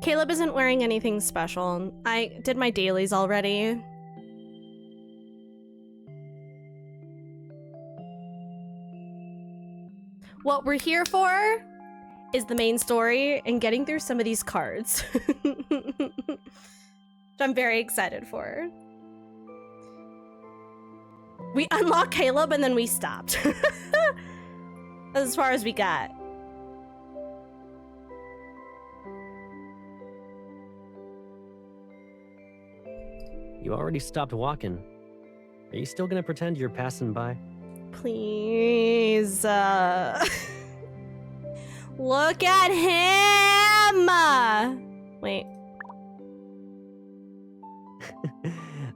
Caleb isn't wearing anything special. I did my dailies already. What we're here for is the main story and getting through some of these cards. Which I'm very excited for. We unlocked Caleb and then we stopped. That's as far as we got. You already stopped walking. Are you still gonna pretend you're passing by? Please. Look at him! Wait.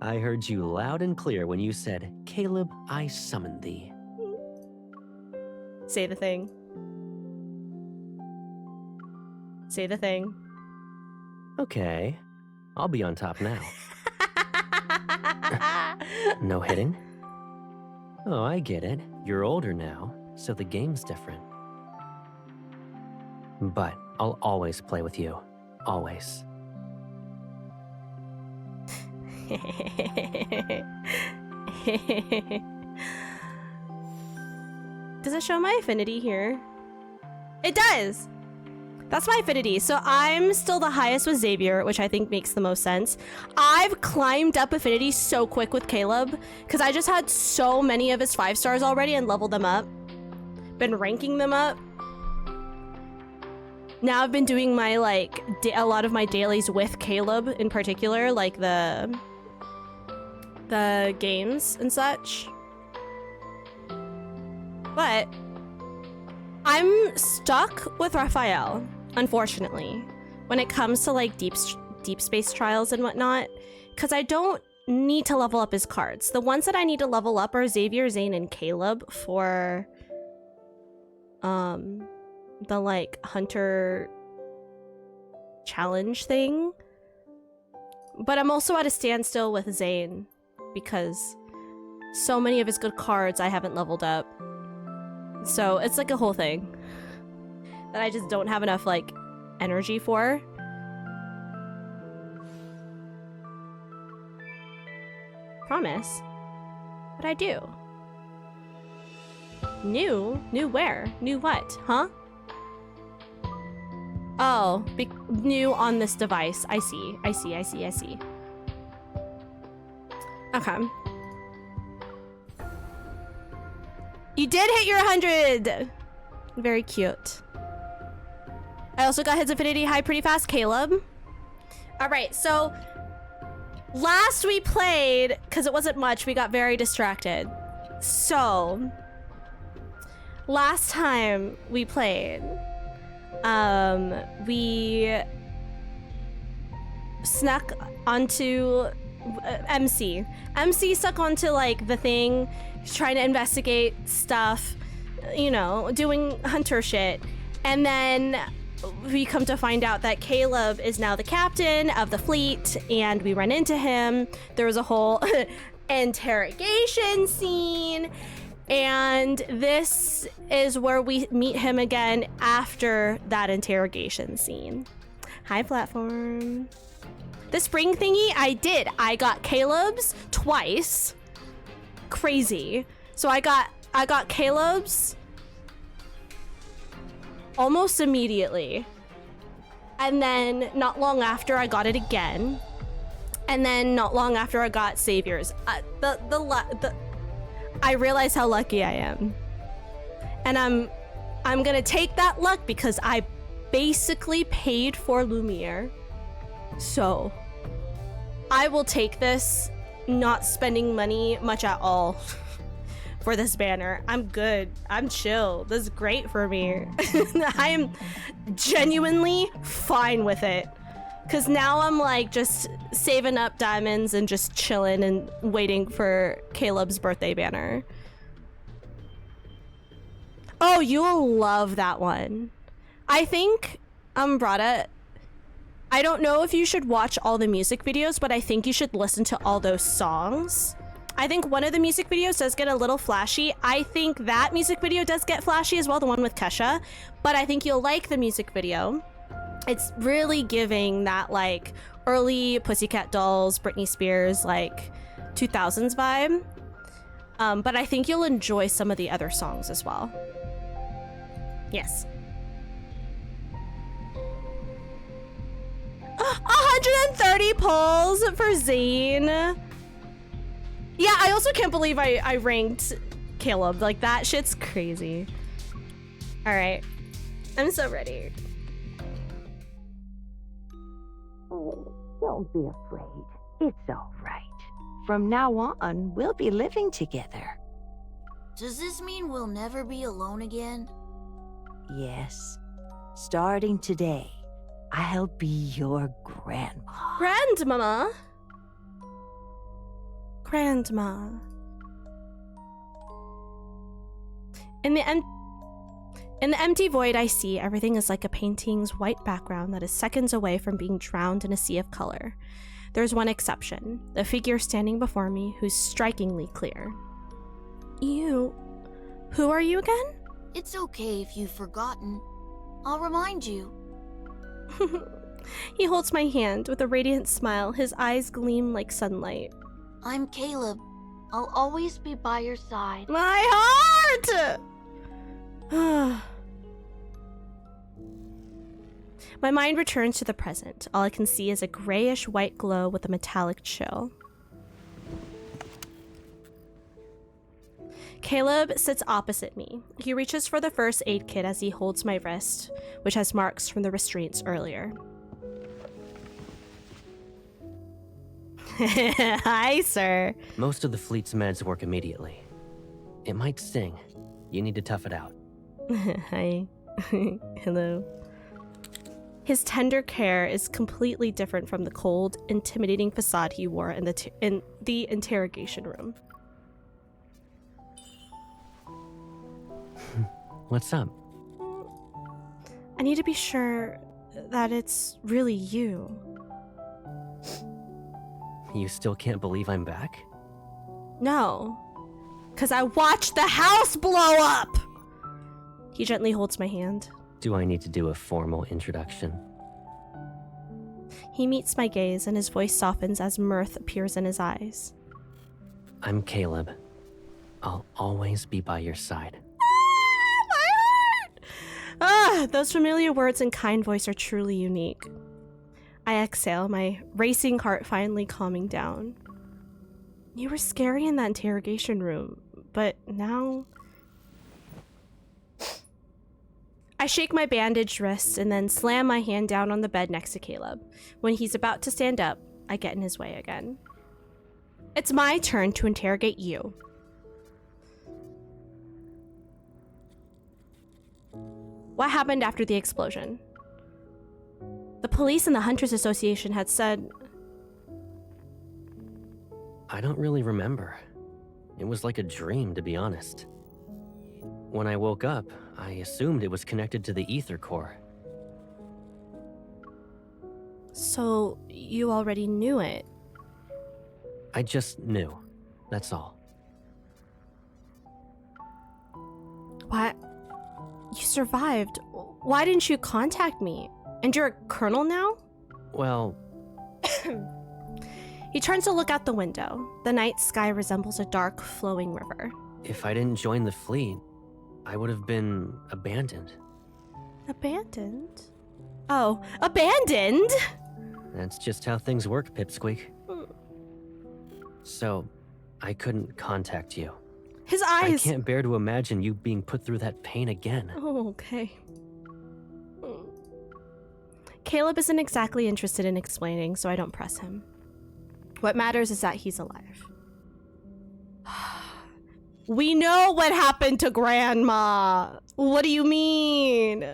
I heard you loud and clear when you said, "Caleb, I summon thee." Say the thing. Say the thing. Okay, I'll be on top now. No hitting? Oh, I get it. You're older now, so the game's different. But I'll always play with you. Always. Does it show my affinity here? It does! That's my affinity. So I'm still the highest with Xavier, which I think makes the most sense. I've climbed up affinity so quick with Caleb because I just had so many of his 5 stars already and leveled them up. Been ranking them up. Now I've been doing my a lot of my dailies with Caleb in particular, like the games and such. But I'm stuck with Raphael, unfortunately, when it comes to like deep space trials and whatnot, because I don't need to level up his cards. The ones that I need to level up are Xavier, Zane, and Caleb for the like hunter challenge thing. But I'm also at a standstill with Zane because so many of his good cards I haven't leveled up. So it's like a whole thing that I just don't have enough like energy for. Promise. But I do. New? New where? New what? Huh? Oh, new on this device. I see. I see. I see. I see. Okay. You did hit your 100! Very cute. I also got his affinity high pretty fast, Caleb. Alright, so last we played, because it wasn't much, we got very distracted. So, last time we played, we snuck onto MC. MC stuck onto like the thing, trying to investigate stuff, you know, doing hunter shit. And then we come to find out that Caleb is now the captain of the fleet, and we run into him. There was a whole interrogation scene, and this is where we meet him again after that interrogation scene. Hi, platform. The spring thingy, I did. I got Caleb's twice. Crazy. So I got Caleb's almost immediately. And then not long after I got it again. And then not long after I got Xavier's. I realize how lucky I am. And I'm gonna take that luck because I basically paid for Lumiere. So I will take this, not spending money much at all for this banner. I'm good. I'm chill. This is great for me. I am genuinely fine with it. Because now I'm like just saving up diamonds and just chilling and waiting for Caleb's birthday banner. Oh, you'll love that one. I think, Brada, I don't know if you should watch all the music videos, but I think you should listen to all those songs. I think one of the music videos does get a little flashy. I think that music video does get flashy as well, the one with Kesha, but I think you'll like the music video. It's really giving that like early Pussycat Dolls, Britney Spears, like 2000s vibe. But I think you'll enjoy some of the other songs as well. Yes. 130 pulls for Zane. Yeah, I also can't believe I ranked Caleb. Like, that shit's crazy. All right. I'm so ready. Oh, don't be afraid. It's all right. From now on, we'll be living together. Does this mean we'll never be alone again? Yes. Starting today, I'll be your grandma. Grandmama. Grandma. In the empty void I see, everything is like a painting's white background that is seconds away from being drowned in a sea of color. There's one exception, the figure standing before me who's strikingly clear. Who are you again? It's okay if you've forgotten. I'll remind you. He holds my hand with a radiant smile. His eyes gleam like sunlight. I'm Caleb. I'll always be by your side. My heart! My mind returns to the present. All I can see is a grayish white glow with a metallic chill. Caleb sits opposite me. He reaches for the first aid kit as he holds my wrist, which has marks from the restraints earlier. Hi, sir. Most of the fleet's meds work immediately. It might sting. You need to tough it out. Hi. Hello. His tender care is completely different from the cold, intimidating facade he wore in the interrogation room. What's up? I need to be sure that it's really you. You still can't believe I'm back? No, because I watched the house blow up! He gently holds my hand. Do I need to do a formal introduction? He meets my gaze and his voice softens as mirth appears in his eyes. I'm Caleb. I'll always be by your side. Those familiar words and kind voice are truly unique. I exhale, my racing heart finally calming down. You were scary in that interrogation room, but now... I shake my bandaged wrists and then slam my hand down on the bed next to Caleb. When he's about to stand up, I get in his way again. It's my turn to interrogate you. What happened after the explosion? The police and the Hunters Association had said... I don't really remember. It was like a dream, to be honest. When I woke up, I assumed it was connected to the ether core. So, you already knew it? I just knew. That's all. What? You survived. Why didn't you contact me? And you're a colonel now? Well... He turns to look out the window. The night sky resembles a dark, flowing river. if I didn't join the fleet, I would have been abandoned. Abandoned? Oh, abandoned? That's just how things work, Pipsqueak. Mm. So, I couldn't contact you. His eyes... I can't bear to imagine you being put through that pain again. Oh, okay. Caleb isn't exactly interested in explaining, so I don't press him. What matters is that he's alive. We know what happened to Grandma. What do you mean?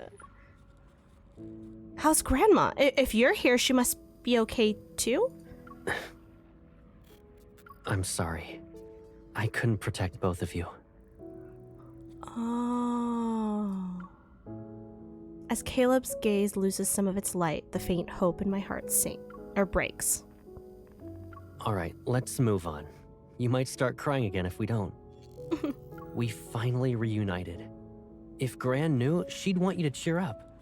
How's Grandma? If you're here, she must be okay too? I'm sorry. I couldn't protect both of you. Oh. As Caleb's gaze loses some of its light, the faint hope in my heart breaks. All right, let's move on. You might start crying again if we don't. We finally reunited. If Gran knew, she'd want you to cheer up.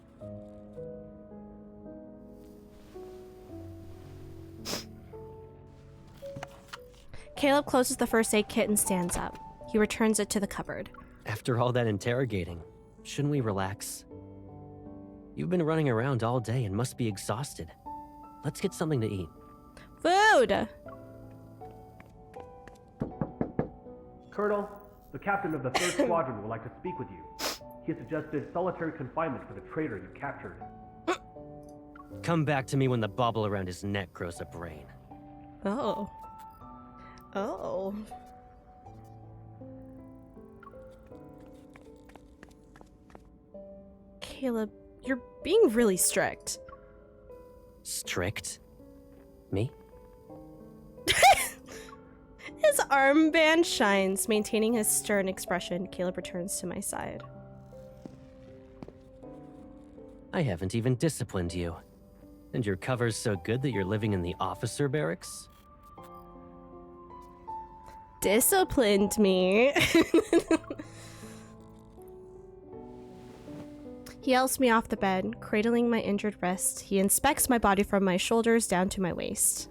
Caleb closes the first aid kit and stands up. He returns it to the cupboard. After all that interrogating, shouldn't we relax? You've been running around all day and must be exhausted. Let's get something to eat. Food! Colonel, the captain of the 3rd Squadron would like to speak with you. He has suggested solitary confinement for the traitor you captured. Come back to me when the bauble around his neck grows a brain. Oh. Oh. Caleb, you're being really strict. Strict? Me? His armband shines, maintaining his stern expression. Caleb returns to my side. I haven't even disciplined you. And your cover's so good that you're living in the officer barracks? Disciplined me. He helps me off the bed, cradling my injured wrist. He inspects my body from my shoulders down to my waist.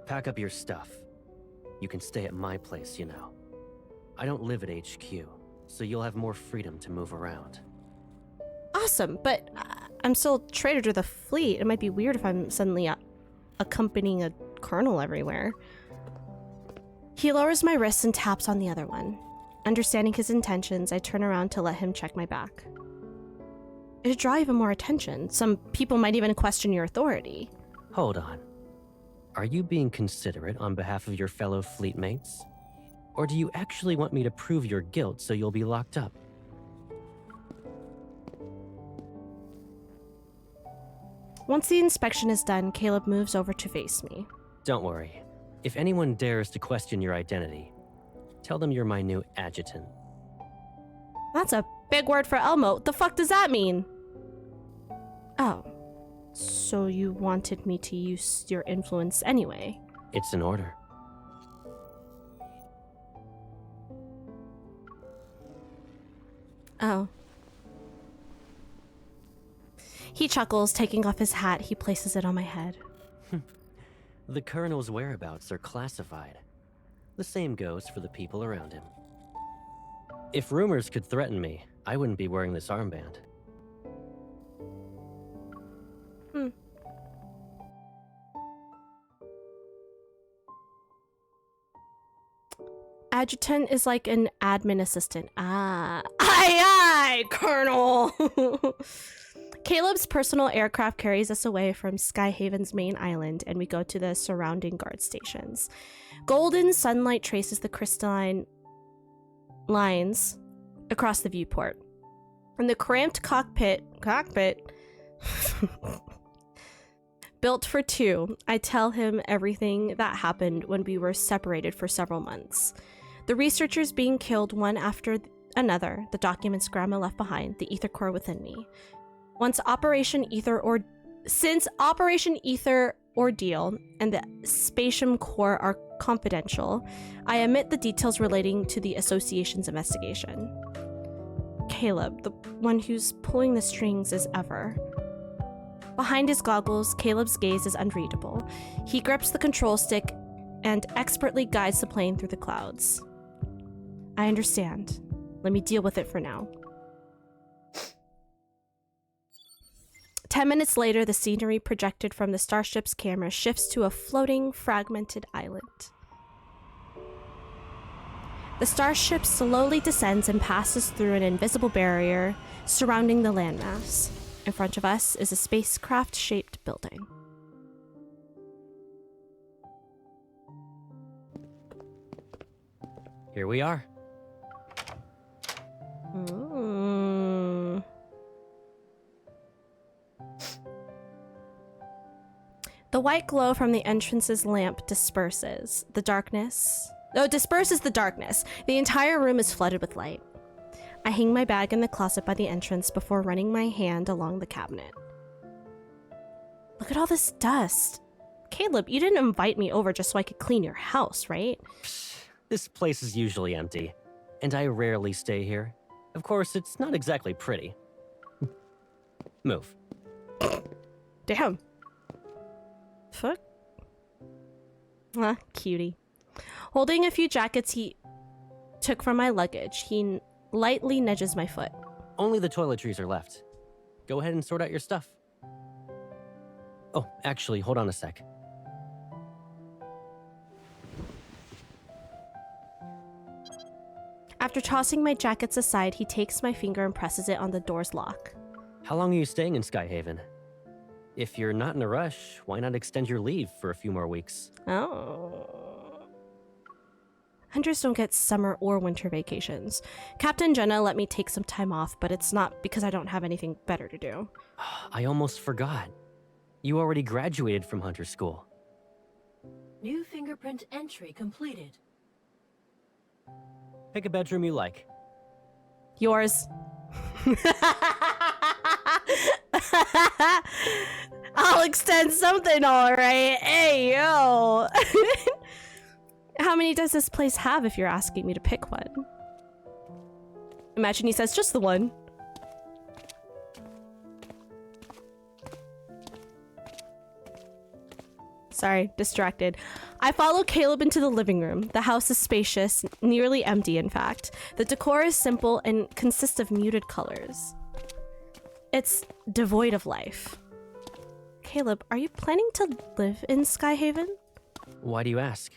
Pack up your stuff. You can stay at my place, you know. I don't live at HQ, so you'll have more freedom to move around. Awesome, but I'm still traitor to the fleet. It might be weird if I'm suddenly accompanying a colonel everywhere. He lowers my wrists and taps on the other one. Understanding his intentions, I turn around to let him check my back. It'd draw even more attention. Some people might even question your authority. Hold on. Are you being considerate on behalf of your fellow fleet mates? Or do you actually want me to prove your guilt so you'll be locked up? Once the inspection is done, Caleb moves over to face me. Don't worry. If anyone dares to question your identity, tell them you're my new adjutant. That's a big word for Elmo. What the fuck does that mean? Oh. So you wanted me to use your influence anyway? It's an order. Oh. He chuckles, taking off his hat. He places it on my head. The colonel's whereabouts are classified. The same goes for the people around him. If rumors could threaten me, I wouldn't be wearing this armband. Adjutant is like an admin assistant. Ah. Aye, aye, Colonel! Caleb's personal aircraft carries us away from Skyhaven's main island, and we go to the surrounding guard stations. Golden sunlight traces the crystalline lines across the viewport. In the cramped cockpit built for two, I tell him everything that happened when we were separated for several months. The researchers being killed one after another, the documents Grandma left behind, the ether core within me. Since Operation Ether Ordeal and the Spatium Core are confidential, I omit the details relating to the association's investigation. Caleb, the one who's pulling the strings as ever. Behind his goggles, Caleb's gaze is unreadable. He grips the control stick and expertly guides the plane through the clouds. I understand. Let me deal with it for now. 10 minutes later, the scenery projected from the starship's camera shifts to a floating, fragmented island. The starship slowly descends and passes through an invisible barrier surrounding the landmass. In front of us is a spacecraft-shaped building. Here we are. Ooh. The white glow from the entrance's lamp disperses the darkness. The entire room is flooded with light. I hang my bag in the closet by the entrance before running my hand along the cabinet. Look at all this dust. Caleb, you didn't invite me over just so I could clean your house, right? This place is usually empty, and I rarely stay here. Of course, it's not exactly pretty. Move. Damn. Fuck. Ah, cutie. Holding a few jackets he took from my luggage, he lightly nudges my foot. Only the toiletries are left. Go ahead and sort out your stuff. Oh, actually, hold on a sec. After tossing my jackets aside, he takes my finger and presses it on the door's lock. How long are you staying in Skyhaven? If you're not in a rush, why not extend your leave for a few more weeks? Oh. Hunters don't get summer or winter vacations. Captain Jenna let me take some time off, but it's not because I don't have anything better to do. I almost forgot. You already graduated from Hunter School. New fingerprint entry completed. Pick a bedroom you like. Yours. I'll extend something, all right. Hey, yo. How many does this place have if you're asking me to pick one? Imagine he says just the one. Sorry, distracted. I follow Caleb into the living room. The house is spacious, nearly empty in fact. The decor is simple and consists of muted colors. It's devoid of life. Caleb, are you planning to live in Skyhaven? Why do you ask?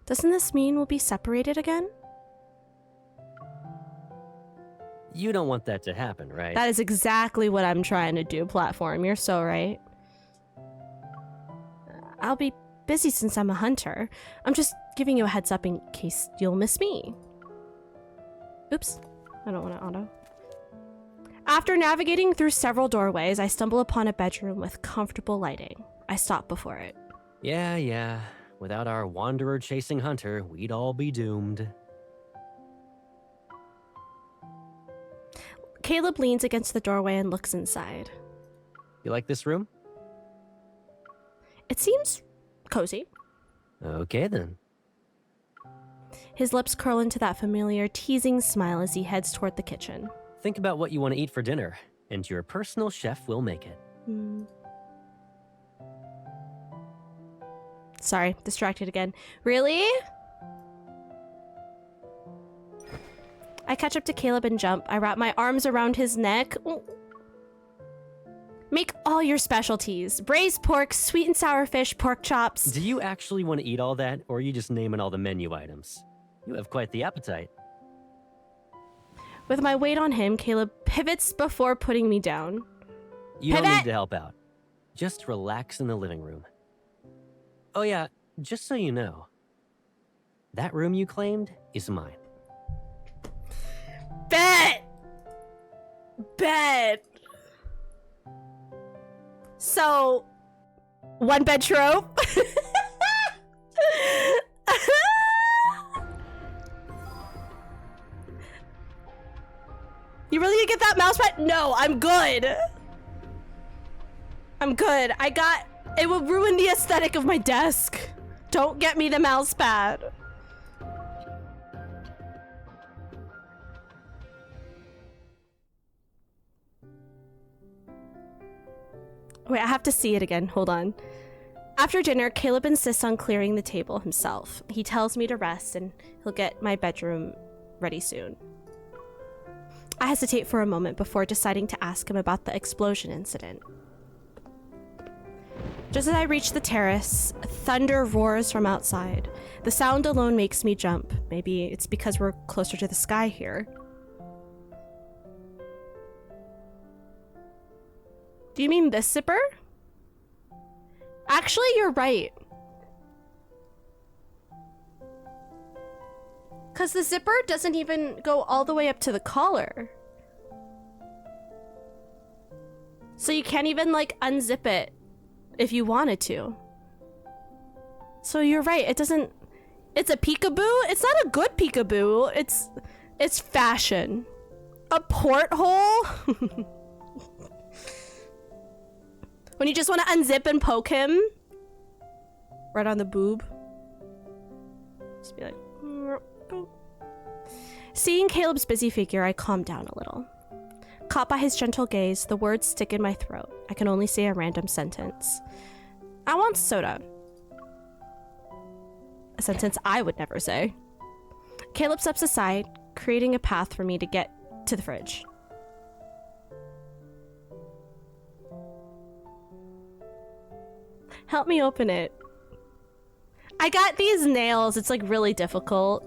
Doesn't this mean we'll be separated again? You don't want that to happen, right? That is exactly what I'm trying to do, Platform. You're so right. I'll be busy since I'm a hunter. I'm just giving you a heads up in case you'll miss me. Oops. I don't want to auto. After navigating through several doorways, I stumble upon a bedroom with comfortable lighting. I stop before it. Yeah. Without our wanderer-chasing hunter, we'd all be doomed. Caleb leans against the doorway and looks inside. You like this room? It seems cozy. Okay, then. His lips curl into that familiar, teasing smile as he heads toward the kitchen. Think about what you want to eat for dinner, and your personal chef will make it. Sorry, distracted again. Really? I catch up to Caleb and jump. I wrap my arms around his neck. Ooh. Make all your specialties. Braised pork, sweet and sour fish, pork chops. Do you actually want to eat all that, or are you just naming all the menu items? You have quite the appetite. With my weight on him, Caleb pivots before putting me down. You don't Pivot! need to help out. Just relax in the living room. Oh yeah, just so you know, that room you claimed is mine. Bet! So, one bed trope? You really gonna get that mouse pad? No, I'm good. It will ruin the aesthetic of my desk. Don't get me the mouse pad. Wait, I have to see it again. Hold on. After dinner, Caleb insists on clearing the table himself. He tells me to rest and he'll get my bedroom ready soon. I hesitate for a moment before deciding to ask him about the explosion incident. Just as I reach the terrace, thunder roars from outside. The sound alone makes me jump. Maybe it's because we're closer to the sky here. Do you mean this zipper? Actually, you're right. Because the zipper doesn't even go all the way up to the collar. So you can't even, like, unzip it if you wanted to. So you're right, it doesn't... It's a peekaboo? It's not a good peekaboo. It's fashion. A porthole? When you just want to unzip and poke him. Right on the boob. Just be like... Boop. Seeing Caleb's busy figure, I calm down a little. Caught by his gentle gaze, the words stick in my throat. I can only say a random sentence. I want soda. A sentence I would never say. Caleb steps aside, creating a path for me to get to the fridge. Help me open it. I got these nails. It's like really difficult.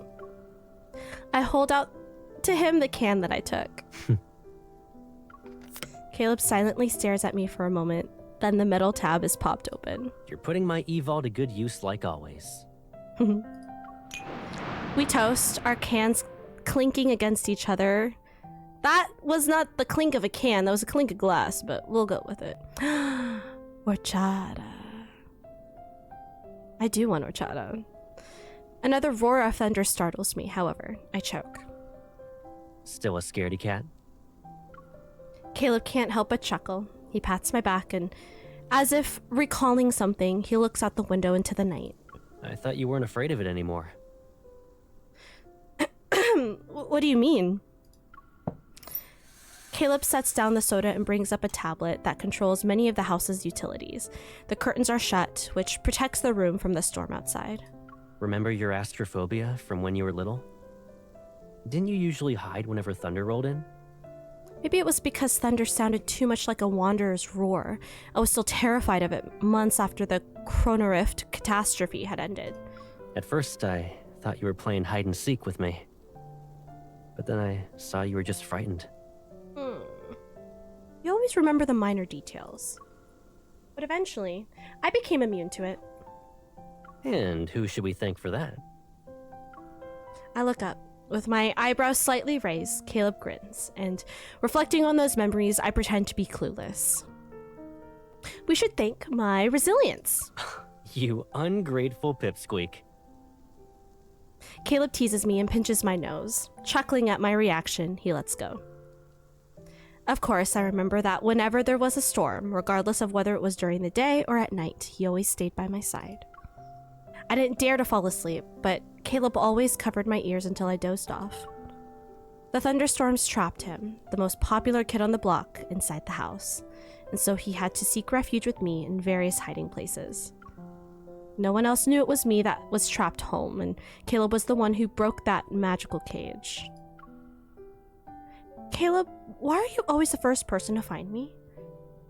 I hold out to him the can that I took. Caleb silently stares at me for a moment. Then the metal tab is popped open. You're putting my evol to good use like always. We toast, our cans clinking against each other. That was not the clink of a can, that was a clink of glass, but we'll go with it. Horchata. I do want horchata. Another roar of thunder startles me, however, I choke. Still a scaredy cat? Caleb can't help but chuckle. He pats my back and, as if recalling something, he looks out the window into the night. I thought you weren't afraid of it anymore. What do you mean? Caleb sets down the soda and brings up a tablet that controls many of the house's utilities. The curtains are shut, which protects the room from the storm outside. Remember your astrophobia from when you were little? Didn't you usually hide whenever thunder rolled in? Maybe it was because thunder sounded too much like a wanderer's roar. I was still terrified of it months after the Chronorift catastrophe had ended. At first, I thought you were playing hide and seek with me. But then I saw you were just frightened. You always remember the minor details. But eventually, I became immune to it. And who should we thank for that? I look up. With my eyebrows slightly raised, Caleb grins, and reflecting on those memories, I pretend to be clueless. We should thank my resilience. You ungrateful pipsqueak. Caleb teases me and pinches my nose. Chuckling at my reaction, he lets go. Of course, I remember that whenever there was a storm, regardless of whether it was during the day or at night, he always stayed by my side. I didn't dare to fall asleep, but Caleb always covered my ears until I dozed off. The thunderstorms trapped him, the most popular kid on the block, inside the house, and so he had to seek refuge with me in various hiding places. No one else knew it was me that was trapped home, and Caleb was the one who broke that magical cage. Caleb, why are you always the first person to find me?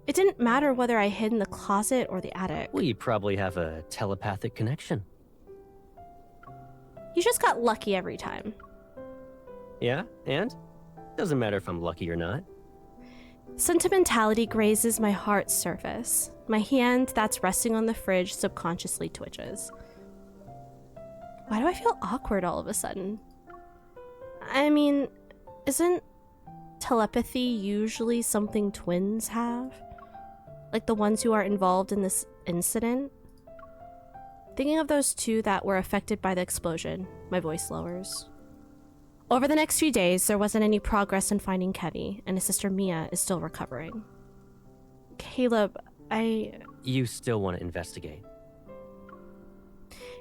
It didn't matter whether I hid in the closet or the attic. We probably have a telepathic connection. You just got lucky every time. Yeah, and? Doesn't matter if I'm lucky or not. Sentimentality grazes my heart's surface. My hand that's resting on the fridge subconsciously twitches. Why do I feel awkward all of a sudden? I mean, isn't telepathy usually something twins have? Like the ones who are involved in this incident? Thinking of those two that were affected by the explosion, my voice lowers. Over the next few days, there wasn't any progress in finding Kevy, and his sister Mia is still recovering. Caleb, You still want to investigate?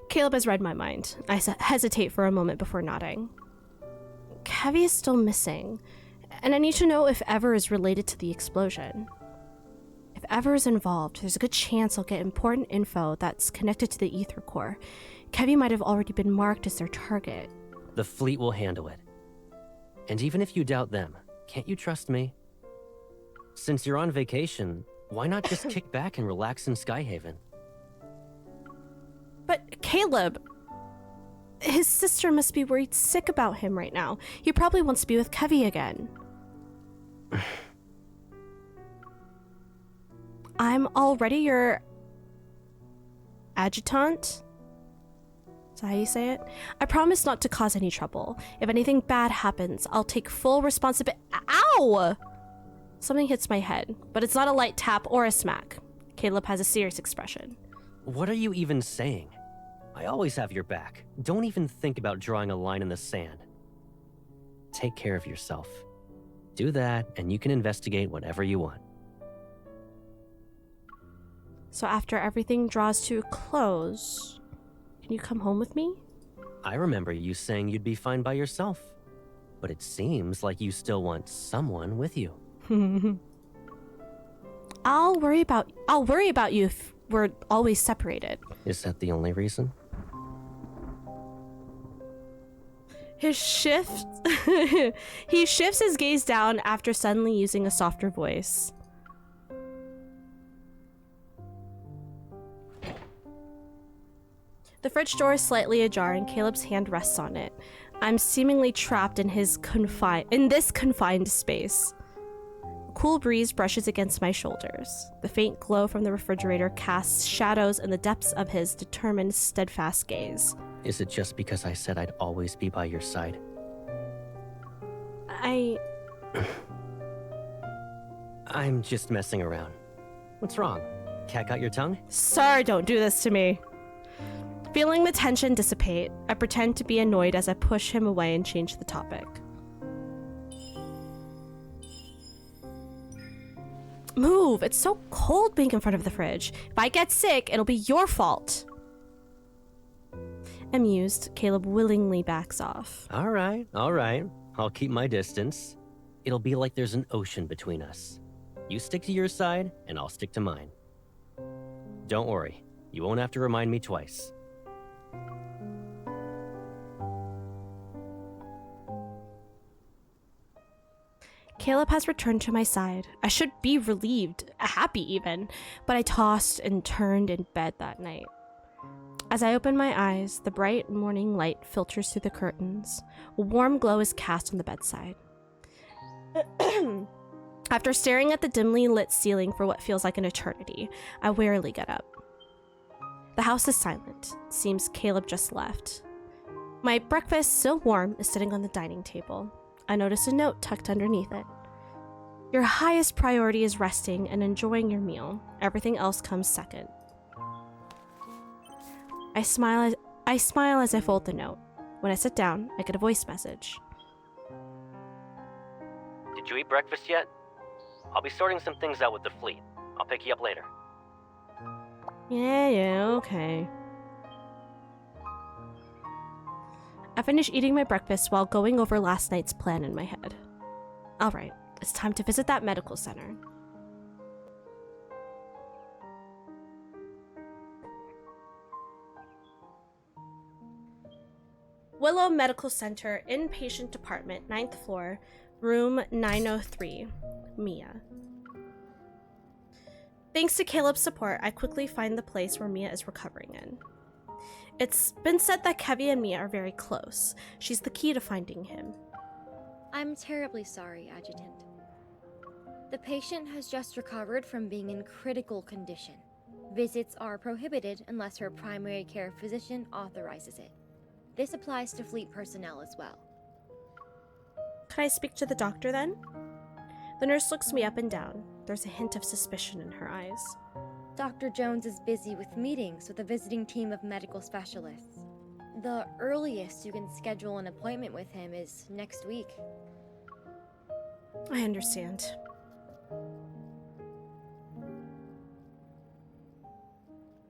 Caleb has read my mind. I hesitate for a moment before nodding. Kevy is still missing, and I need to know if Ever is related to the explosion. If Ever is involved, there's a good chance I'll get important info that's connected to the Ether Core. Kevy might have already been marked as their target. The fleet will handle it. And even if you doubt them, can't you trust me? Since you're on vacation, why not just kick back and relax in Skyhaven? But Caleb, his sister must be worried sick about him right now. He probably wants to be with Kevy again. I'm already your adjutant? Is that how you say it? I promise not to cause any trouble. If anything bad happens, I'll take full responsibility. Ow! Something hits my head, but it's not a light tap or a smack. Caleb has a serious expression. What are you even saying? I always have your back. Don't even think about drawing a line in the sand. Take care of yourself. Do that, and you can investigate whatever you want. So after everything draws to a close, can you come home with me? I remember you saying you'd be fine by yourself. But it seems like you still want someone with you. I'll worry about you we're always separated. Is that the only reason? He shifts his gaze down after suddenly using a softer voice. The fridge door is slightly ajar and Caleb's hand rests on it. I'm seemingly trapped in this confined space. A cool breeze brushes against my shoulders. The faint glow from the refrigerator casts shadows in the depths of his determined, steadfast gaze. Is it just because I said I'd always be by your side? I'm just messing around. What's wrong? Cat got your tongue? Sir, don't do this to me. Feeling the tension dissipate, I pretend to be annoyed as I push him away and change the topic. Move! It's so cold being in front of the fridge. If I get sick, it'll be your fault. Amused, Caleb willingly backs off. All right. I'll keep my distance. It'll be like there's an ocean between us. You stick to your side, and I'll stick to mine. Don't worry, you won't have to remind me twice. Caleb has returned to my side. I should be relieved, happy even, but I tossed and turned in bed that night. As I open my eyes, the bright morning light filters through the curtains. A warm glow is cast on the bedside. After staring at the dimly lit ceiling for what feels like an eternity, I wearily get up. The house is silent. It seems Caleb just left. My breakfast, still warm, is sitting on the dining table. I notice a note tucked underneath it. Your highest priority is resting and enjoying your meal. Everything else comes second. I smile as I fold the note. When I sit down, I get a voice message. Did you eat breakfast yet? I'll be sorting some things out with the fleet. I'll pick you up later. Yeah, okay. I finish eating my breakfast while going over last night's plan in my head. Alright, it's time to visit that medical center. Willow Medical Center, Inpatient Department, 9th floor, room 903. Mia. Thanks to Caleb's support, I quickly find the place where Mia is recovering in. It's been said that Kevy and Mia are very close. She's the key to finding him. I'm terribly sorry, Adjutant. The patient has just recovered from being in critical condition. Visits are prohibited unless her primary care physician authorizes it. This applies to fleet personnel as well. Can I speak to the doctor then? The nurse looks me up and down. There's a hint of suspicion in her eyes. Dr. Jones is busy with meetings with a visiting team of medical specialists. The earliest you can schedule an appointment with him is next week. I understand.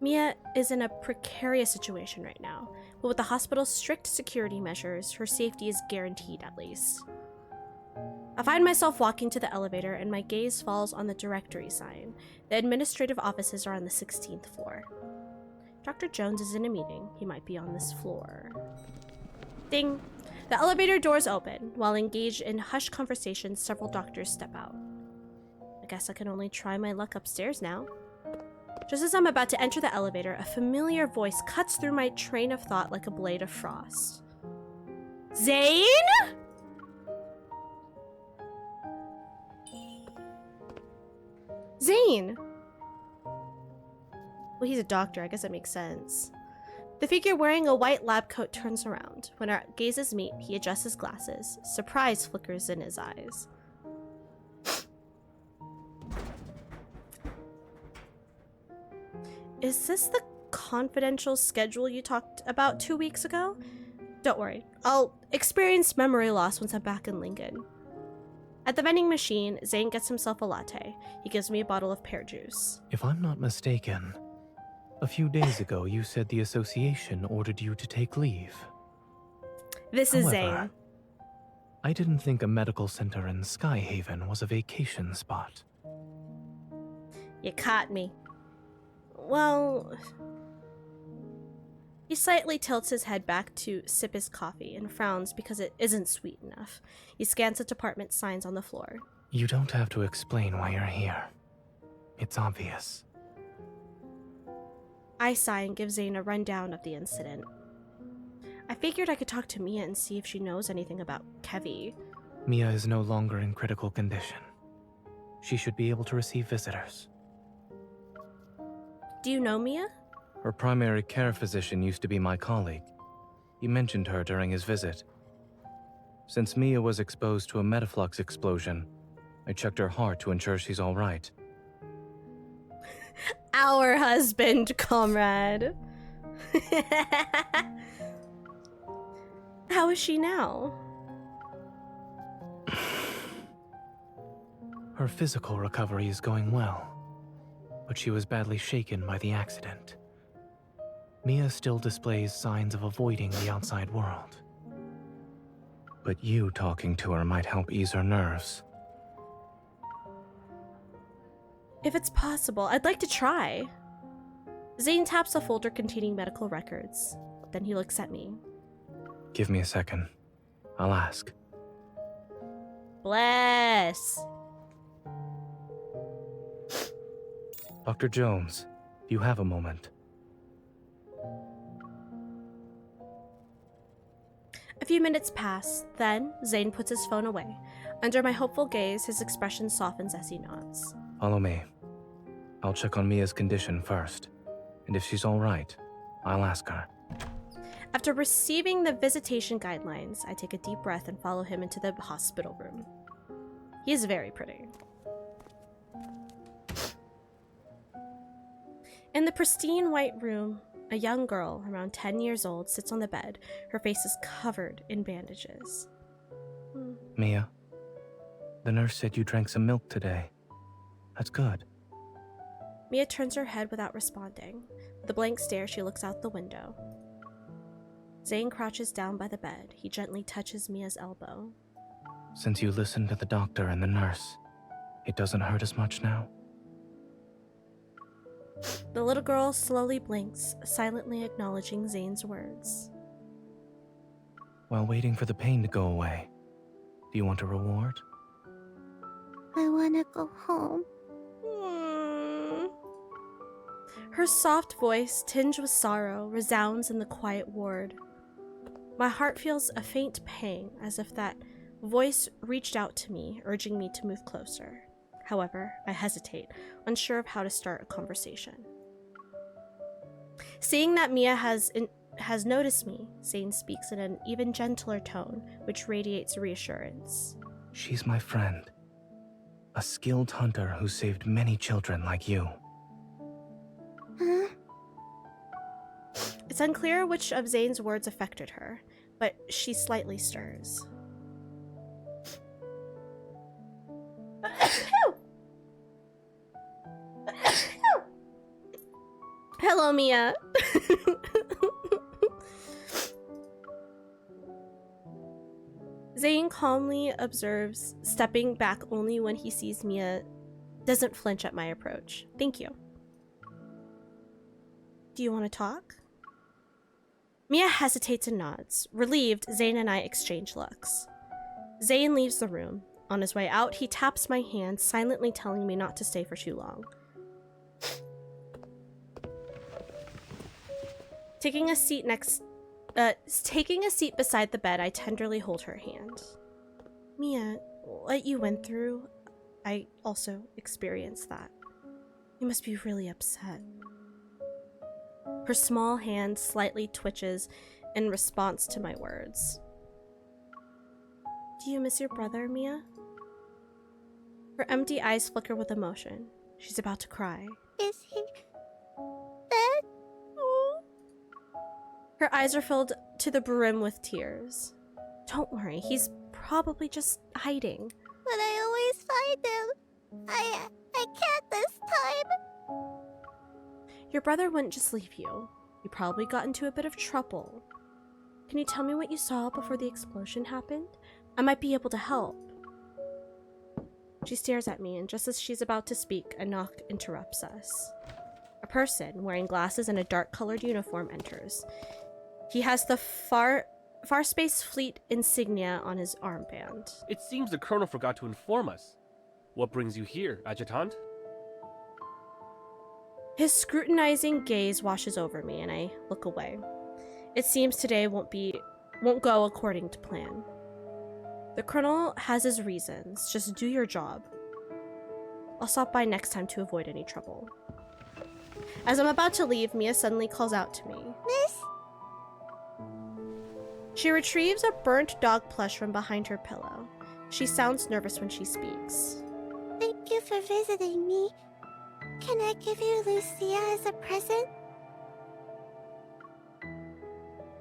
Mia is in a precarious situation right now, but with the hospital's strict security measures, her safety is guaranteed at least. I find myself walking to the elevator and my gaze falls on the directory sign. The administrative offices are on the 16th floor. Dr. Jones is in a meeting. He might be on this floor. Ding! The elevator doors open. While engaged in hushed conversations, several doctors step out. I guess I can only try my luck upstairs now. Just as I'm about to enter the elevator, a familiar voice cuts through my train of thought like a blade of frost. Zane? Zane! Well, he's a doctor. I guess that makes sense. The figure wearing a white lab coat turns around. When our gazes meet, he adjusts his glasses. Surprise flickers in his eyes. Is this the confidential schedule you talked about 2 weeks ago? Don't worry. I'll experience memory loss once I'm back in Lincoln. At the vending machine, Zane gets himself a latte. He gives me a bottle of pear juice. If I'm not mistaken, a few days ago you said the association ordered you to take leave. This is Zane. I didn't think a medical center in Skyhaven was a vacation spot. You caught me. Well... He slightly tilts his head back to sip his coffee and frowns because it isn't sweet enough. He scans the department signs on the floor. You don't have to explain why you're here. It's obvious. I sigh and give Zane a rundown of the incident. I figured I could talk to Mia and see if she knows anything about Kevy. Mia is no longer in critical condition. She should be able to receive visitors. Do you know Mia? Her primary care physician used to be my colleague. He mentioned her during his visit. Since Mia was exposed to a metaflux explosion, I checked her heart to ensure she's all right. Our husband, comrade. How is she now? Her physical recovery is going well, but she was badly shaken by the accident. Mia still displays signs of avoiding the outside world. But you talking to her might help ease her nerves. If it's possible, I'd like to try. Zane taps a folder containing medical records. Then he looks at me. Give me a second. I'll ask. Bless. Dr. Jones, do you have a moment? A few minutes pass, then Zane puts his phone away. Under my hopeful gaze, his expression softens as he nods. Follow me. I'll check on Mia's condition first, and if she's all right, I'll ask her. After receiving the visitation guidelines, I take a deep breath and follow him into the hospital room. He is very pretty. In the pristine white room, a young girl, around 10 years old, sits on the bed. Her face is covered in bandages. Mia, the nurse said you drank some milk today. That's good. Mia turns her head without responding. With a blank stare, she looks out the window. Zane crouches down by the bed. He gently touches Mia's elbow. Since you listened to the doctor and the nurse, it doesn't hurt as much now? The little girl slowly blinks, silently acknowledging Zane's words. While waiting for the pain to go away, do you want a reward? I wanna go home. Her soft voice, tinged with sorrow, resounds in the quiet ward. My heart feels a faint pang, as if that voice reached out to me, urging me to move closer. However, I hesitate, unsure of how to start a conversation. Seeing that Mia has noticed me, Zane speaks in an even gentler tone, which radiates reassurance. She's my friend. A skilled hunter who saved many children like you. Huh? It's unclear which of Zane's words affected her, but she slightly stirs. Hello, Mia. Zane calmly observes, stepping back only when he sees Mia doesn't flinch at my approach. Thank you. Do you want to talk? Mia hesitates and nods. Relieved, Zane and I exchange looks. Zane leaves the room. On his way out, he taps my hand, silently telling me not to stay for too long. Taking a seat beside the bed, I tenderly hold her hand. Mia, what you went through, I also experienced that. You must be really upset. Her small hand slightly twitches in response to my words. Do you miss your brother, Mia? Her empty eyes flicker with emotion. She's about to cry. Is he dead? Her eyes are filled to the brim with tears. Don't worry, he's probably just hiding. But I always find him. I can't this time. Your brother wouldn't just leave you. He probably got into a bit of trouble. Can you tell me what you saw before the explosion happened? I might be able to help. She stares at me, and just as she's about to speak, a knock interrupts us. A person wearing glasses and a dark-colored uniform enters. He has the Farspace Fleet insignia on his armband. It seems the Colonel forgot to inform us. What brings you here, Adjutant? His scrutinizing gaze washes over me, and I look away. It seems today won't go according to plan. The Colonel has his reasons. Just do your job. I'll stop by next time to avoid any trouble. As I'm about to leave, Mia suddenly calls out to me. Miss? She retrieves a burnt dog plush from behind her pillow. She sounds nervous when she speaks. Thank you for visiting me. Can I give you Lucia as a present?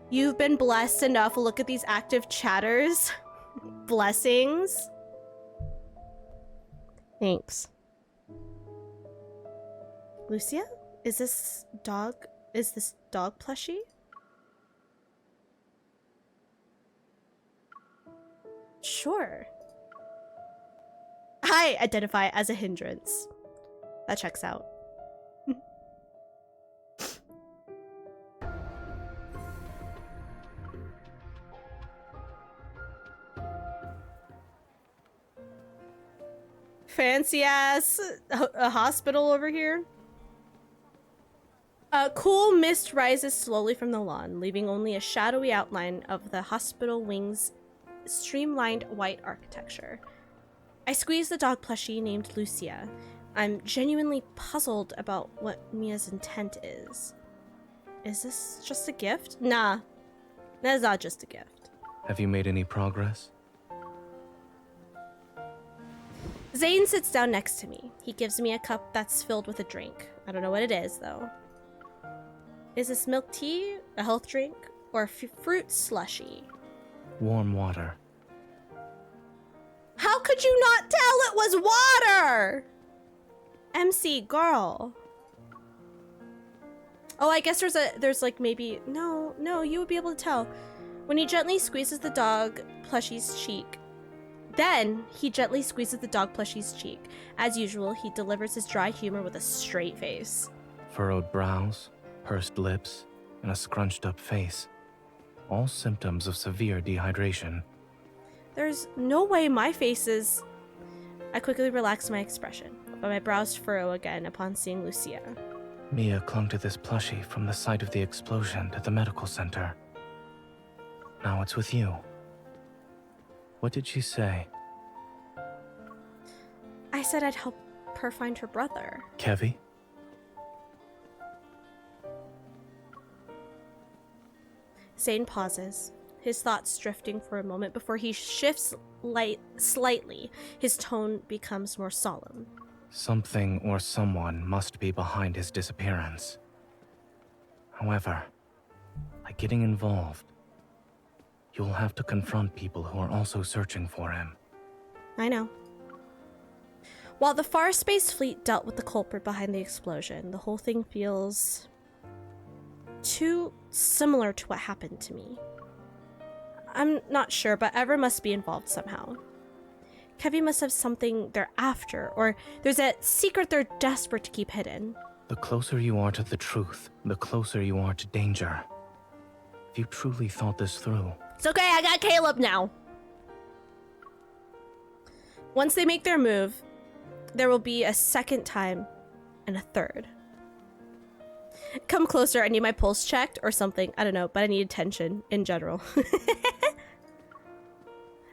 You've been blessed enough. Look at these active chatters. Blessings. Thanks. Lucia? Is this dog plushie? Sure. I identify as a hindrance. That checks out. Fancy ass a hospital over here. A cool mist rises slowly from the lawn, leaving only a shadowy outline of the hospital wing's streamlined white architecture. I squeeze the dog plushie named Lucia. I'm genuinely puzzled about what Mia's intent is. Is this just a gift? Nah, that's not just a gift. Have you made any progress? Zane sits down next to me. He gives me a cup that's filled with a drink. I don't know what it is, though. Is this milk tea, a health drink, or a fruit slushy? Warm water. How could you not tell it was water? MC girl. Oh, I guess there's like maybe no, you would be able to tell. When he gently squeezes the dog plushie's cheek. Then he gently squeezes the dog plushie's cheek. As usual, he delivers his dry humor with a straight face. Furrowed brows, pursed lips, and a scrunched up face. All symptoms of severe dehydration. There's no way my face is... I quickly relax my expression, but my brows furrow again upon seeing Lucia. Mia clung to this plushie from the site of the explosion at the medical center. Now it's with you. What did she say? I said I'd help her find her brother. Kevi? Zane pauses, his thoughts drifting for a moment before he shifts slightly. His tone becomes more solemn. Something or someone must be behind his disappearance. However, by getting involved, you'll have to confront people who are also searching for him. I know. While the Farspace Fleet dealt with the culprit behind the explosion, the whole thing feels too similar to what happened to me. I'm not sure, but Ever must be involved somehow. Kevi must have something they're after, or there's a secret they're desperate to keep hidden. The closer you are to the truth, the closer you are to danger. If you truly thought this through... It's okay, I got Caleb now. Once they make their move, there will be a second time and a third. Come closer, I need my pulse checked or something. I don't know, but I need attention in general.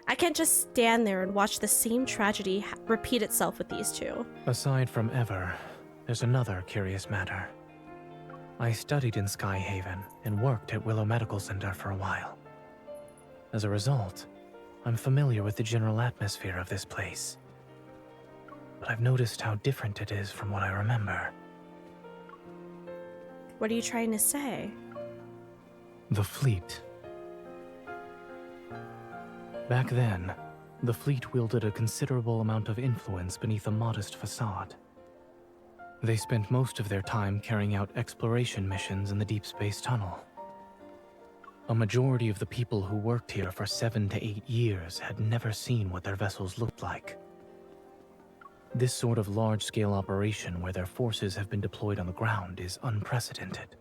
I can't just stand there and watch the same tragedy repeat itself with these two. Aside from Ever, there's another curious matter. I studied in Skyhaven and worked at Willow Medical Center for a while. As a result, I'm familiar with the general atmosphere of this place. But I've noticed how different it is from what I remember. What are you trying to say? The fleet. Back then, the fleet wielded a considerable amount of influence beneath a modest facade. They spent most of their time carrying out exploration missions in the Deepspace tunnel. A majority of the people who worked here for 7 to 8 years had never seen what their vessels looked like. This sort of large-scale operation where their forces have been deployed on the ground is unprecedented.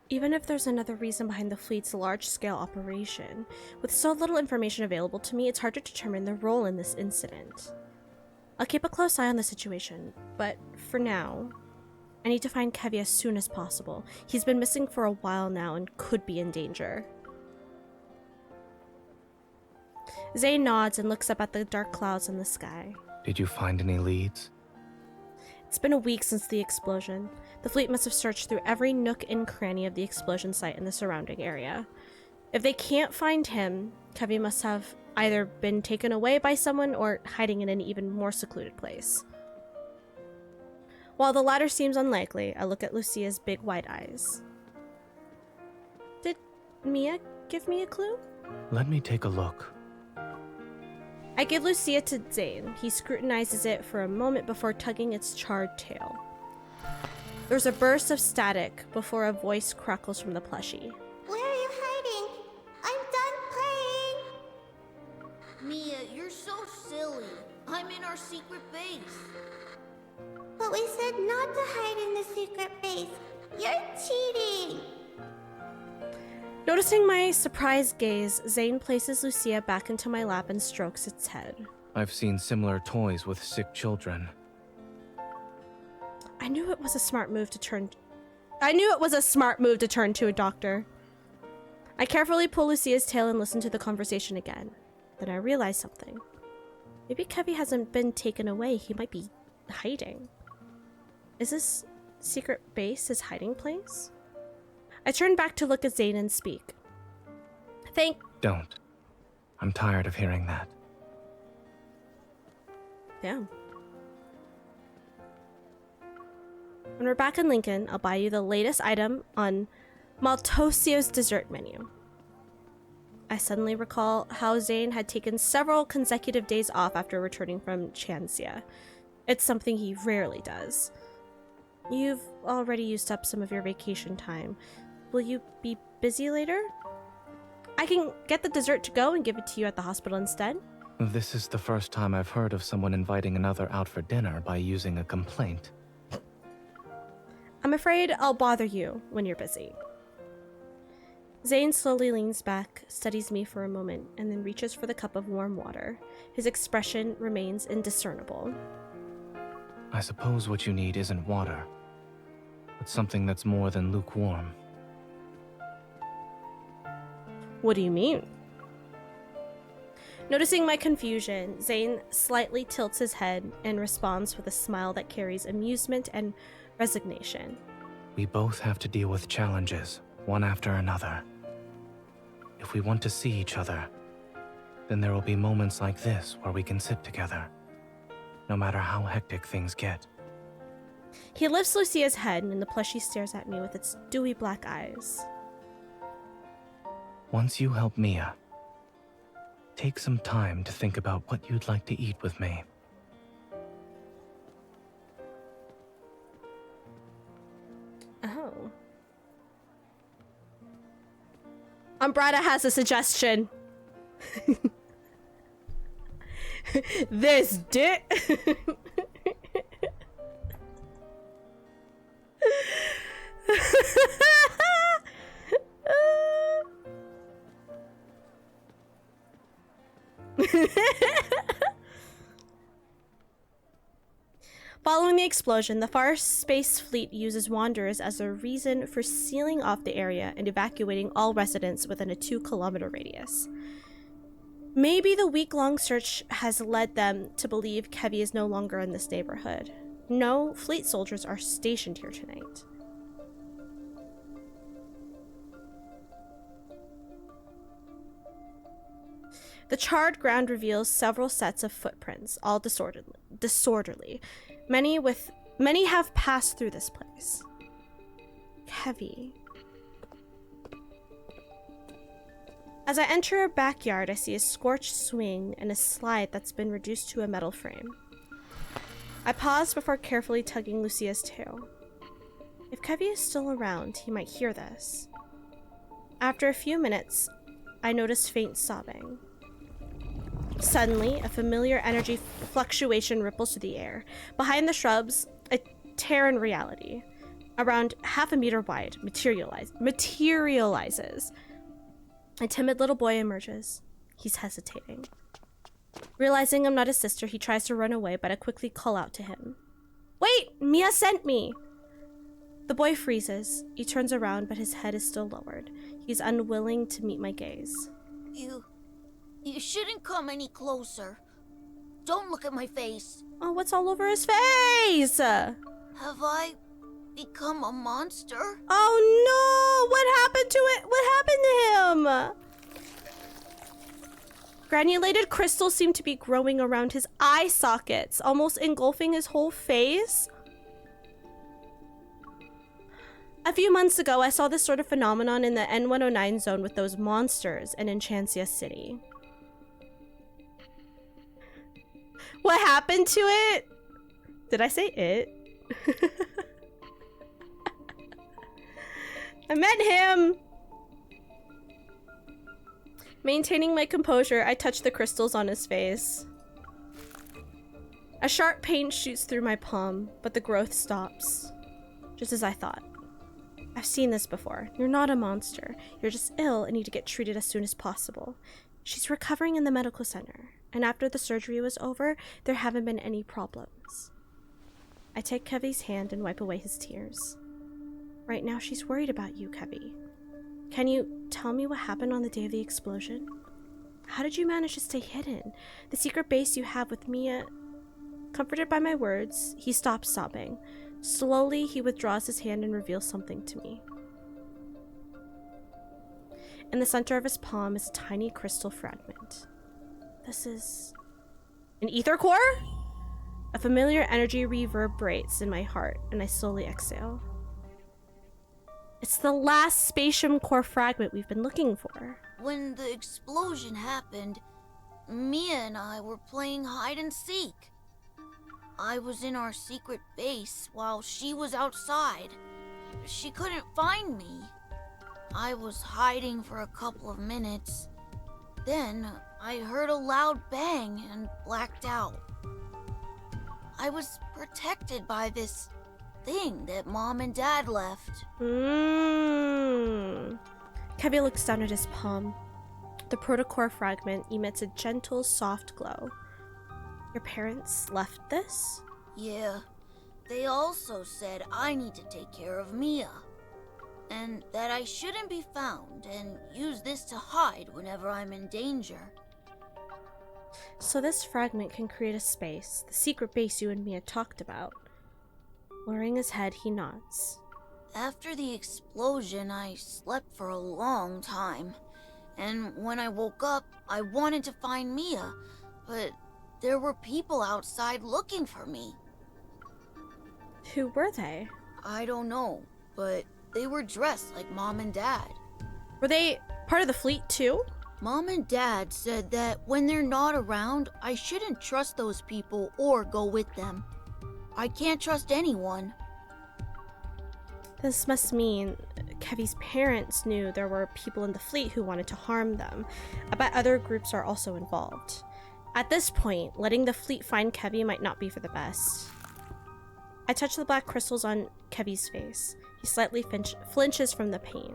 Even if there's another reason behind the fleet's large-scale operation, with so little information available to me, it's hard to determine their role in this incident. I'll keep a close eye on the situation, but for now, I need to find Xavier as soon as possible. He's been missing for a while now and could be in danger. Zane nods and looks up at the dark clouds in the sky. Did you find any leads? It's been a week since the explosion. The fleet must have searched through every nook and cranny of the explosion site in the surrounding area. If they can't find him, Xavier must have either been taken away by someone or hiding in an even more secluded place. While the latter seems unlikely, I look at Lucia's big wide eyes. Did Mia give me a clue? Let me take a look. I give Lucia to Zane. He scrutinizes it for a moment before tugging its charred tail. There's a burst of static before a voice crackles from the plushie. Where are you hiding? I'm done playing. Mia, you're so silly. I'm in our secret base. But we said not to hide in the secret base. You're cheating. Noticing my surprised gaze, Zane places Lucia back into my lap and strokes its head. I've seen similar toys with sick children. I knew it was a smart move to turn to a doctor. I carefully pull Lucia's tail and listen to the conversation again. Then I realize something. Maybe Kevy hasn't been taken away. He might be hiding. Is this secret base his hiding place? I turn back to look at Zane and speak. Don't. I'm tired of hearing that. Damn. When we're back in Lincoln, I'll buy you the latest item on Maltosio's dessert menu. I suddenly recall how Zane had taken several consecutive days off after returning from Chansia. It's something he rarely does. You've already used up some of your vacation time. Will you be busy later? I can get the dessert to go and give it to you at the hospital instead. This is the first time I've heard of someone inviting another out for dinner by using a complaint. I'm afraid I'll bother you when you're busy. Zane slowly leans back, studies me for a moment, and then reaches for the cup of warm water. His expression remains indiscernible. I suppose what you need isn't water, but something that's more than lukewarm. What do you mean? Noticing my confusion, Zane slightly tilts his head and responds with a smile that carries amusement and resignation. We both have to deal with challenges, one after another. If we want to see each other, then there will be moments like this where we can sit together, no matter how hectic things get. He lifts Lucia's head and the plushie stares at me with its dewy black eyes. Once you help Mia, take some time to think about what you'd like to eat with me. Oh. Umbrata has a suggestion. This dick. Following the explosion, the Far Space Fleet uses Wanderers as a reason for sealing off the area and evacuating all residents within a 2-kilometer radius. Maybe the week-long search has led them to believe Kevy is no longer in this neighborhood. No fleet soldiers are stationed here tonight. The charred ground reveals several sets of footprints, all disorderly. Many have passed through this place. Heavy. As I enter a backyard, I see a scorched swing and a slide that's been reduced to a metal frame. I pause before carefully tugging Lucia's tail. If Kevy is still around, he might hear this. After a few minutes, I noticed faint sobbing. Suddenly, a familiar energy fluctuation ripples through the air. Behind the shrubs, a tear in reality, around half a meter wide, materializes. A timid little boy emerges. He's hesitating. Realizing I'm not his sister, he tries to run away, but I quickly call out to him. Wait! Mia sent me! The boy freezes. He turns around, but his head is still lowered. He's unwilling to meet my gaze. You shouldn't come any closer. Don't look at my face. Oh, what's all over his face? Have I become a monster? Oh no! What happened to it? What happened to him? Granulated crystals seem to be growing around his eye sockets, almost engulfing his whole face. A few months ago, I saw this sort of phenomenon in the N109 zone with those monsters in Enchantia City. What happened to it? Did I say it? I meant him! Maintaining my composure, I touch the crystals on his face. A sharp pain shoots through my palm, but the growth stops. Just as I thought. I've seen this before. You're not a monster. You're just ill and need to get treated as soon as possible. She's recovering in the medical center, and after the surgery was over, there haven't been any problems. I take Kevy's hand and wipe away his tears. Right now, she's worried about you, Kevy. Can you tell me what happened on the day of the explosion? How did you manage to stay hidden? The secret base you have with Mia... Comforted by my words, he stops sobbing. Slowly, he withdraws his hand and reveals something to me. In the center of his palm is a tiny crystal fragment. This is... an ether core? A familiar energy reverberates in my heart, and I slowly exhale. It's the last spatium core fragment we've been looking for. When the explosion happened, Mia and I were playing hide and seek. I was in our secret base while she was outside. She couldn't find me. I was hiding for a couple of minutes. Then I heard a loud bang and blacked out. I was protected by this thing that Mom and Dad left. Kevy looks down at his palm. The protocore fragment emits a gentle, soft glow. Your parents left this? Yeah. They also said I need to take care of Mia. And that I shouldn't be found and use this to hide whenever I'm in danger. So this fragment can create a space, the secret base you and Mia talked about. Lowering his head, he nods. After the explosion, I slept for a long time. And when I woke up, I wanted to find Mia, but there were people outside looking for me. Who were they? I don't know, but they were dressed like Mom and Dad. Were they part of the fleet too? Mom and Dad said that when they're not around, I shouldn't trust those people or go with them. I can't trust anyone. This must mean Kevy's parents knew there were people in the fleet who wanted to harm them. I bet other groups are also involved. At this point, letting the fleet find Kevy might not be for the best. I touch the black crystals on Kevy's face. He slightly flinches from the pain.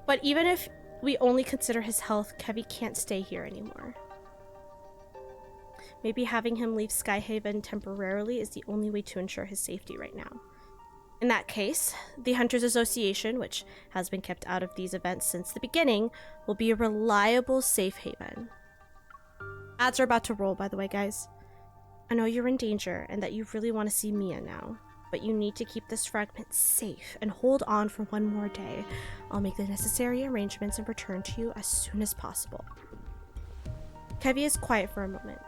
But even if we only consider his health, Kevy can't stay here anymore. Maybe having him leave Skyhaven temporarily is the only way to ensure his safety right now. In that case, the Hunters Association, which has been kept out of these events since the beginning, will be a reliable safe haven. Ads are about to roll, by the way, guys. I know you're in danger and that you really want to see Mia now, but you need to keep this fragment safe and hold on for one more day. I'll make the necessary arrangements and return to you as soon as possible. Kevy is quiet for a moment.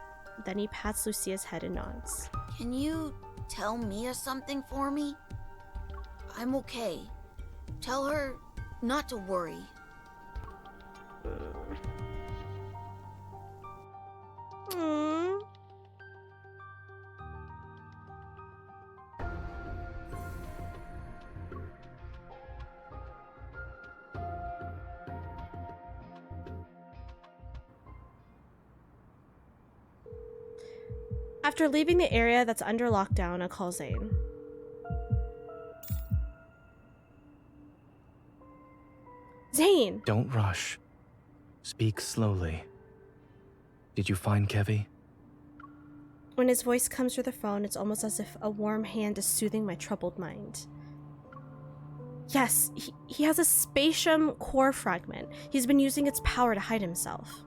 Then he pats Lucia's head and nods. Can you tell Mia something for me? I'm okay. Tell her not to worry. After leaving the area that's under lockdown, I call Zane. Zane! Don't rush. Speak slowly. Did you find Kevi? When his voice comes through the phone, it's almost as if a warm hand is soothing my troubled mind. Yes, he has a spatium core fragment. He's been using its power to hide himself.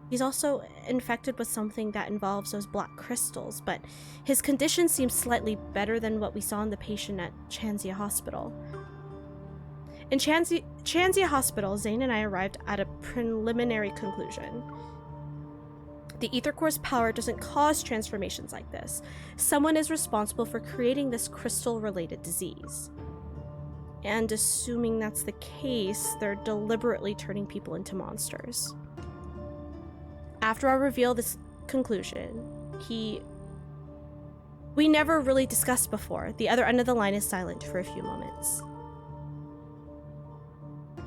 He's also infected with something that involves those black crystals, but his condition seems slightly better than what we saw in the patient at Chanzia Hospital. In Chanzia Hospital, Zane and I arrived at a preliminary conclusion. The ether core's power doesn't cause transformations like this. Someone is responsible for creating this crystal-related disease. And assuming that's the case, they're deliberately turning people into monsters. After I reveal this conclusion, we never really discussed before. The other end of the line is silent for a few moments.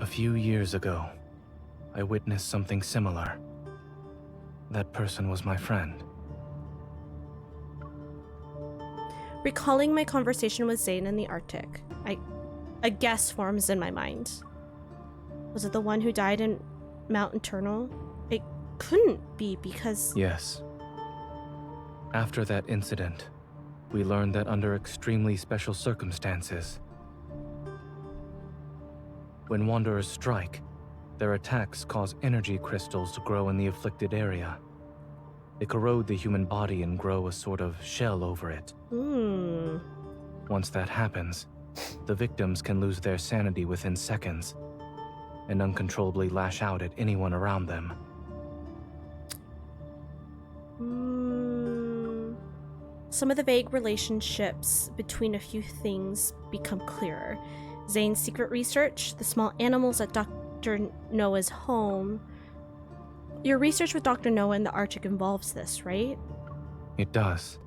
A few years ago, I witnessed something similar. That person was my friend. Recalling my conversation with Zane in the Arctic, a guess forms in my mind. Was it the one who died in Mount Eternal? It couldn't be because... Yes. After that incident, we learned that under extremely special circumstances, when Wanderers strike, their attacks cause energy crystals to grow in the afflicted area. They corrode the human body and grow a sort of shell over it. Once that happens, the victims can lose their sanity within seconds and uncontrollably lash out at anyone around them. Some of the vague relationships between a few things become clearer. Zane's secret research, the small animals at Dr. Noah's home. Your research with Dr. Noah in the Arctic involves this, right? It does.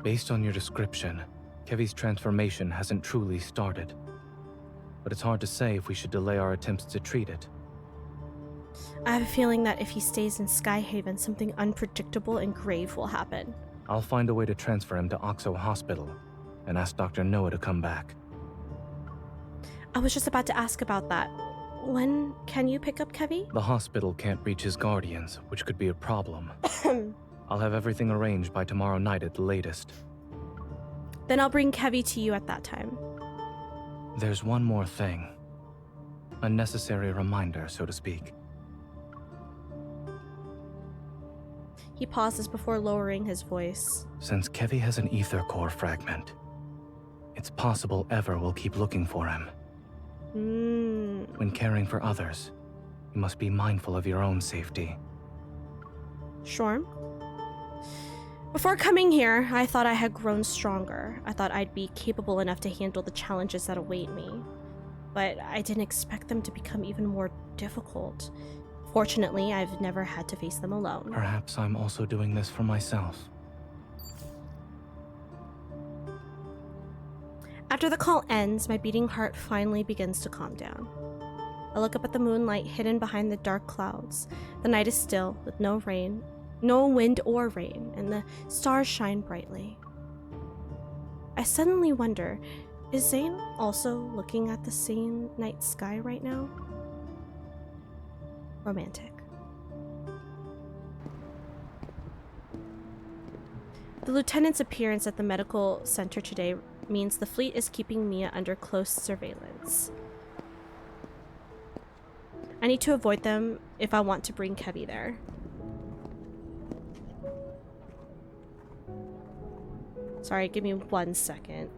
Based on your description, Kevi's transformation hasn't truly started. But it's hard to say if we should delay our attempts to treat it. I have a feeling that if he stays in Skyhaven, something unpredictable and grave will happen. I'll find a way to transfer him to Oxo Hospital and ask Dr. Noah to come back. I was just about to ask about that. When can you pick up Kevi? The hospital can't reach his guardians, which could be a problem. I'll have everything arranged by tomorrow night at the latest. Then I'll bring Kevi to you at that time. There's one more thing. A necessary reminder, so to speak. He pauses before lowering his voice. Since Kevi has an ether core fragment, it's possible Ever will keep looking for him. When caring for others, you must be mindful of your own safety. Sure. Before coming here, I thought I had grown stronger. I thought I'd be capable enough to handle the challenges that await me. But I didn't expect them to become even more difficult. Fortunately, I've never had to face them alone. Perhaps I'm also doing this for myself. After the call ends, my beating heart finally begins to calm down. I look up at the moonlight hidden behind the dark clouds. The night is still, with no rain, no wind or rain, and the stars shine brightly. I suddenly wonder, is Zane also looking at the same night sky right now? Romantic. The lieutenant's appearance at the medical center today means the fleet is keeping Mia under close surveillance. I need to avoid them if I want to bring Kevi there. Sorry, give me 1 second.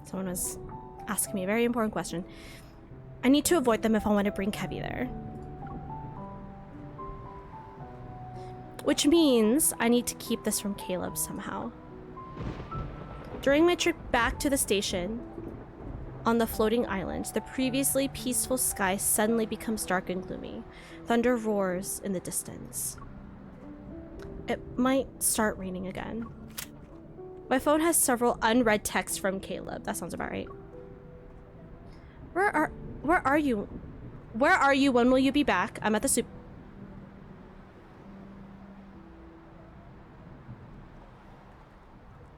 Someone was asking me a very important question. I need to avoid them if I want to bring Kevi there. Which means I need to keep this from Caleb somehow. During my trip back to the station, on the floating island, the previously peaceful sky suddenly becomes dark and gloomy. Thunder roars in the distance. It might start raining again. My phone has several unread texts from Caleb. That sounds about right. Where are you? Where are you? When will you be back? I'm at the soup.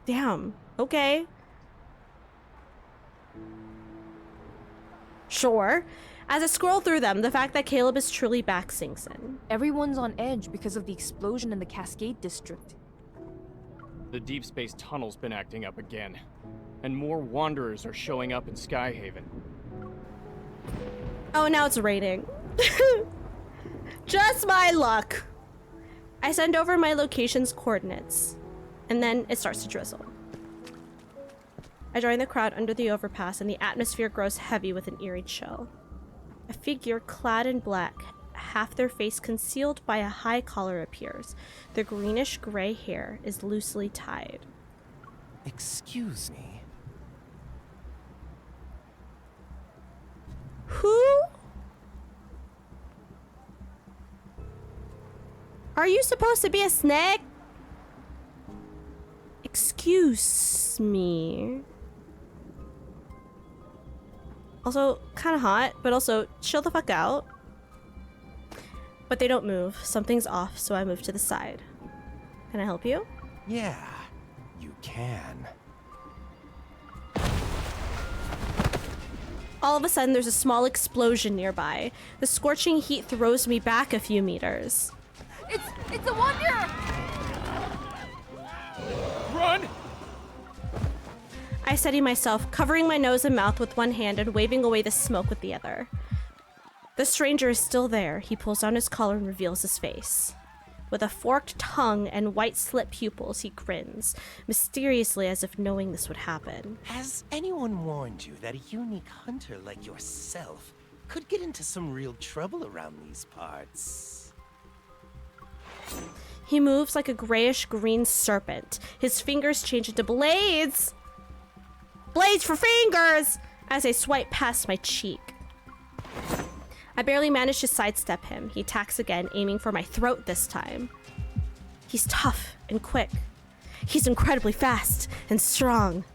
Damn. Okay. Sure. As I scroll through them, the fact that Caleb is truly back sinks in. Everyone's on edge because of the explosion in the Cascade District. The Deepspace tunnel's been acting up again, and more wanderers are showing up in Skyhaven. Oh, now it's raining. Just my luck. I send over my location's coordinates, and then it starts to drizzle. I join the crowd under the overpass, and the atmosphere grows heavy with an eerie chill. A figure clad in black, half their face concealed by a high collar, appears. The greenish-gray hair is loosely tied. Excuse me. Who? Are you supposed to be a snake? Excuse me. Also, kind of hot, but also chill the fuck out. But they don't move. Something's off, so I move to the side. Can I help you? Yeah, you can. All of a sudden, there's a small explosion nearby. The scorching heat throws me back a few meters. It's a wonder! Run! I steady myself, covering my nose and mouth with one hand and waving away the smoke with the other. The stranger is still there. He pulls down his collar and reveals his face. With a forked tongue and white slit pupils, he grins, mysteriously as if knowing this would happen. Has anyone warned you that a unique hunter like yourself could get into some real trouble around these parts? He moves like a grayish-green serpent. His fingers change into blades! Blades for fingers! As I swipe past my cheek. I barely manage to sidestep him. He attacks again, aiming for my throat this time. He's tough and quick. He's incredibly fast and strong.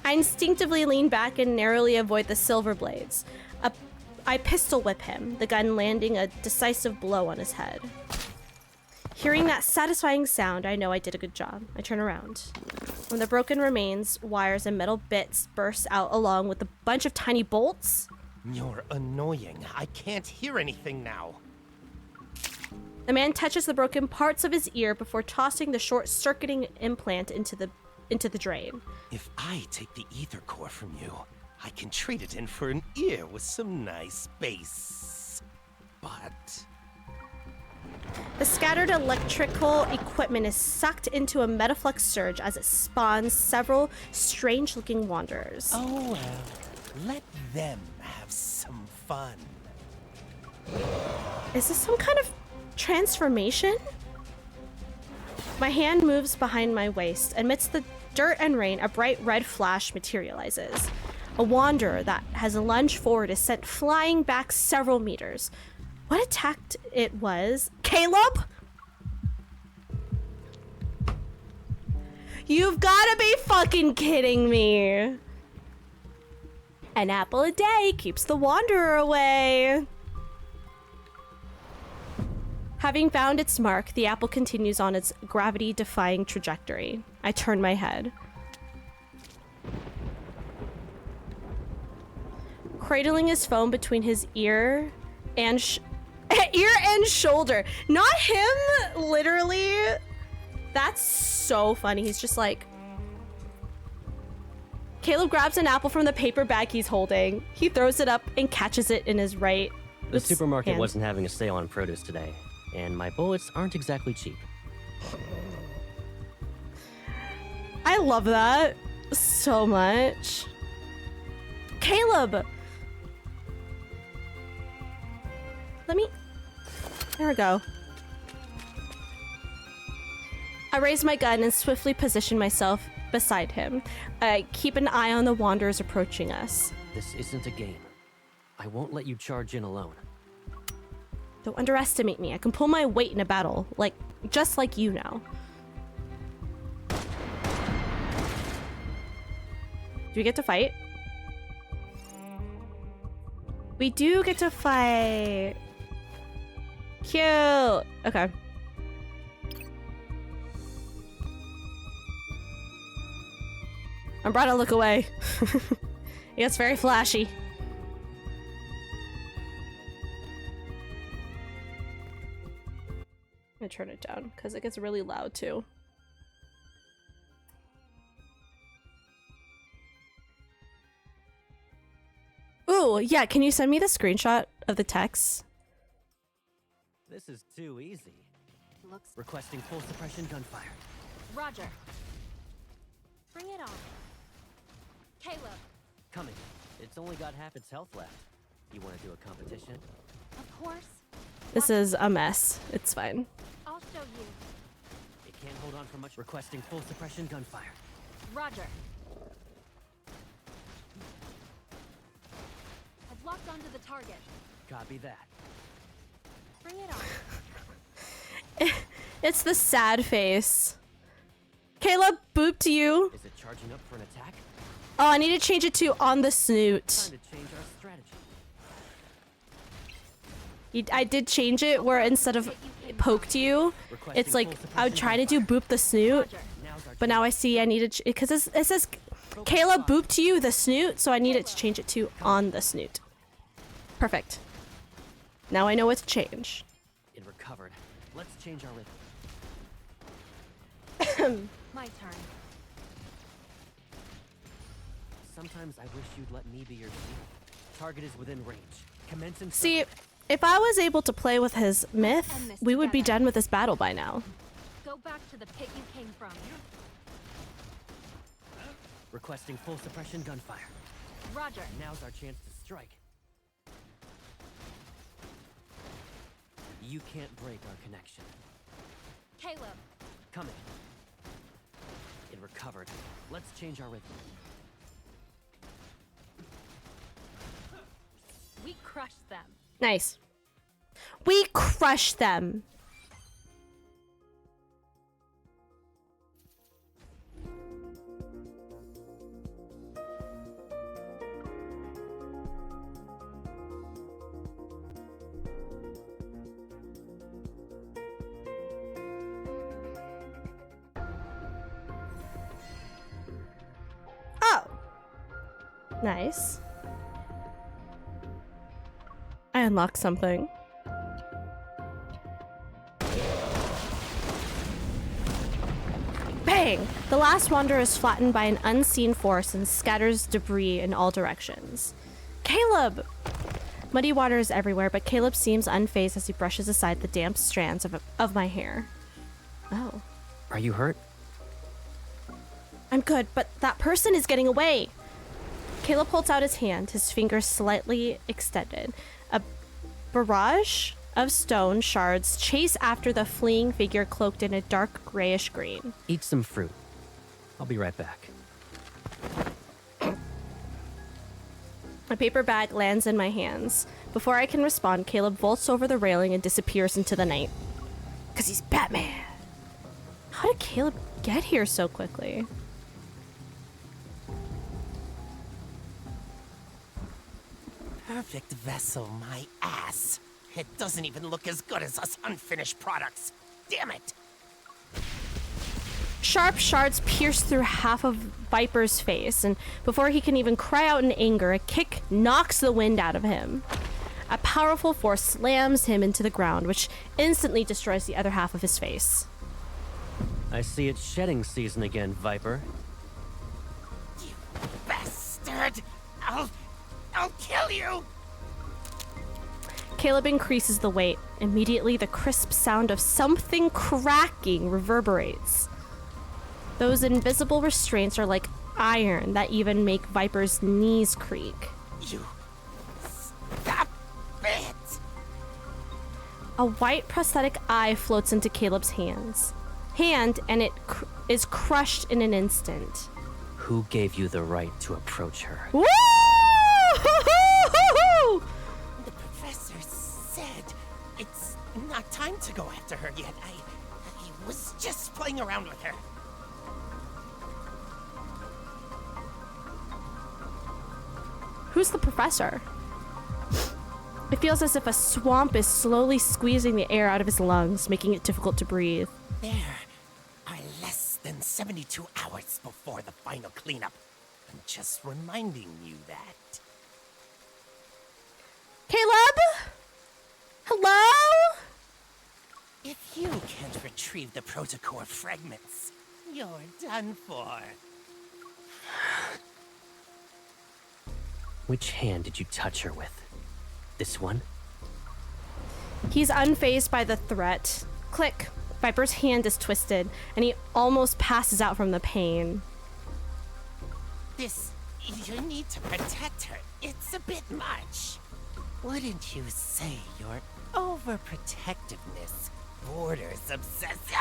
I instinctively lean back and narrowly avoid the silver blades. I pistol whip him, the gun landing a decisive blow on his head. Hearing that satisfying sound, I know I did a good job. I turn around. When the broken remains, wires and metal bits burst out along with a bunch of tiny bolts. You're annoying. I can't hear anything now. The man touches the broken parts of his ear before tossing the short-circuiting implant into the drain. If I take the ether core from you, I can trade it in for an ear with some nice bass. But the scattered electrical equipment is sucked into a metaflux surge as it spawns several strange-looking wanderers. oh well, let them have some fun. Is this some kind of transformation? My hand moves behind my waist. Amidst the dirt and rain, a bright red flash materializes. A wanderer that has lunged forward is sent flying back several meters. What attacked it was? Caleb? You've gotta be fucking kidding me. An apple a day keeps the wanderer away. Having found its mark, the apple continues on its gravity-defying trajectory. I turn my head. Cradling his phone between his ear and shoulder. Not him, literally. That's so funny. He's just like... Caleb grabs an apple from the paper bag he's holding. He throws it up and catches it in his right The supermarket hand. wasn't having a sale on produce today, and my bullets aren't exactly cheap. I love that so much. Caleb! There we go. I raise my gun and swiftly position myself beside him. I keep an eye on the wanderers approaching us. This isn't a game. I won't let you charge in alone. Don't underestimate me. I can pull my weight in a battle, just like you now. Do we get to fight? We do get to fight. Cute. Okay. I'm about to look away. It gets very flashy. I'm gonna turn it down because it gets really loud too. Ooh, yeah, can you send me the screenshot of the text? This is too easy. Looks. Requesting full suppression gunfire. Roger. Bring it on. Caleb. Coming. It's only got half its health left. You want to do a competition? Of course. This is a mess. It's fine. I'll show you. It can't hold on for much. Requesting full suppression gunfire. Roger. I've locked onto the target. Copy that. Bring it on. It's the sad face. Caleb, boop to you. Is it charging up for an attack? Oh, I need to change it to on the snoot. Time to change our strategy. I did change it where instead of poked you, it's like I would try to do boop the snoot, but now I see I need to because it says Caleb boop to you the snoot, so I needed to change it to on the snoot. Perfect. Now I know what to change. It recovered. Let's change our rhythm. My turn. Sometimes I wish you'd let me be your shield. Target is within range. Commence in. See, if I was able to play with his myth, we would be done with this battle by now. Go back to the pit you came from. Requesting full suppression gunfire. Roger. Now's our chance to strike. You can't break our connection. Caleb. Coming. It recovered. Let's change our rhythm. We crushed them. Nice. We crushed them. Oh. Nice. I unlocked something. Bang! The last wanderer is flattened by an unseen force and scatters debris in all directions. Caleb! Muddy water is everywhere, but Caleb seems unfazed as he brushes aside the damp strands of my hair. Oh. Are you hurt? I'm good, but that person is getting away! Caleb holds out his hand, his fingers slightly extended. A barrage of stone shards chase after the fleeing figure cloaked in a dark grayish green. Eat some fruit. I'll be right back. A paper bag lands in my hands. Before I can respond, Caleb vaults over the railing and disappears into the night. 'Cause he's Batman. How did Caleb get here so quickly? Perfect vessel, my ass. It doesn't even look as good as us unfinished products. Damn it! Sharp shards pierce through half of Viper's face, and before he can even cry out in anger, a kick knocks the wind out of him. A powerful force slams him into the ground, which instantly destroys the other half of his face. I see it's shedding season again, Viper. You bastard! I'll kill you! Caleb increases the weight. Immediately, the crisp sound of something cracking reverberates. Those invisible restraints are like iron that even make Viper's knees creak. You... Stop it! A white prosthetic eye floats into Caleb's hands. hand, and it is crushed in an instant. Who gave you the right to approach her? Woo! The professor said it's not time to go after her yet. I was just playing around with her. Who's the professor? It feels as if a swamp is slowly squeezing the air out of his lungs, making it difficult to breathe. There are less than 72 hours before the final cleanup. I'm just reminding you that. Caleb? Hello? If you can't retrieve the protocore fragments, you're done for. Which hand did you touch her with? This one? He's unfazed by the threat. Click. Viper's hand is twisted, and he almost passes out from the pain. You need to protect her. It's a bit much. Wouldn't you say your overprotectiveness borders obsession?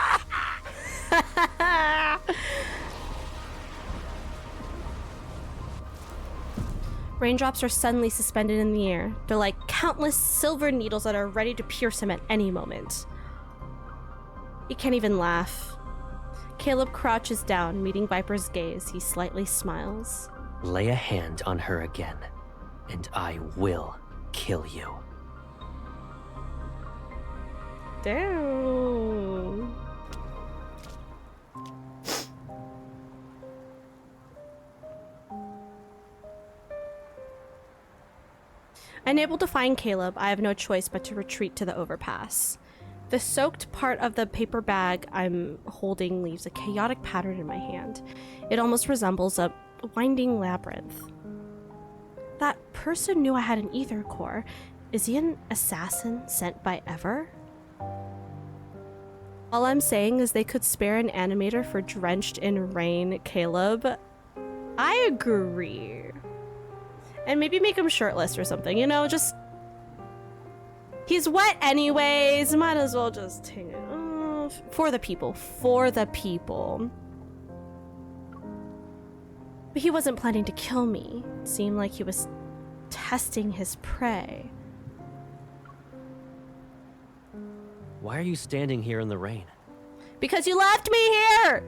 Raindrops are suddenly suspended in the air. They're like countless silver needles that are ready to pierce him at any moment. He can't even laugh. Caleb crouches down, meeting Viper's gaze. He slightly smiles. Lay a hand on her again, and I will kill you. Damn. Unable to find Caleb, I have no choice but to retreat to the overpass. The soaked part of the paper bag I'm holding leaves a chaotic pattern in my hand. It almost resembles a winding labyrinth. That person knew I had an ether core. Is he an assassin sent by Ever? All I'm saying is they could spare an animator for drenched in rain Caleb. I agree. And maybe make him shirtless or something, you know, just... He's wet anyways, might as well just take it. For the people, for the people. But he wasn't planning to kill me. It seemed like he was testing his prey. Why are you standing here in the rain? Because you left me here!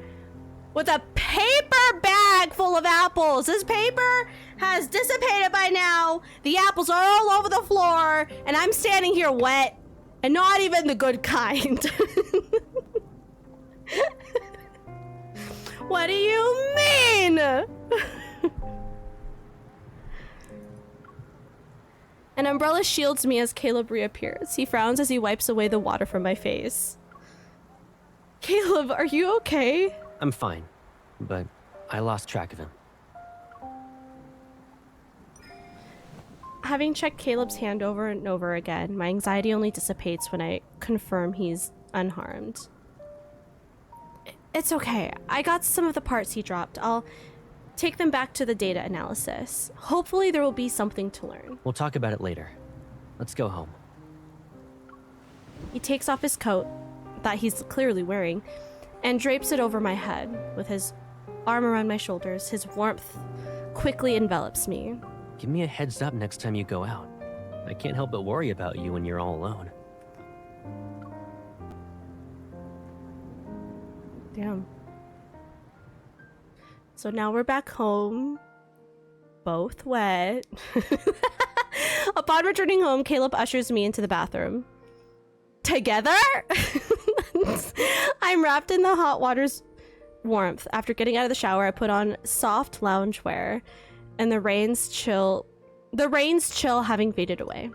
With a paper bag full of apples. This paper has dissipated by now. The apples are all over the floor, and I'm standing here wet, and not even the good kind. What do you mean? An umbrella shields me as Caleb reappears. He frowns as he wipes away the water from my face. Caleb, are you okay? I'm fine, but I lost track of him. Having checked Caleb's hand over and over again, my anxiety only dissipates when I confirm he's unharmed. It's okay. I got some of the parts he dropped. I'll take them back to the data analysis. Hopefully there will be something to learn. We'll talk about it later. Let's go home. He takes off his coat, that he's clearly wearing, and drapes it over my head. With his arm around my shoulders, his warmth quickly envelops me. Give me a heads up next time you go out. I can't help but worry about you when you're all alone. Damn. So now we're back home, both wet. Upon returning home, Caleb ushers me into the bathroom. Together? I'm wrapped in the hot water's warmth. After getting out of the shower, I put on soft loungewear, and the rain's chill having faded away.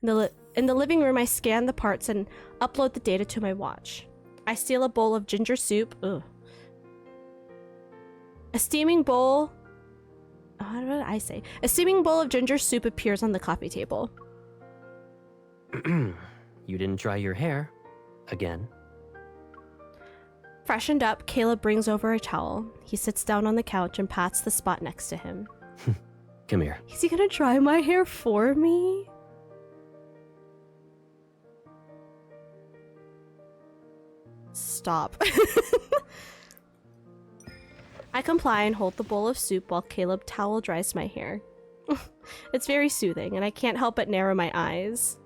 In the living room, I scan the parts and upload the data to my watch. I steal a bowl of ginger soup. Ugh. A steaming bowl... What did I say? A steaming bowl of ginger soup appears on the coffee table. You didn't dry your hair. Again. Freshened up, Caleb brings over a towel. He sits down on the couch and pats the spot next to him. Come here. Is he gonna dry my hair for me? Stop. I comply and hold the bowl of soup while Caleb towel dries my hair. It's very soothing, and I can't help but narrow my eyes.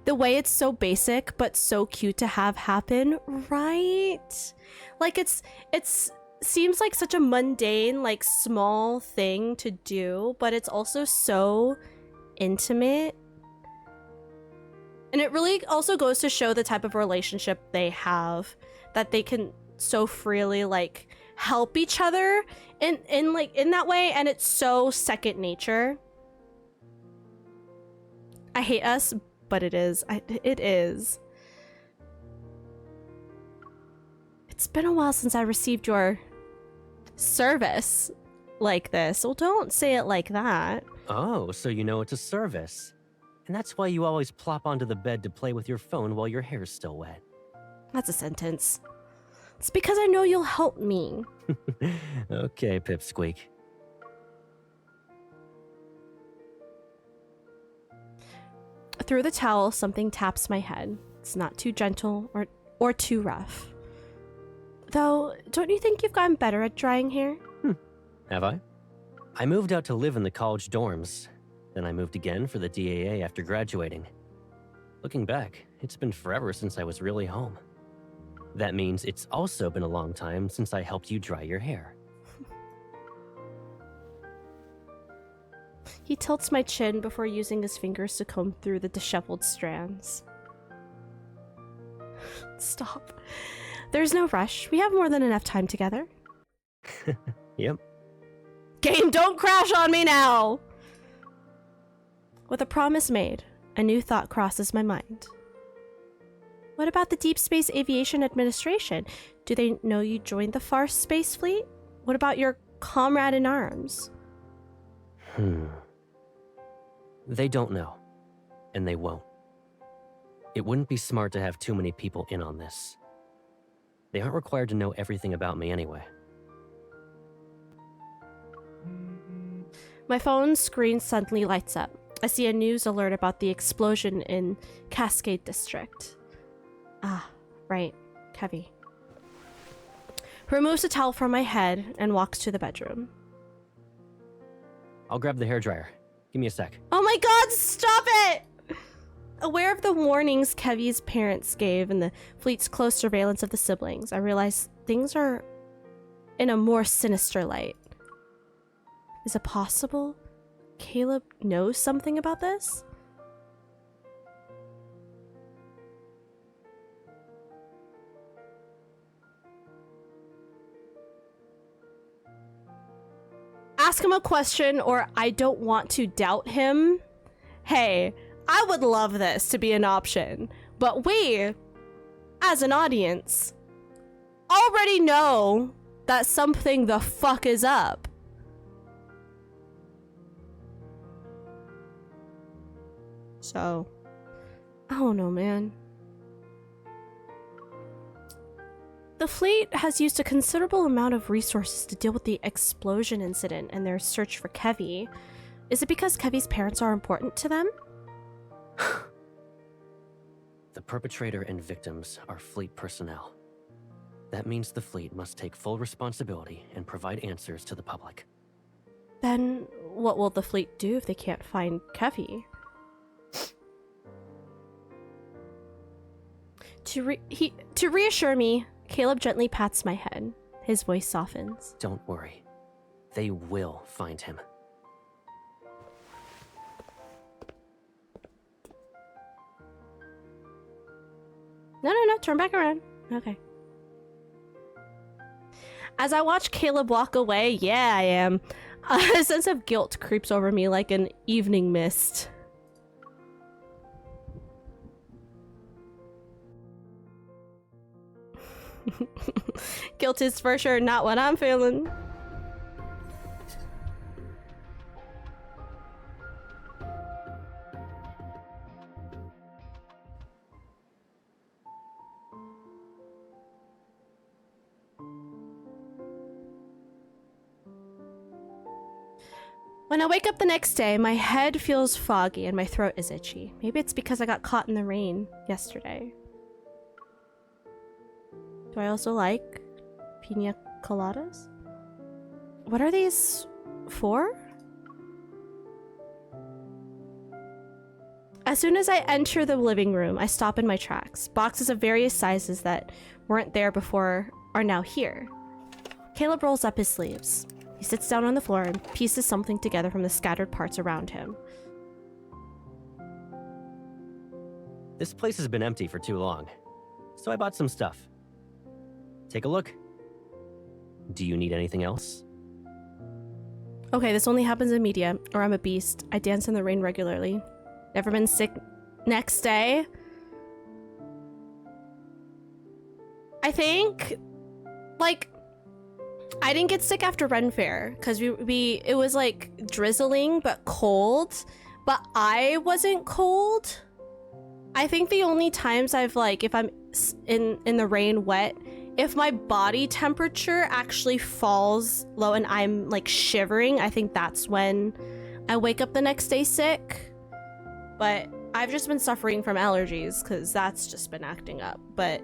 The way it's so basic, but so cute to have happen, right? Like, it's seems like such a mundane, like, small thing to do, but it's also so intimate. And it really also goes to show the type of relationship they have, that they can so freely, like, help each other in that way, and it's so second nature. I hate us, but it is. It is. It's been a while since I received your service like this. Well, don't say it like that. Oh, so you know it's a service. And that's why you always plop onto the bed to play with your phone while your hair's still wet. That's a sentence. It's because I know you'll help me. Okay, Pipsqueak. Through the towel, something taps my head. It's not too gentle or too rough. Though, don't you think you've gotten better at drying hair? Have I? I moved out to live in the college dorms. Then I moved again for the DAA after graduating. Looking back, it's been forever since I was really home. That means it's also been a long time since I helped you dry your hair. He tilts my chin before using his fingers to comb through the disheveled strands. Stop. There's no rush. We have more than enough time together. Yep. Game, don't crash on me now! With a promise made, a new thought crosses my mind. What about the Deepspace Aviation Administration? Do they know you joined the Far Space Fleet? What about your comrade in arms? They don't know. And they won't. It wouldn't be smart to have too many people in on this. They aren't required to know everything about me anyway. My phone's screen suddenly lights up. I see a news alert about the explosion in Cascade District. Ah, right. Kevy. Removes a towel from my head and walks to the bedroom. I'll grab the hairdryer. Give me a sec. Oh my god, stop it! Aware of the warnings Kevy's parents gave and the fleet's close surveillance of the siblings, I realize things are in a more sinister light. Is it possible Caleb knows something about this? Ask him a question, or I don't want to doubt him. Hey, I would love this to be an option, but we, as an audience, already know that something the fuck is up. So, I don't know, man. The fleet has used a considerable amount of resources to deal with the explosion incident and their search for Kevy. Is it because Kevy's parents are important to them? The perpetrator and victims are fleet personnel. That means the fleet must take full responsibility and provide answers to the public. Then what will the fleet do if they can't find Kevy? To reassure me, Caleb gently pats my head. His voice softens. Don't worry. They will find him. No, turn back around. Okay. As I watch Caleb walk away, yeah, I am. A sense of guilt creeps over me like an evening mist. Guilt is for sure not what I'm feeling. When I wake up the next day, my head feels foggy and my throat is itchy. Maybe it's because I got caught in the rain yesterday. Do I also like pina coladas? What are these for? As soon as I enter the living room, I stop in my tracks. Boxes of various sizes that weren't there before are now here. Caleb rolls up his sleeves. He sits down on the floor and pieces something together from the scattered parts around him. This place has been empty for too long, so I bought some stuff. Take a look. Do you need anything else? Okay, this only happens in media, or I'm a beast. I dance in the rain regularly. Never been sick next day. I think, like, I didn't get sick after Ren Fair because it was like drizzling but cold, but I wasn't cold. I think the only times I've like, if I'm in the rain wet, if my body temperature actually falls low and I'm like shivering, I think that's when I wake up the next day sick. But I've just been suffering from allergies because that's just been acting up. But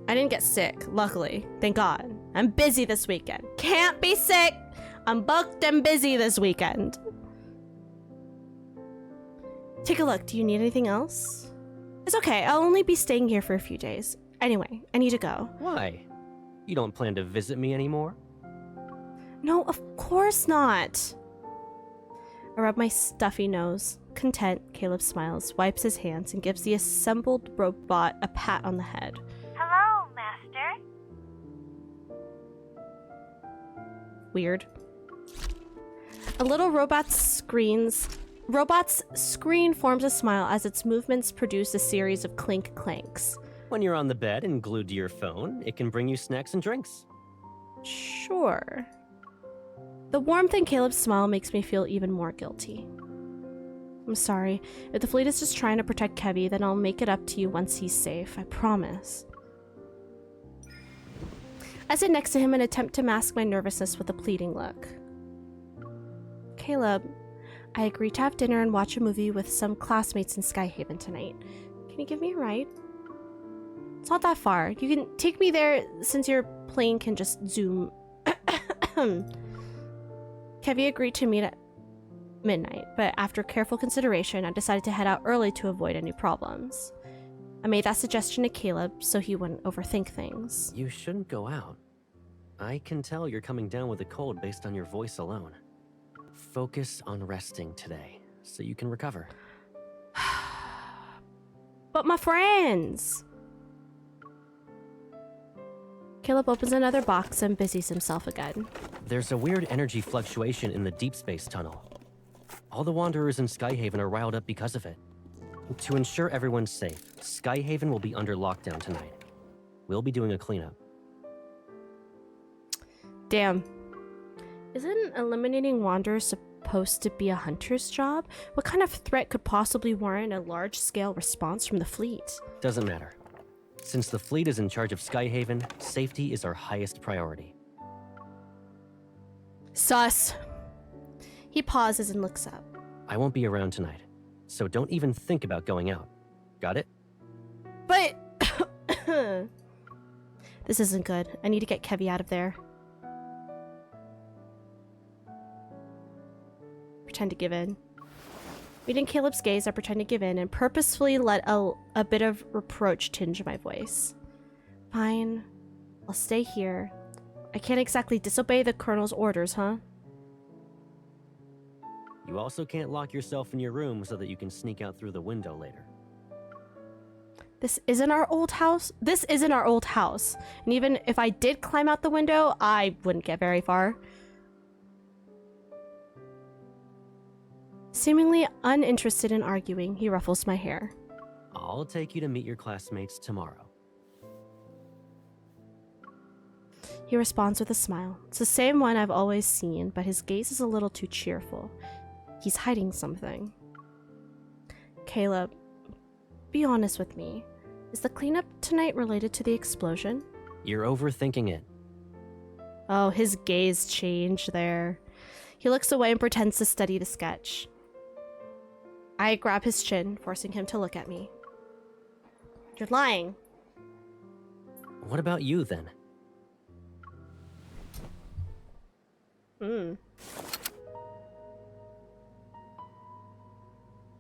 I didn't get sick, luckily. Thank God. I'm busy this weekend. Can't be sick. I'm booked and busy this weekend. Take a look. Do you need anything else? It's okay. I'll only be staying here for a few days. Anyway, I need to go. Why? You don't plan to visit me anymore? No, of course not. I rub my stuffy nose. Content, Caleb smiles, wipes his hands, and gives the assembled robot a pat on the head. Hello, Master. Weird. A little robot's screen forms a smile as its movements produce a series of clink clanks. When you're on the bed and glued to your phone, it can bring you snacks and drinks. Sure. The warmth in Caleb's smile makes me feel even more guilty. I'm sorry. If the fleet is just trying to protect Kevy, then I'll make it up to you once he's safe. I promise. I sit next to him and attempt to mask my nervousness with a pleading look. Caleb, I agreed to have dinner and watch a movie with some classmates in Skyhaven tonight. Can you give me a ride? It's not that far. You can take me there since your plane can just zoom. Kevy agreed to meet at midnight, but after careful consideration, I decided to head out early to avoid any problems. I made that suggestion to Caleb so he wouldn't overthink things. You shouldn't go out. I can tell you're coming down with a cold based on your voice alone. Focus on resting today so you can recover. But my friends! Caleb opens another box and busies himself again. There's a weird energy fluctuation in the Deepspace tunnel. All the Wanderers in Skyhaven are riled up because of it. To ensure everyone's safe, Skyhaven will be under lockdown tonight. We'll be doing a cleanup. Damn. Isn't eliminating Wanderers supposed to be a hunter's job? What kind of threat could possibly warrant a large-scale response from the fleet? Doesn't matter. Since the fleet is in charge of Skyhaven, safety is our highest priority. Sus. He pauses and looks up. I won't be around tonight, so don't even think about going out. Got it? But... This isn't good. I need to get Kevy out of there. Pretend to give in. Meeting Caleb's gaze, I pretend to give in and purposefully let a bit of reproach tinge my voice. Fine. I'll stay here. I can't exactly disobey the Colonel's orders, huh? You also can't lock yourself in your room so that you can sneak out through the window later. This isn't our old house. This isn't our old house. And even if I did climb out the window, I wouldn't get very far. Seemingly uninterested in arguing, he ruffles my hair. I'll take you to meet your classmates tomorrow. He responds with a smile. It's the same one I've always seen, but his gaze is a little too cheerful. He's hiding something. Caleb, be honest with me. Is the cleanup tonight related to the explosion? You're overthinking it. Oh, his gaze changed there. He looks away and pretends to study the sketch. I grab his chin, forcing him to look at me. You're lying. What about you, then?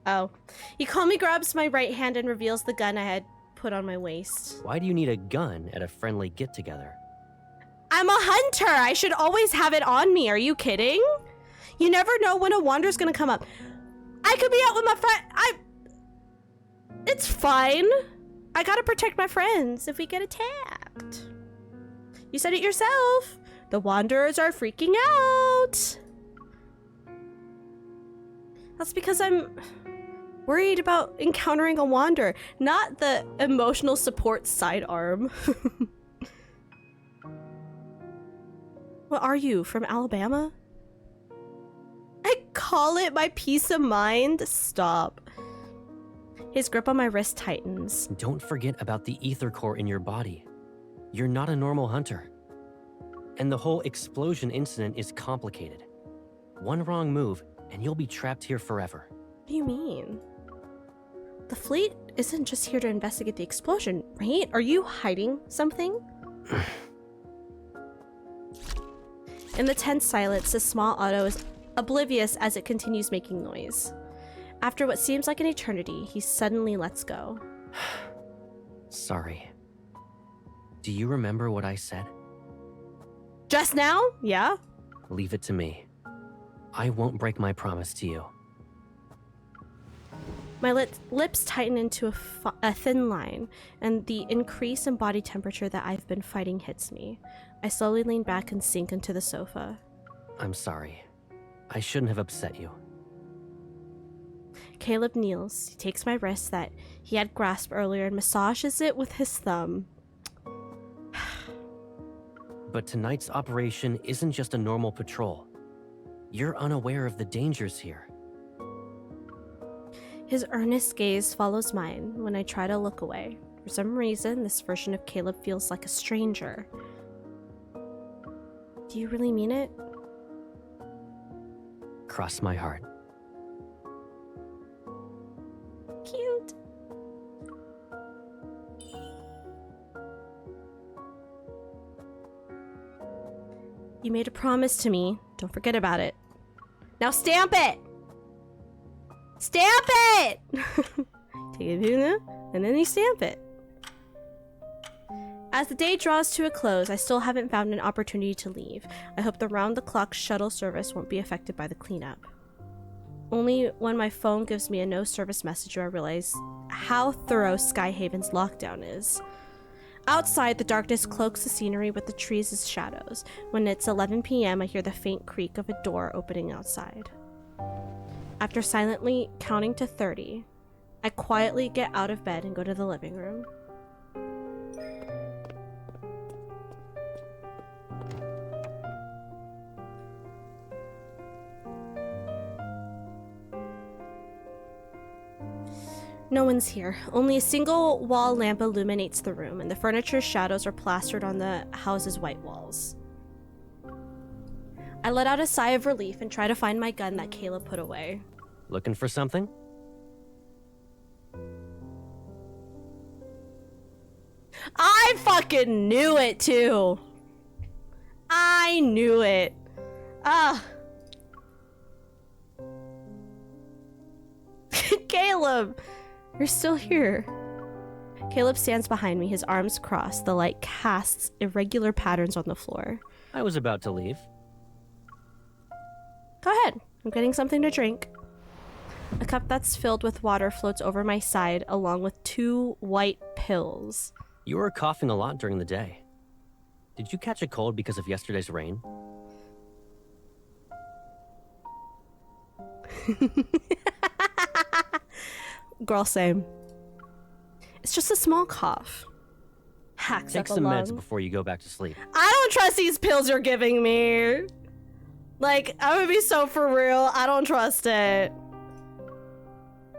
Oh. He calmly grabs my right hand and reveals the gun I had put on my waist. Why do you need a gun at a friendly get-together? I'm a hunter! I should always have it on me. Are you kidding? You never know when a wanderer's gonna come up. I could be out with my friend. It's fine. I gotta protect my friends if we get attacked. You said it yourself. The wanderers are freaking out. That's because I'm worried about encountering a wanderer, not the emotional support sidearm. What are you, from Alabama? I call it my peace of mind. Stop. His grip on my wrist tightens. Don't forget about the ether core in your body. You're not a normal hunter. And the whole explosion incident is complicated. One wrong move, and you'll be trapped here forever. What do you mean? The fleet isn't just here to investigate the explosion, right? Are you hiding something? In the tense silence, the small auto is oblivious as it continues making noise. After what seems like an eternity, he suddenly lets go. Sorry. Do you remember what I said? Just now? Yeah? Leave it to me. I won't break my promise to you. My lips tighten into a thin line, and the increase in body temperature that I've been fighting hits me. I slowly lean back and sink into the sofa. I'm sorry. I shouldn't have upset you. Caleb kneels. He takes my wrist that he had grasped earlier and massages it with his thumb. But tonight's operation isn't just a normal patrol. You're unaware of the dangers here. His earnest gaze follows mine when I try to look away. For some reason, this version of Caleb feels like a stranger. Do you really mean it? Cross my heart. Cute. You made a promise to me. Don't forget about it. Now stamp it! Stamp it! Take it, and then you stamp it. As the day draws to a close, I still haven't found an opportunity to leave. I hope the round-the-clock shuttle service won't be affected by the cleanup. Only when my phone gives me a no-service message do I realize how thorough Skyhaven's lockdown is. Outside, the darkness cloaks the scenery with the trees as shadows. When it's 11 p.m., I hear the faint creak of a door opening outside. After silently counting to 30, I quietly get out of bed and go to the living room. No one's here. Only a single wall lamp illuminates the room, and the furniture's shadows are plastered on the house's white walls. I let out a sigh of relief and try to find my gun that Caleb put away. Looking for something? I fucking knew it, too! I knew it. Caleb! You're still here. Caleb stands behind me, his arms crossed. The light casts irregular patterns on the floor. I was about to leave. Go ahead. I'm getting something to drink. A cup that's filled with water floats over my side, along with 2 white pills. You were coughing a lot during the day. Did you catch a cold because of yesterday's rain? Girl, same. It's just a small cough. Hacks Take up a some lung. meds before you go back to sleep. I don't trust these pills you're giving me. Like, I'm gonna be so for real. I don't trust it.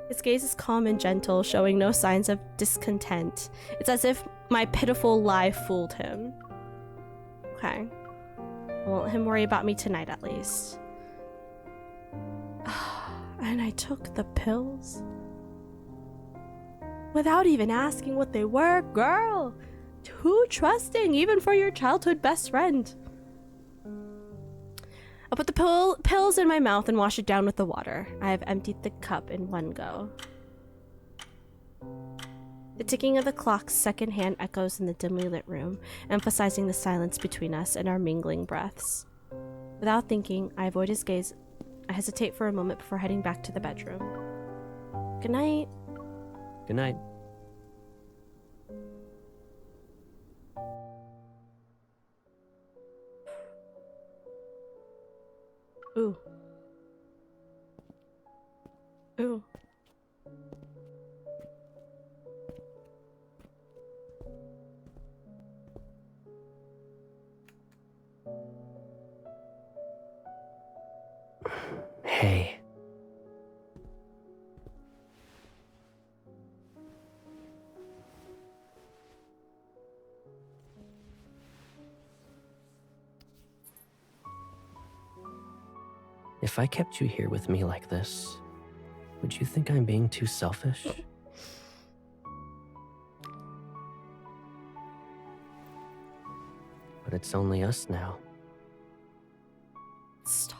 His gaze is calm and gentle, showing no signs of discontent. It's as if my pitiful lie fooled him. Okay. I won't let him worry about me tonight, at least. And I took the pills without even asking what they were. Girl, too trusting, even for your childhood best friend. I'll put the pills in my mouth and wash it down with the water. I have emptied the cup in one go. The ticking of the clock's second hand echoes in the dimly lit room, emphasizing the silence between us and our mingling breaths. Without thinking, I avoid his gaze. I hesitate for a moment before heading back to the bedroom. Good night. Good night. Ooh. Ooh. Hey. If I kept you here with me like this, would you think I'm being too selfish? But it's only us now. Stop.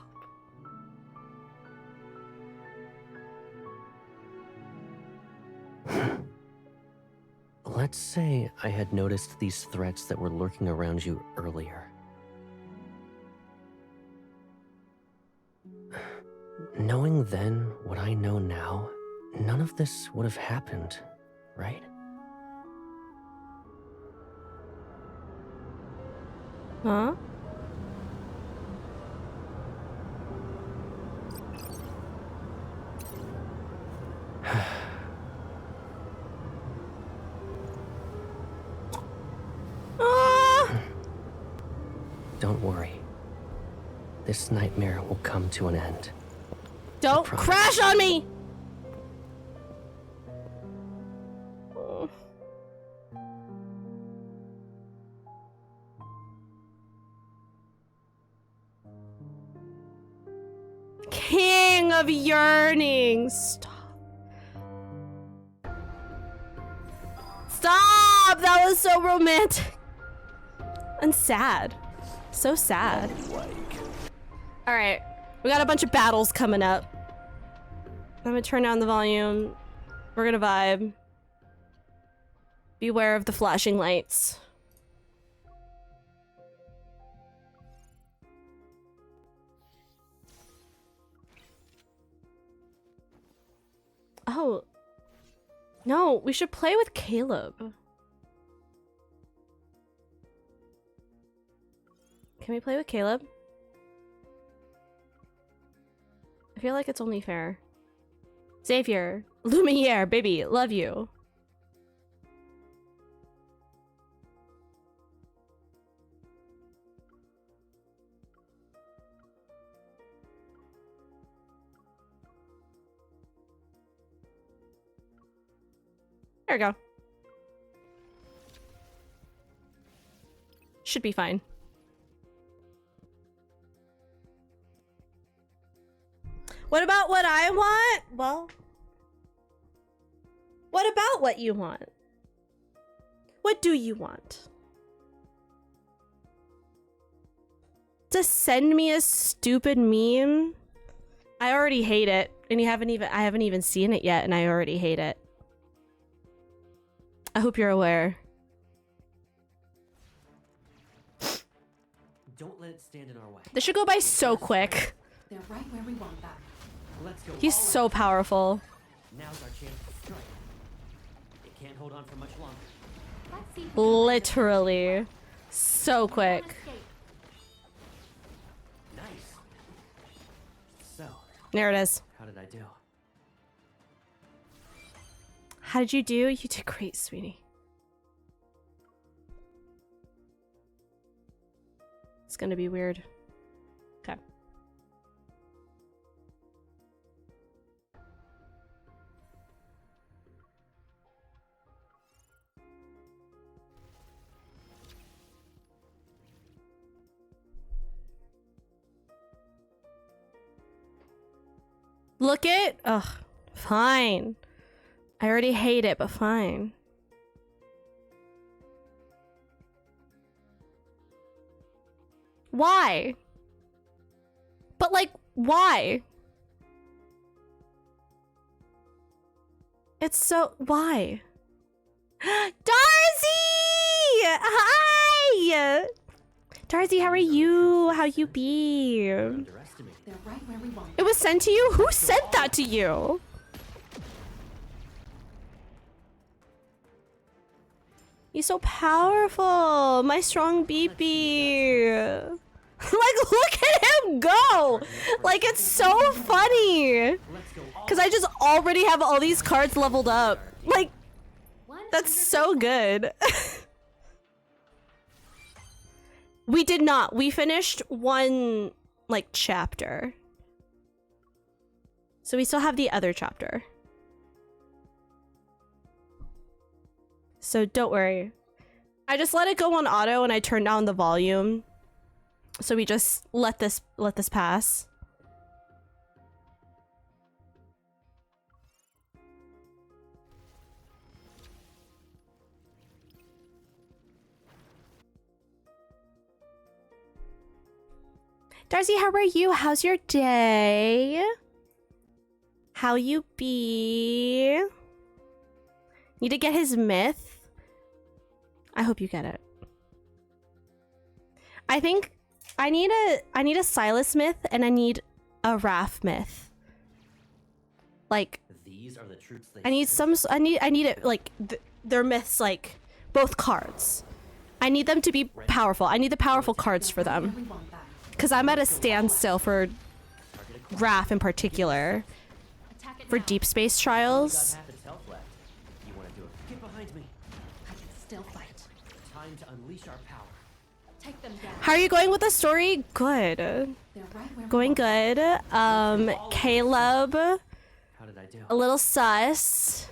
Let's say I had noticed these threats that were lurking around you earlier. Knowing then what I know now, none of this would have happened, right? Huh? Don't worry. This nightmare will come to an end. Don't crash on me! King of yearning. Stop. Stop! That was so romantic. And sad. So sad. Alright. We got a bunch of battles coming up. I'm gonna turn down the volume. We're gonna vibe. Beware of the flashing lights. Oh. No, we should play with Caleb. Can we play with Caleb? I feel like it's only fair. Xavier, Lumiere, baby, love you. There we go. Should be fine. What about what I want? Well, what about what you want? What do you want? To send me a stupid meme? I already hate it, and I haven't even seen it yet, and I already hate it. I hope you're aware. Don't let it stand in our way. This should go by so quick. They're right where we want them. Let's go. He's so powerful. Now's our chance to strike. It can't hold on for much longer. Let's see. Literally. So quick. Nice. So, There it is. how did I do? How did you do? You did great, sweetie. It's gonna be weird. Okay. Look it? Ugh. Fine. I already hate it, but fine. Why? But like, why? It's so... Why? Darcy! Hi! Darcy, how are you? How you be? They're right where we want. It was sent to you? Who sent that to you? He's so powerful. My strong BP. Like, look at him go! Like, it's so funny. Because I just already have all these cards leveled up. Like, that's so good. We did not. We finished one, like, chapter. So we still have the other chapter. So don't worry. I just let it go on auto and I turned down the volume. So we just let this pass. Darcy, how are you? How's your day? How you be? Need to get his myth. I hope you get it. I think I need a Silas myth and I need a Raph myth. Like, these are the troops they I need some. I need it like their myths, like both cards. I need them to be powerful. I need the powerful cards for them. Because I'm at a standstill for Raph in particular. For Deepspace trials. You want to do it? Get behind me. I can still fight. Time to unleash our power. Take them down. How are you going with the story? Good. They're right where Going good. Caleb. How did I do? A little sus.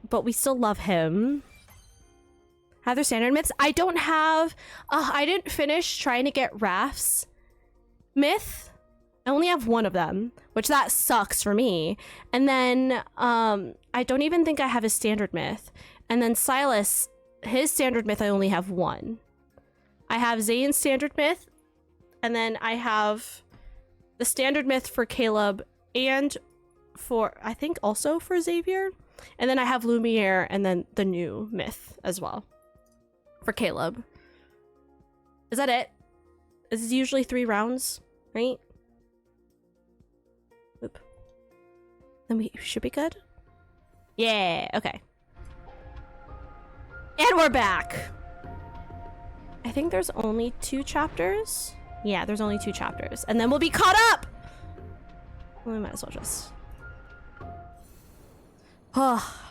But we still love him. Have their standard myths? I don't have... I didn't finish trying to get Raph's myth. I only have one of them, which that sucks for me. And then I don't even think I have his standard myth. And then Silas, his standard myth, I only have one. I have Zane's standard myth, and then I have the standard myth for Caleb and for, I think also for Xavier. And then I have Lumiere and then the new myth as well for Caleb. Is that it? This is usually 3 rounds, right? Oop. Then we should be good. Yeah, okay. And we're back. I think there's only 2 chapters. Yeah, there's only 2 chapters. And then we'll be caught up. Well, we might as well just... Oh.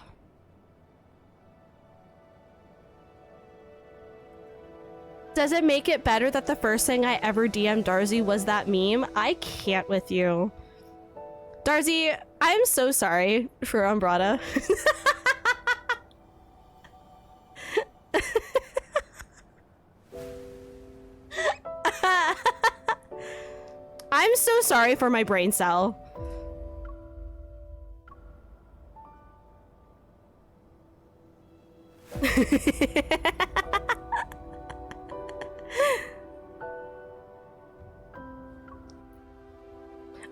Does it make it better that the first thing I ever DM'd Darcy was that meme? I can't with you. Darcy, I'm so sorry for Umbrata. I'm so sorry for my brain cell.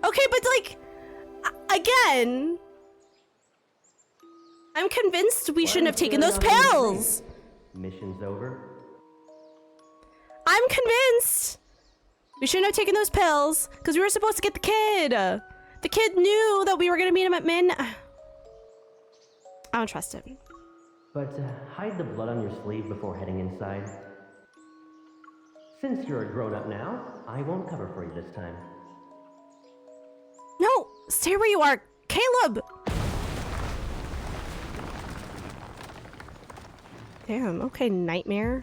Okay, but like, again, I'm convinced we shouldn't have taken those pills. Mission's over. I'm convinced we shouldn't have taken those pills because we were supposed to get the kid. The kid knew that we were gonna meet him at Min. I don't trust him. But hide the blood on your sleeve before heading inside. Since you're a grown-up now, I won't cover for you this time. No, stay where you are, Caleb. Damn, okay, nightmare.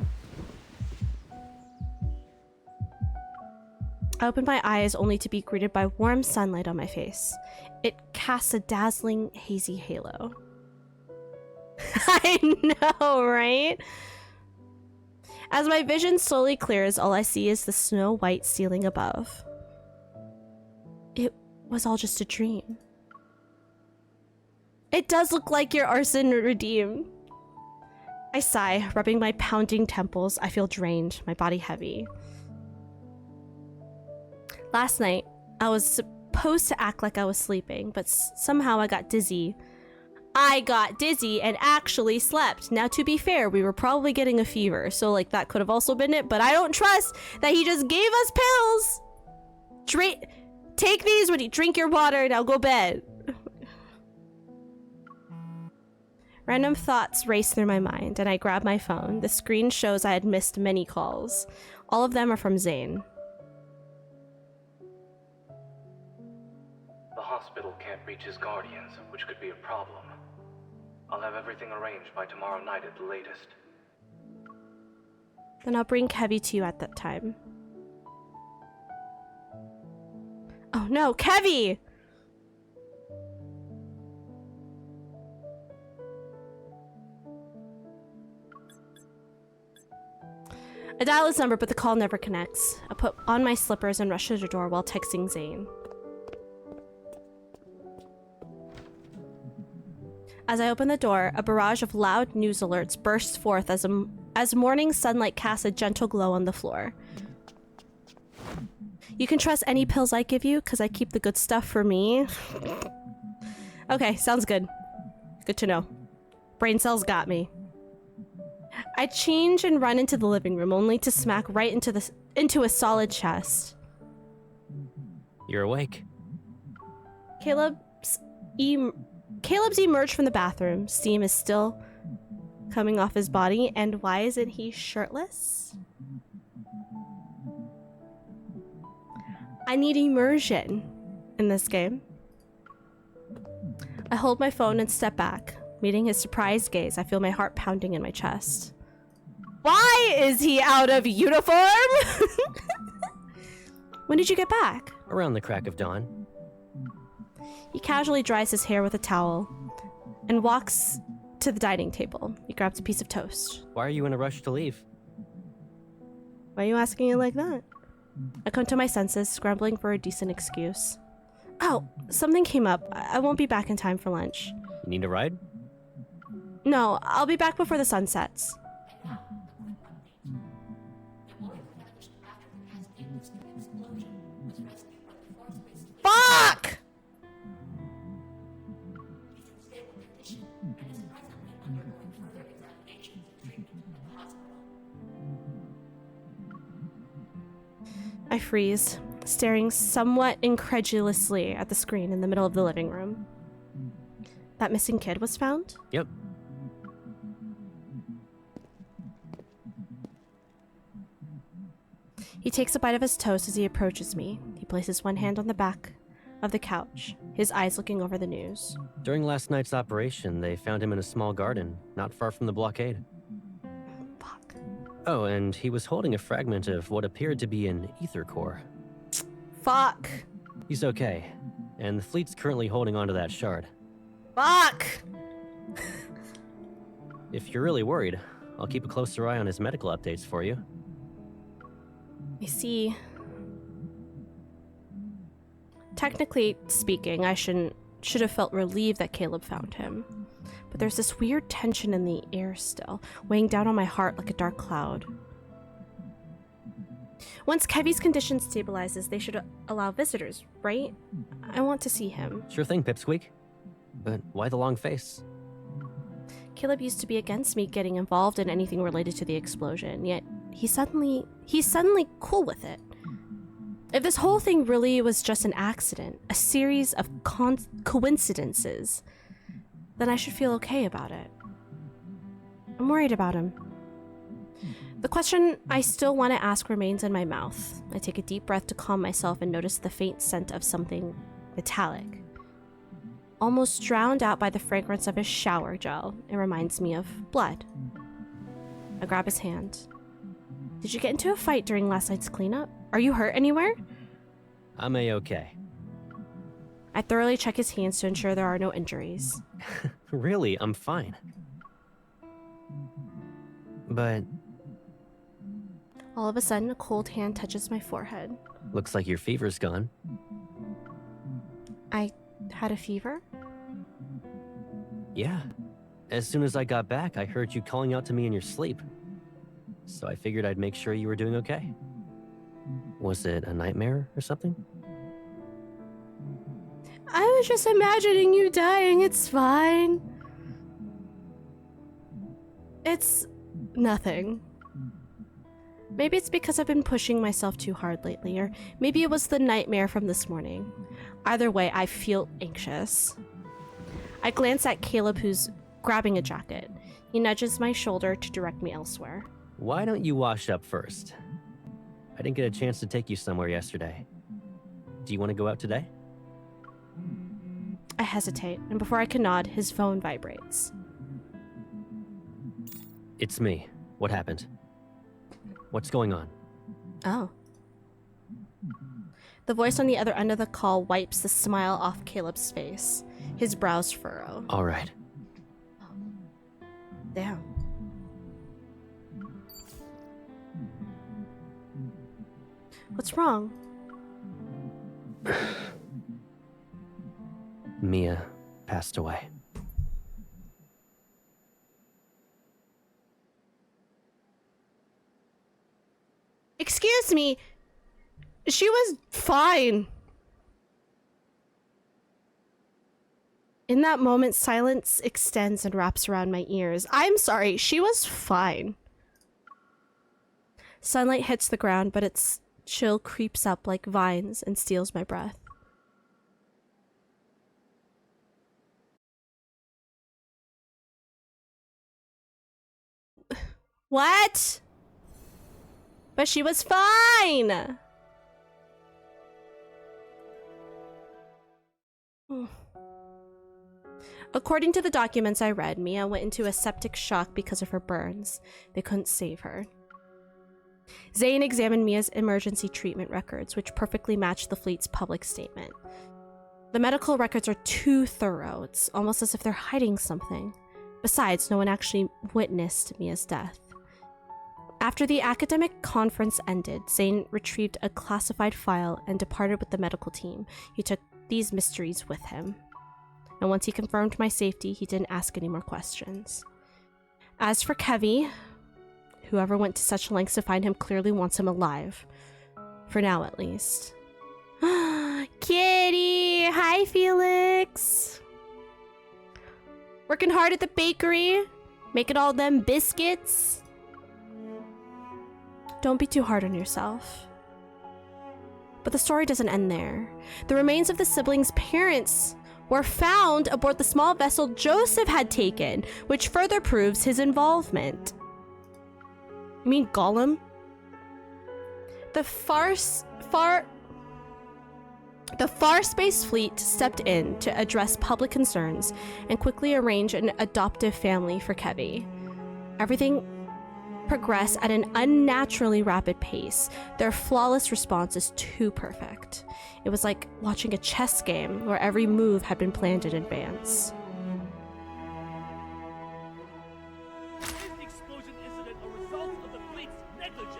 I opened my eyes only to be greeted by warm sunlight on my face. It casts a dazzling, hazy halo. I know, right? As my vision slowly clears, all I see is the snow-white ceiling above. It was all just a dream. It does look like your arson redeemed. I sigh, rubbing my pounding temples. I feel drained, my body heavy. Last night, I was supposed to act like I was sleeping, but somehow I got dizzy. I got dizzy and actually slept. Now, to be fair, we were probably getting a fever, so like that could have also been it, but I don't trust that he just gave us pills. Take these when you drink your water, now go bed. Random thoughts race through my mind, and I grab my phone. The screen shows I had missed many calls. All of them are from Zane. The hospital can't reach his guardians, which could be a problem. I'll have everything arranged by tomorrow night at the latest. Then I'll bring Kevy to you at that time. Oh no, Kevy! I dial his number, but the call never connects. I put on my slippers and rush to the door while texting Zane. As I open the door, a barrage of loud news alerts bursts forth as morning sunlight casts a gentle glow on the floor. You can trust any pills I give you, because I keep the good stuff for me. Okay, sounds good. Good to know. Brain cells got me. I change and run into the living room, only to smack right into a solid chest. You're awake. Caleb's emerged from the bathroom. Steam is still coming off his body, and why isn't he shirtless? I need immersion in this game. I hold my phone and step back. Meeting his surprised gaze, I feel my heart pounding in my chest. Why is he out of uniform? When did you get back? Around the crack of dawn. He casually dries his hair with a towel and walks to the dining table. He grabs a piece of toast. Why are you in a rush to leave? Why are you asking it like that? I come to my senses, scrambling for a decent excuse. Oh, something came up. I won't be back in time for lunch. You need a ride? No, I'll be back before the sun sets. Fuck! I freeze, staring somewhat incredulously at the screen in the middle of the living room. That missing kid was found? Yep. He takes a bite of his toast as he approaches me. He places one hand on the back of the couch, his eyes looking over the news. During last night's operation, they found him in a small garden, not far from the blockade. Fuck. Oh, and he was holding a fragment of what appeared to be an ether core. Fuck. He's okay, and the fleet's currently holding onto that shard. Fuck! If you're really worried, I'll keep a closer eye on his medical updates for you. I see. Technically speaking, I should have felt relieved that Caleb found him. But there's this weird tension in the air still, weighing down on my heart like a dark cloud. Once Kevy's condition stabilizes, they should allow visitors, right? I want to see him. Sure thing, Pipsqueak. But why the long face? Caleb used to be against me getting involved in anything related to the explosion, yet he's suddenly cool with it. If this whole thing really was just an accident, a series of coincidences, then I should feel okay about it. I'm worried about him. The question I still want to ask remains in my mouth. I take a deep breath to calm myself and notice the faint scent of something metallic. Almost drowned out by the fragrance of his shower gel, it reminds me of blood. I grab his hand. Did you get into a fight during last night's cleanup? Are you hurt anywhere? I'm A-okay. I thoroughly check his hands to ensure there are no injuries. Really, I'm fine. But... All of a sudden, a cold hand touches my forehead. looks like your fever's gone. I had a fever? Yeah. As soon as I got back, I heard you calling out to me in your sleep. So I figured I'd make sure you were doing okay. Was it a nightmare or something? I was just imagining you dying. It's fine. It's nothing. Maybe it's because I've been pushing myself too hard lately, or maybe it was the nightmare from this morning. Either way, I feel anxious. I glance at Caleb, who's grabbing a jacket. He nudges my shoulder to direct me elsewhere. Why don't you wash up first? I didn't get a chance to take you somewhere yesterday. Do you want to go out today? I hesitate, and before I can nod, his phone vibrates. It's me. What happened? What's going on? Oh. The voice on the other end of the call wipes the smile off Caleb's face. His brows furrow. All right. Damn. What's wrong? Mia passed away. Excuse me. She was fine. In that moment, silence extends and wraps around my ears. I'm sorry, she was fine. Sunlight hits the ground, but its chill creeps up like vines and steals my breath. What? But she was fine! According to the documents I read, Mia went into a septic shock because of her burns. They couldn't save her. Zane examined Mia's emergency treatment records, which perfectly matched the fleet's public statement. The medical records are too thorough. It's almost as if they're hiding something. Besides, no one actually witnessed Mia's death. After the academic conference ended, Zane retrieved a classified file and departed with the medical team. He took these mysteries with him. And once he confirmed my safety, he didn't ask any more questions. As for Kevy, whoever went to such lengths to find him clearly wants him alive. For now, at least. Kitty! Hi, Felix! Working hard at the bakery? Making all them biscuits? Don't be too hard on yourself. But the story doesn't end there. The remains of the siblings' parents were found aboard the small vessel Joseph had taken, which further proves his involvement. You mean Gollum? The Far Space Fleet stepped in to address public concerns and quickly arrange an adoptive family for Kevy. Everything progressed at an unnaturally rapid pace. Their flawless response is too perfect. It was like watching a chess game where every move had been planned in advance. Is the explosion incident a result of the fleet's negligence?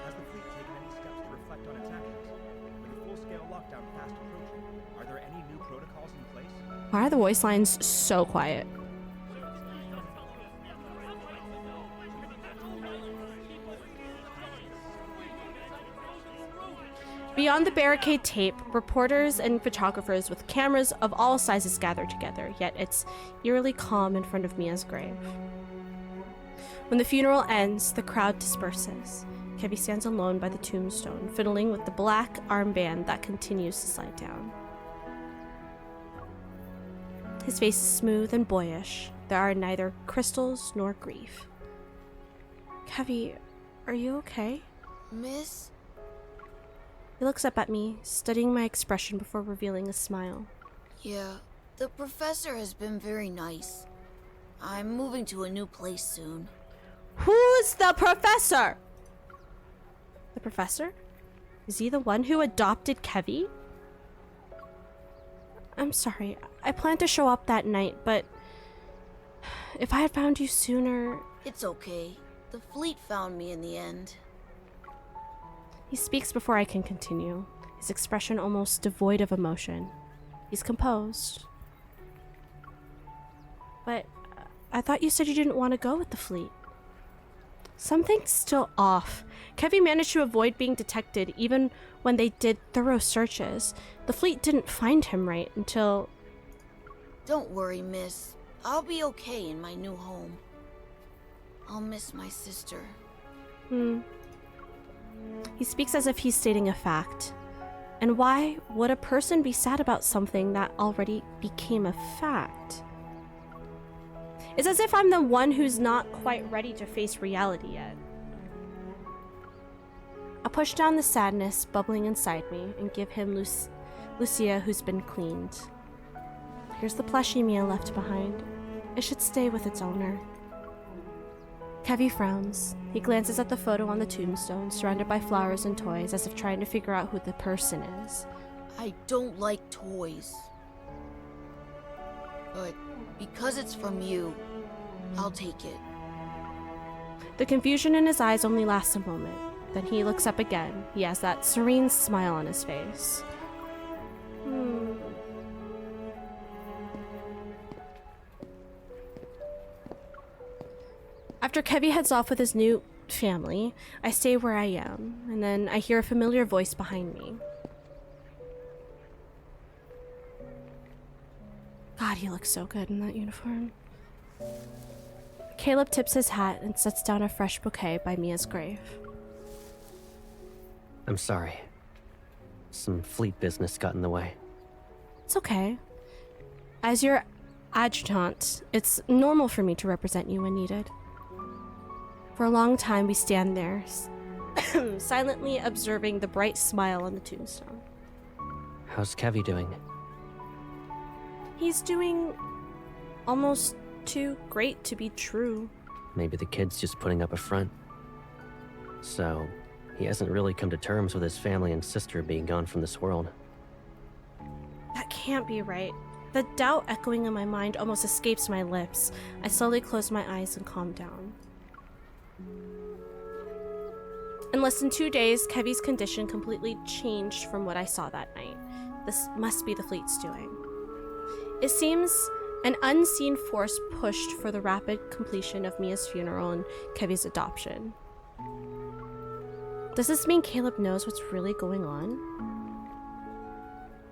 Has the fleet taken any steps to reflect on its actions? With a full-scale lockdown fast approaching, are there any new protocols in place? Why are the voice lines so quiet? Beyond the barricade tape, reporters and photographers with cameras of all sizes gather together, yet it's eerily calm in front of Mia's grave. When the funeral ends, the crowd disperses. Kevy stands alone by the tombstone, fiddling with the black armband that continues to slide down. His face is smooth and boyish. There are neither crystals nor grief. Kevy, are you okay? Miss? He looks up at me, studying my expression before revealing a smile. Yeah, the professor has been very nice. I'm moving to a new place soon. Who's the professor? The professor? Is he the one who adopted Kevy? I'm sorry. I planned to show up that night, but if I had found you sooner... It's okay. The fleet found me in the end. He speaks before I can continue. his expression almost devoid of emotion. He's composed. But I thought you said you didn't want to go with the fleet. Something's still off. Kevy managed to avoid being detected even when they did thorough searches. The fleet didn't find him right until... Don't worry, miss. I'll be okay in my new home. I'll miss my sister. He speaks as if he's stating a fact. And why would a person be sad about something that already became a fact? It's as if I'm the one who's not quite ready to face reality yet. I push down the sadness bubbling inside me and give him Lucia, who's been cleaned. Here's the plushie Mia left behind. It should stay with its owner. Kevy frowns. He glances at the photo on the tombstone, surrounded by flowers and toys, as if trying to figure out who the person is. I don't like toys. But because it's from you, I'll take it. The confusion in his eyes only lasts a moment. Then he looks up again. He has that serene smile on his face. After Kevy heads off with his new family, I stay where I am, and then I hear a familiar voice behind me. God, he looks so good in that uniform. Caleb tips his hat and sets down a fresh bouquet by Mia's grave. I'm sorry. Some fleet business got in the way. It's okay. As your adjutant, it's normal for me to represent you when needed. For a long time, we stand there, silently observing the bright smile on the tombstone. How's Kevy doing? He's doing almost too great to be true. Maybe the kid's just putting up a front. So, he hasn't really come to terms with his family and sister being gone from this world. That can't be right. The doubt echoing in my mind almost escapes my lips. I slowly close my eyes and calm down. In less than 2 days, Kevy's condition completely changed from what I saw that night. This must be the fleet's doing. It seems an unseen force pushed for the rapid completion of Mia's funeral and Kevy's adoption. Does this mean Caleb knows what's really going on?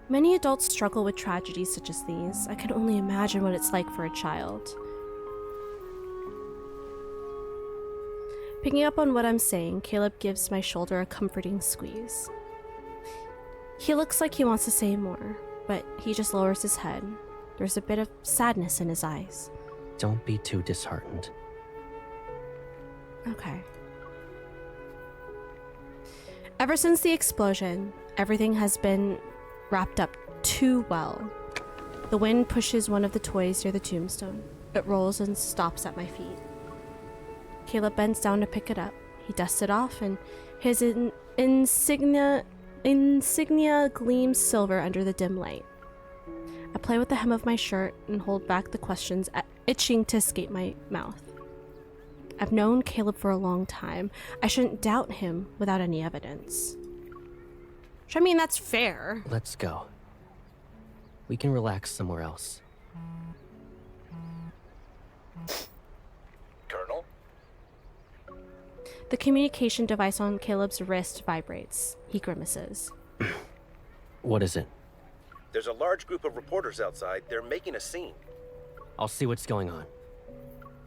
Many adults struggle with tragedies such as these. I can only imagine what it's like for a child. Picking up on what I'm saying, Caleb gives my shoulder a comforting squeeze. He looks like he wants to say more, but he just lowers his head. There's a bit of sadness in his eyes. Don't be too disheartened. Okay. Ever since the explosion, everything has been wrapped up too well. The wind pushes one of the toys near the tombstone. It rolls and stops at my feet. Caleb bends down to pick it up. He dusts it off, and his insignia gleams silver under the dim light. I play with the hem of my shirt and hold back the questions itching to escape my mouth. I've known Caleb for a long time. I shouldn't doubt him without any evidence. Which, I mean, that's fair. Let's go. We can relax somewhere else. Colonel? The communication device on Caleb's wrist vibrates. He grimaces. What is it? There's a large group of reporters outside. They're making a scene. I'll see what's going on.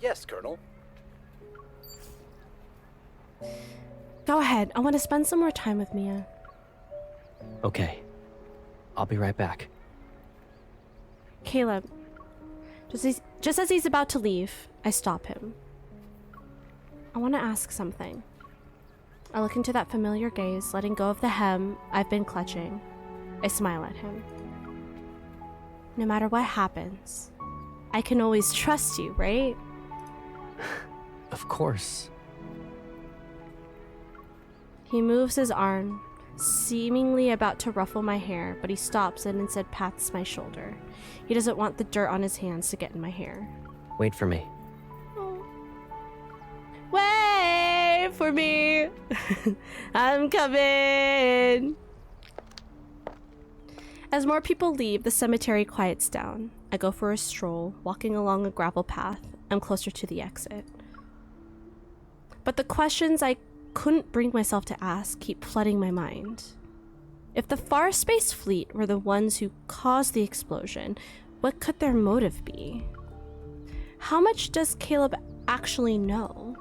Yes, Colonel. Go ahead. I want to spend some more time with Mia. Okay. I'll be right back. Caleb. Just as he's about to leave, I stop him. I want to ask something. I look into that familiar gaze, letting go of the hem I've been clutching. I smile at him. No matter what happens, I can always trust you, right? Of course. He moves his arm, seemingly about to ruffle my hair, but he stops and instead pats my shoulder. He doesn't want the dirt on his hands to get in my hair. Wait for me. Wait for me! I'm coming! As more people leave, the cemetery quiets down. I go for a stroll, walking along a gravel path. I'm closer to the exit. But the questions I couldn't bring myself to ask keep flooding my mind. If the Far Space Fleet were the ones who caused the explosion, what could their motive be? How much does Caleb actually know?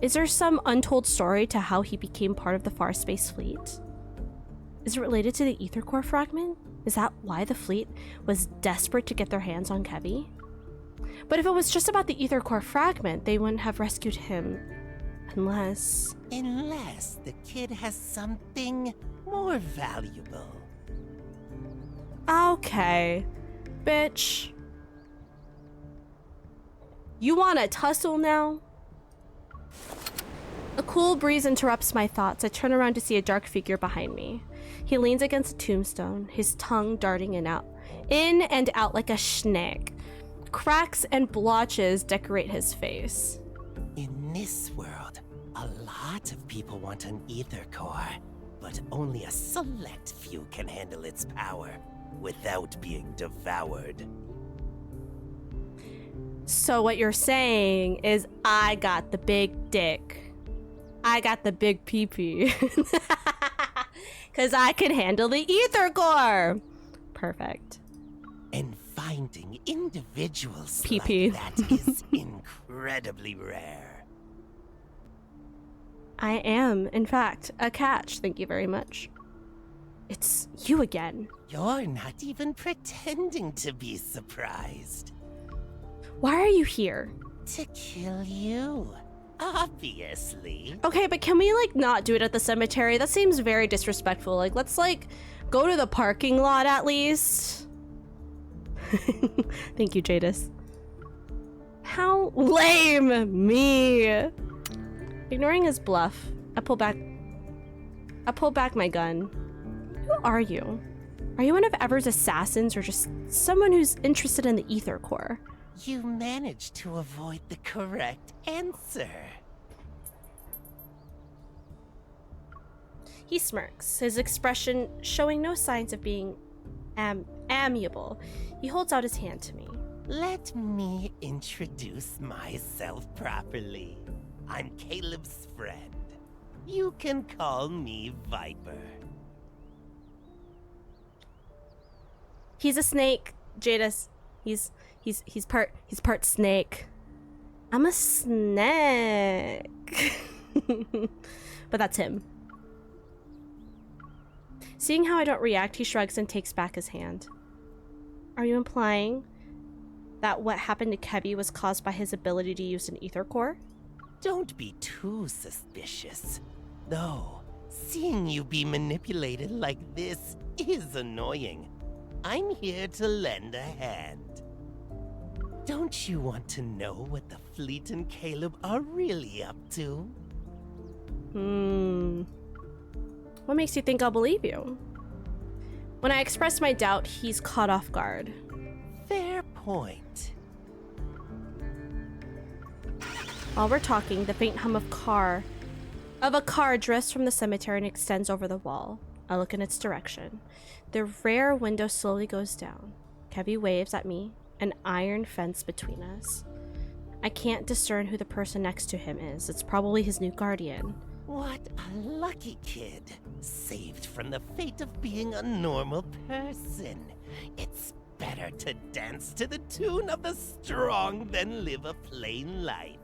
Is there some untold story to how he became part of the Far Space Fleet? Is it related to the ether core fragment? Is that why the fleet was desperate to get their hands on Kevy? But if it was just about the ether core fragment, they wouldn't have rescued him unless the kid has something more valuable. Okay, bitch. You wanna tussle now? A cool breeze interrupts my thoughts. I turn around to see a dark figure behind me. He leans against a tombstone, his tongue darting in and out like a snake. Cracks and blotches decorate his face. In this world, a lot of people want an ether core, but only a select few can handle its power without being devoured. So what you're saying is I got the big dick. I got the big pee-pee. Because I can handle the ether core. Perfect. And finding individuals pee-pee. like that is incredibly rare. I am, in fact, a catch. Thank you very much. It's you again. You're not even pretending to be surprised. Why are you here? To kill you. Obviously. Okay, but can we, like, not do it at the cemetery? That seems very disrespectful. Like, let's, like, go to the parking lot at least. Thank you, Jadis. How lame me. Ignoring his bluff, I pull back my gun. Who are you? Are you one of Ever's assassins or just someone who's interested in the ether core? You managed to avoid the correct answer. He smirks, his expression showing no signs of being amiable. He holds out his hand to me. Let me introduce myself properly. I'm Caleb's friend. You can call me Viper. He's a snake, Jadis. He's part snake. I'm a snake. But that's him. Seeing how I don't react, he shrugs and takes back his hand. Are you implying that what happened to Kevy was caused by his ability to use an ether core? Don't be too suspicious. Though, seeing you be manipulated like this is annoying. I'm here to lend a hand. Don't you want to know what the fleet and Caleb are really up to? What makes you think I'll believe you? When I express my doubt, he's caught off guard. Fair point. While we're talking, the faint hum of a car drifts from the cemetery and extends over the wall. I look in its direction. The rear window slowly goes down. Kevy waves at me, an iron fence between us. I can't discern who the person next to him is. It's probably his new guardian. What a lucky kid. Saved from the fate of being a normal person. It's better to dance to the tune of the strong than live a plain life.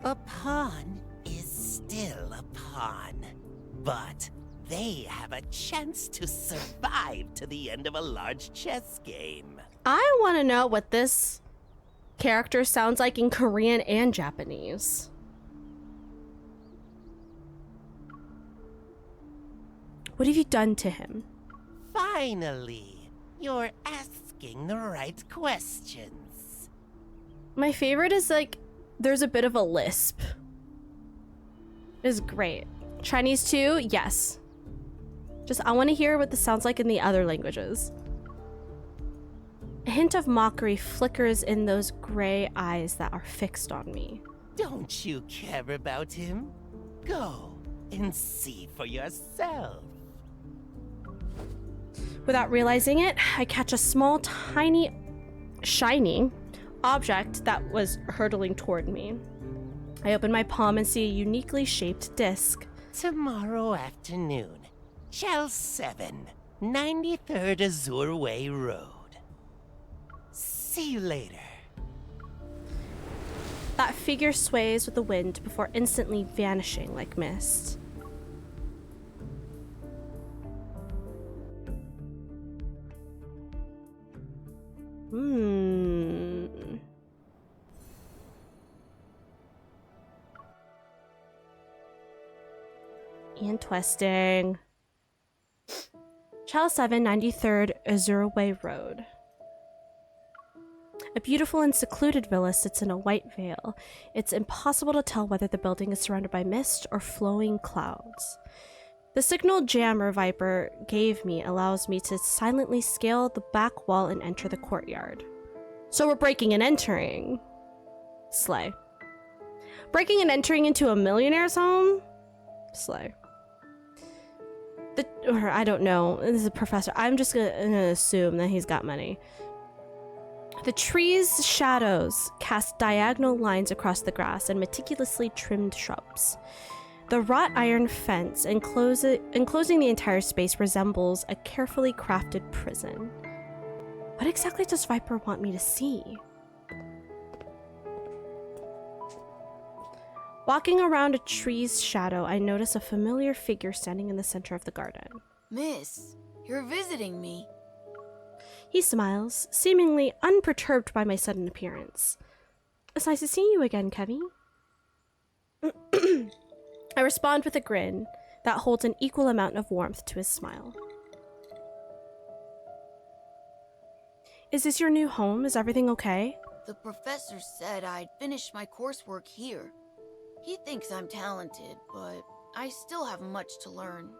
A pawn is still a pawn, but they have a chance to survive to the end of a large chess game. I want to know what this character sounds like in Korean and Japanese. What have you done to him? Finally, you're asking the right questions. My favorite is, like, there's a bit of a lisp. It's great. Chinese too? Yes. Just, I want to hear what this sounds like in the other languages. A hint of mockery flickers in those gray eyes that are fixed on me. Don't you care about him? Go and see for yourself. Without realizing it, I catch a small, tiny, shiny object that was hurtling toward me. I open my palm and see a uniquely shaped disc. Tomorrow afternoon, Shell 7, 93rd Azure Way Road. See you later. That figure sways with the wind before instantly vanishing like mist. Interesting. Channel 7, 93rd Azure Way Road. A beautiful and secluded villa sits in a white veil. It's impossible to tell whether the building is surrounded by mist or flowing clouds. The signal Jammer Viper gave me allows me to silently scale the back wall and enter the courtyard. So we're breaking and entering. Slay. Breaking and entering into a millionaire's home? Slay. Or I don't know. This is a professor. I'm just gonna assume that he's got money. The trees' shadows cast diagonal lines across the grass and meticulously trimmed shrubs. The wrought iron fence enclosing the entire space resembles a carefully crafted prison. What exactly does Viper want me to see? Walking around a tree's shadow, I notice a familiar figure standing in the center of the garden. Miss, you're visiting me. He smiles, seemingly unperturbed by my sudden appearance. It's nice to see you again, Kevy. I respond with a grin that holds an equal amount of warmth to his smile. Is this your new home? Is everything okay? The professor said I'd finish my coursework here. He thinks I'm talented, but I still have much to learn.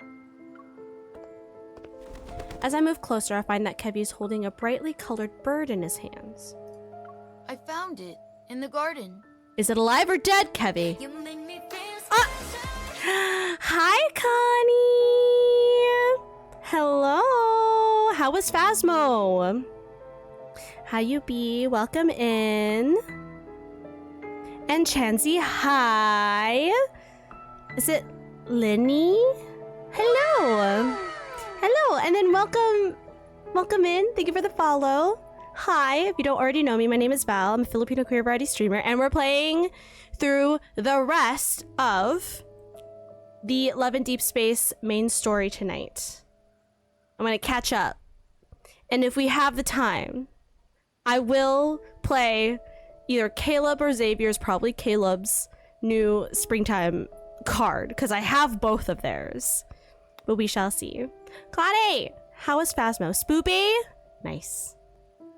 As I move closer, I find that Kevy is holding a brightly colored bird in his hands. I found it in the garden. Is it alive or dead, Kevy? Hi, Connie! Hello! How was Phasmo? How you be? Welcome in. And Chansey, hi! Is it Linny? Hello! Hello, and then welcome in. Thank you for the follow. Hi, if you don't already know me, my name is Val. I'm a Filipino queer variety streamer, and we're playing through the rest of the Love and Deepspace main story tonight. I'm gonna catch up, and if we have the time, I will play either Caleb or Xavier's, probably Caleb's new springtime card, because I have both of theirs. But we shall see. Claudia, how is Phasmo? Spoopy? Nice.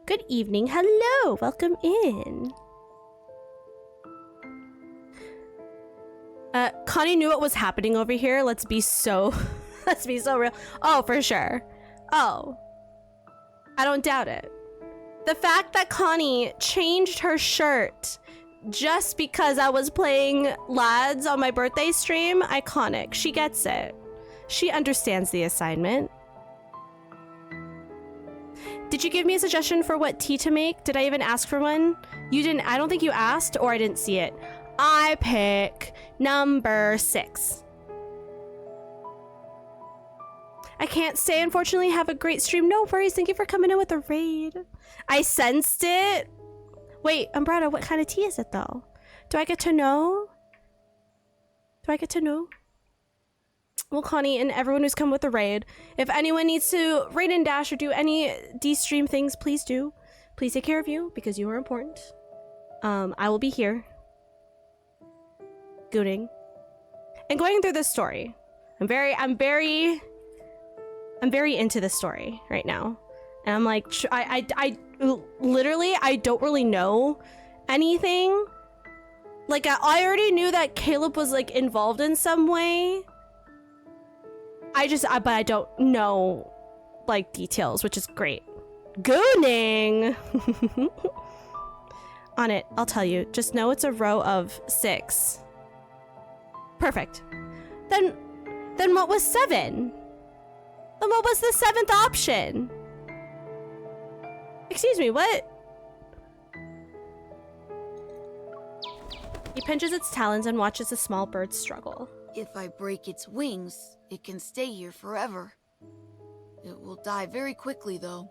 Good evening. Hello. Welcome in. Connie knew what was happening over here. Let's be so real. Oh, for sure. Oh. I don't doubt it. The fact that Connie changed her shirt just because I was playing Lads on my birthday stream, iconic. She gets it. She understands the assignment. Did you give me a suggestion for what tea to make? Did I even ask for one? You didn't. I don't think you asked, or I didn't see it. I pick number 6. I can't say, unfortunately. Have a great stream. No worries. Thank you for coming in with a raid. I sensed it. Wait, Umbrella, what kind of tea is it, though? Do I get to know? Well, Connie and everyone who's come with the raid, if anyone needs to raid and dash or do any de-stream things, please do. Please take care of you, because you are important. I will be here. Gooning. And going through this story. I'm very into this story right now. And I'm like, I literally, I don't really know anything. Like, I already knew that Caleb was, like, involved in some way. But I don't know, like, details, which is great. Gooning! On it, I'll tell you. Just know it's a row of 6. Perfect. Then what was 7? Then what was the 7th option? Excuse me, what? He pinches its talons and watches the small bird struggle. If I break its wings, it can stay here forever. It will die very quickly, though.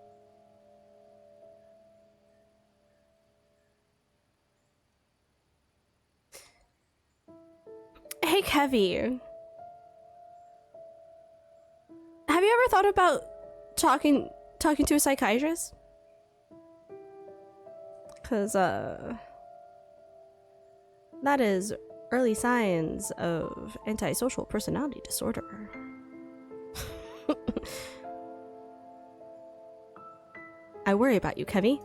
Hey, Kevy. Have you ever thought about talking to a psychiatrist? 'Cause, that is early signs of antisocial personality disorder. I worry about you, Kevy.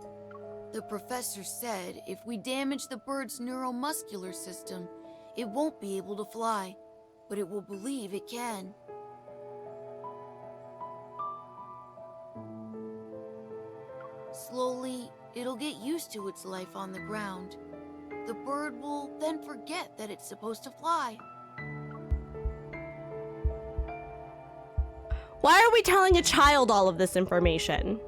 The professor said if we damage the bird's neuromuscular system, it won't be able to fly, but it will believe it can. Slowly, it'll get used to its life on the ground. The bird will then forget that it's supposed to fly. Why are we telling a child all of this information?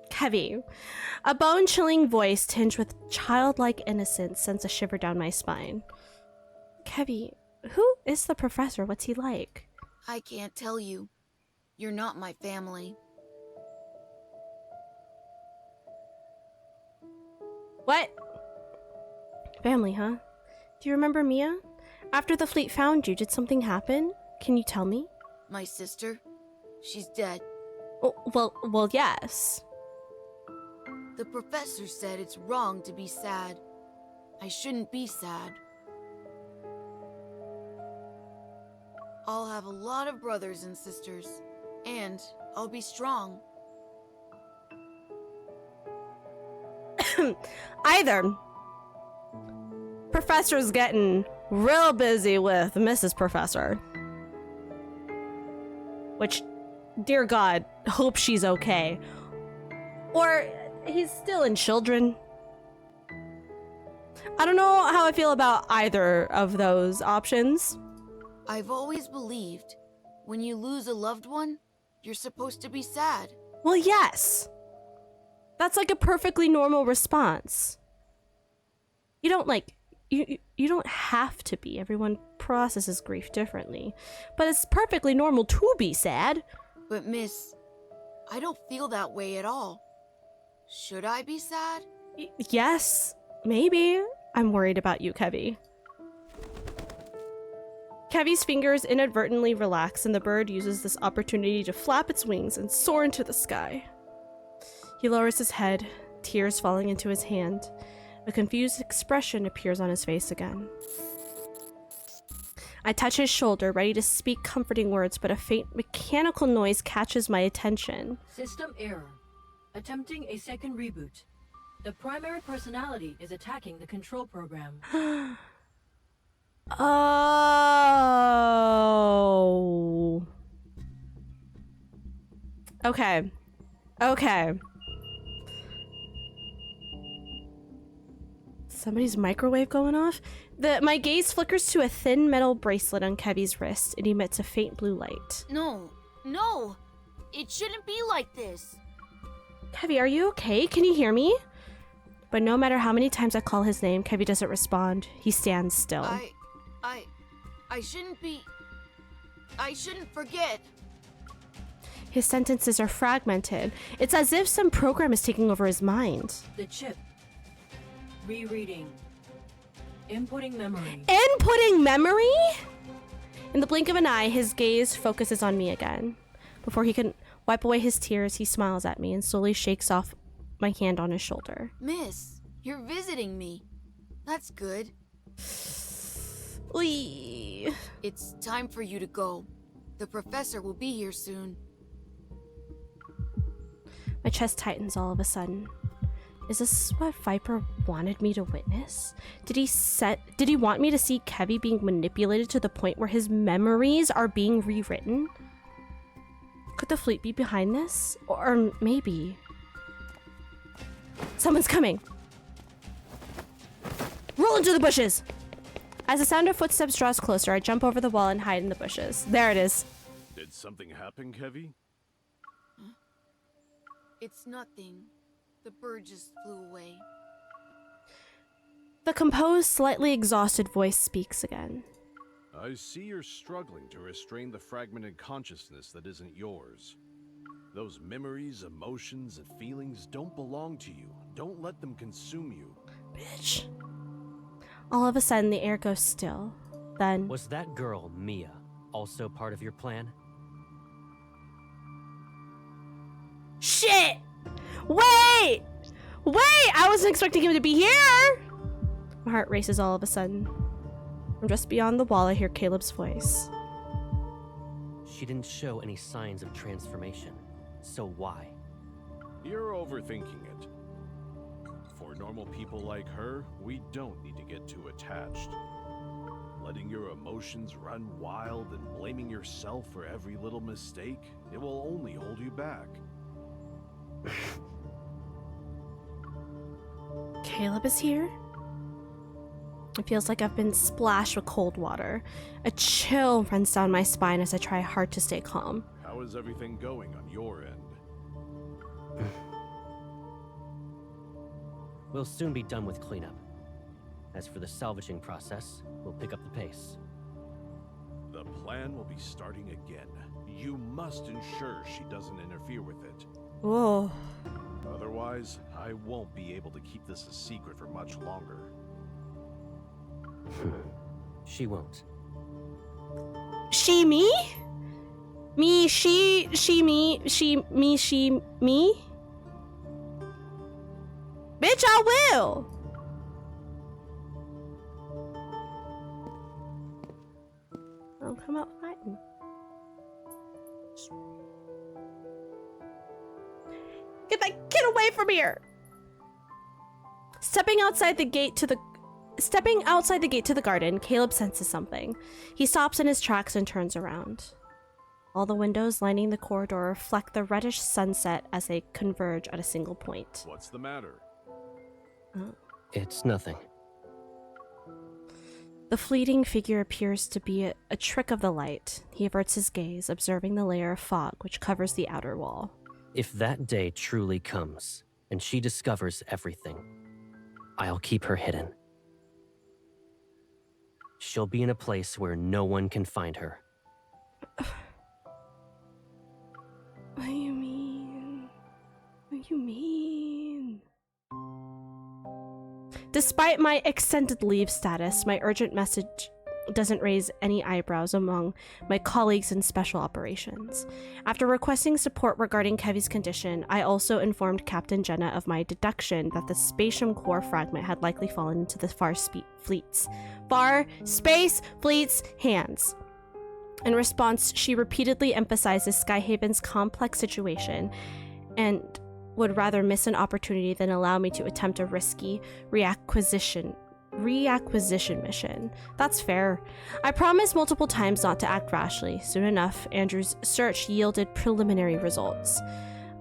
Kevy, a bone-chilling voice tinged with childlike innocence sends a shiver down my spine. Kevy, who is the professor? What's he like? I can't tell you. You're not my family. What? Family, huh? Do you remember Mia? After the fleet found you, did something happen? Can you tell me? My sister? She's dead. Oh, well, yes. The professor said it's wrong to be sad. I shouldn't be sad. I'll have a lot of brothers and sisters, and I'll be strong. Either Professor's getting real busy with Mrs. Professor, which, dear God, hope she's okay, or he's still in children. I don't know how I feel about either of those options. I've always believed when you lose a loved one, you're supposed to be sad. Well, yes. That's like a perfectly normal response. You don't you don't have to be. Everyone processes grief differently. But it's perfectly normal to be sad. But miss, I don't feel that way at all. Should I be sad? Yes, maybe. I'm worried about you, Kevy. Kevy's fingers inadvertently relax and the bird uses this opportunity to flap its wings and soar into the sky. He lowers his head, tears falling into his hand. A confused expression appears on his face again. I touch his shoulder, ready to speak comforting words, but a faint mechanical noise catches my attention. System error. Attempting a second reboot. The primary personality is attacking the control program. Oh. Okay. Somebody's microwave going off? My gaze flickers to a thin metal bracelet on Kevy's wrist. It emits a faint blue light. No. It shouldn't be like this. Kevy, are you okay? Can you hear me? But no matter how many times I call his name, Kevy doesn't respond. He stands still. I shouldn't be... I shouldn't forget. His sentences are fragmented. It's as if some program is taking over his mind. The chip. Rereading. Inputting memory. Inputting memory? In the blink of an eye, his gaze focuses on me again. Before he can wipe away his tears, he smiles at me and slowly shakes off my hand on his shoulder. Miss, you're visiting me. That's good. Wee. It's time for you to go. The professor will be here soon. My chest tightens all of a sudden. Is this what Viper wanted me to witness? Did he want me to see Kevy being manipulated to the point where his memories are being rewritten? Could the fleet be behind this? Or maybe... Someone's coming! Roll into the bushes! As the sound of footsteps draws closer, I jump over the wall and hide in the bushes. There it is. Did something happen, Kevy? Huh? It's nothing. The bird just flew away. The composed, slightly exhausted voice speaks again. I see you're struggling to restrain the fragmented consciousness that isn't yours. Those memories, emotions, and feelings don't belong to you. Don't let them consume you. Bitch. All of a sudden, the air goes still. Then... Was that girl, Mia, also part of your plan? Shit! Wait! Wait! I wasn't expecting him to be here! My heart races all of a sudden. From just beyond the wall, I hear Caleb's voice. She didn't show any signs of transformation. So why? You're overthinking it. For normal people like her, we don't need to get too attached. Letting your emotions run wild and blaming yourself for every little mistake, it will only hold you back. Caleb is here? It feels like I've been splashed with cold water. A chill runs down my spine as I try hard to stay calm. How is everything going on your end? We'll soon be done with cleanup. As for the salvaging process, we'll pick up the pace. The plan will be starting again. You must ensure she doesn't interfere with it. Whoa. Otherwise, I won't be able to keep this a secret for much longer. She won't. She, me? Me, she, me, she, me, she, me? Bitch, I will! I'll come out fighting. Get that kid away from here! Stepping outside the gate to the garden, Caleb senses something. He stops in his tracks and turns around. All the windows lining the corridor reflect the reddish sunset as they converge at a single point. What's the matter? It's nothing. The fleeting figure appears to be a trick of the light. He averts his gaze, observing the layer of fog which covers the outer wall. If that day truly comes, and she discovers everything, I'll keep her hidden. She'll be in a place where no one can find her. What do you mean? What do you mean? Despite my extended leave status, my urgent message doesn't raise any eyebrows among my colleagues in special operations. After requesting support regarding Kevy's condition, I also informed Captain Jenna of my deduction that the spatium core fragment had likely fallen into the Far Space Fleet's hands. In response, she repeatedly emphasizes Skyhaven's complex situation and would rather miss an opportunity than allow me to attempt a risky reacquisition mission. That's fair. I promised multiple times not to act rashly. Soon enough, Andrew's search yielded preliminary results.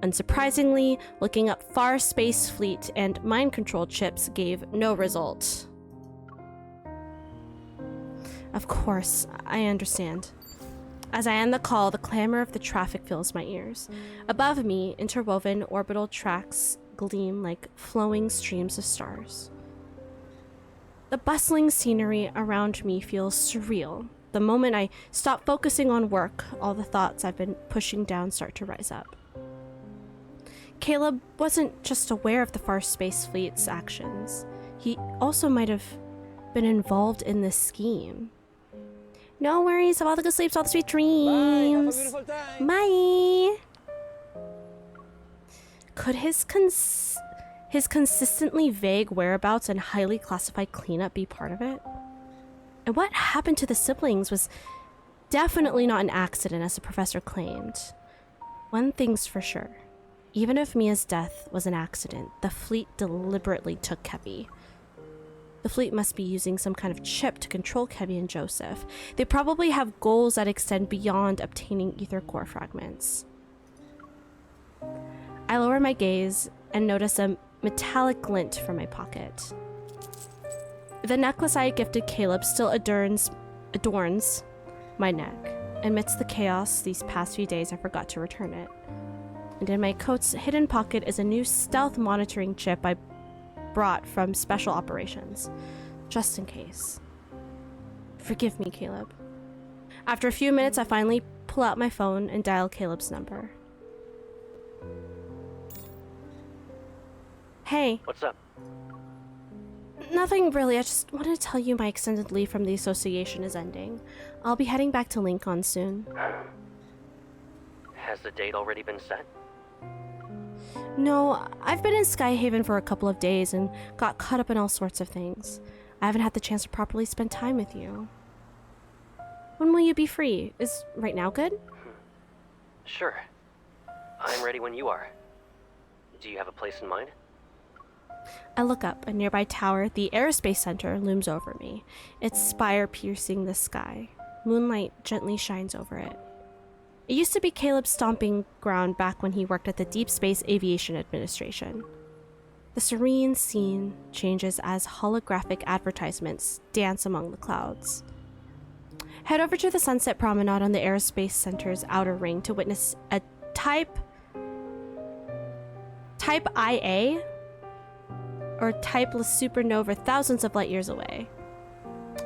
Unsurprisingly, looking up Far Space Fleet and mind control chips gave no result. Of course, I understand. As I end the call, the clamor of the traffic fills my ears. Above me, interwoven orbital tracks gleam like flowing streams of stars. The bustling scenery around me feels surreal. The moment I stop focusing on work, all the thoughts I've been pushing down start to rise up. Caleb wasn't just aware of the Far Space Fleet's actions. He also might have been involved in this scheme. No worries, have all the good sleeps, all the sweet dreams. Bye. Could his consistently vague whereabouts and highly classified cleanup be part of it? And what happened to the siblings was definitely not an accident, as the professor claimed. One thing's for sure. Even if Mia's death was an accident, the fleet deliberately took Kevy. The fleet must be using some kind of chip to control Kevy and Joseph. They probably have goals that extend beyond obtaining ether core fragments. I lower my gaze and notice a metallic glint from my pocket. The necklace I had gifted Caleb still adorns my neck. Amidst the chaos these past few days, I forgot to return it. And in my coat's hidden pocket is a new stealth monitoring chip I brought from Special Operations, just in case. Forgive me, Caleb. After a few minutes, I finally pull out my phone and dial Caleb's number. Hey. What's up? Nothing really. I just wanted to tell you my extended leave from the association is ending. I'll be heading back to Lincoln soon. Has the date already been set? No, I've been in Skyhaven for a couple of days and got caught up in all sorts of things. I haven't had the chance to properly spend time with you. When will you be free? Is right now good? Sure. I'm ready when you are. Do you have a place in mind? I look up. A nearby tower, the Aerospace Center, looms over me, its spire piercing the sky. Moonlight gently shines over it. It used to be Caleb's stomping ground back when he worked at the Deepspace Aviation Administration. The serene scene changes as holographic advertisements dance among the clouds. Head over to the Sunset Promenade on the Aerospace Center's outer ring to witness a Type IA or typeless supernova thousands of light years away.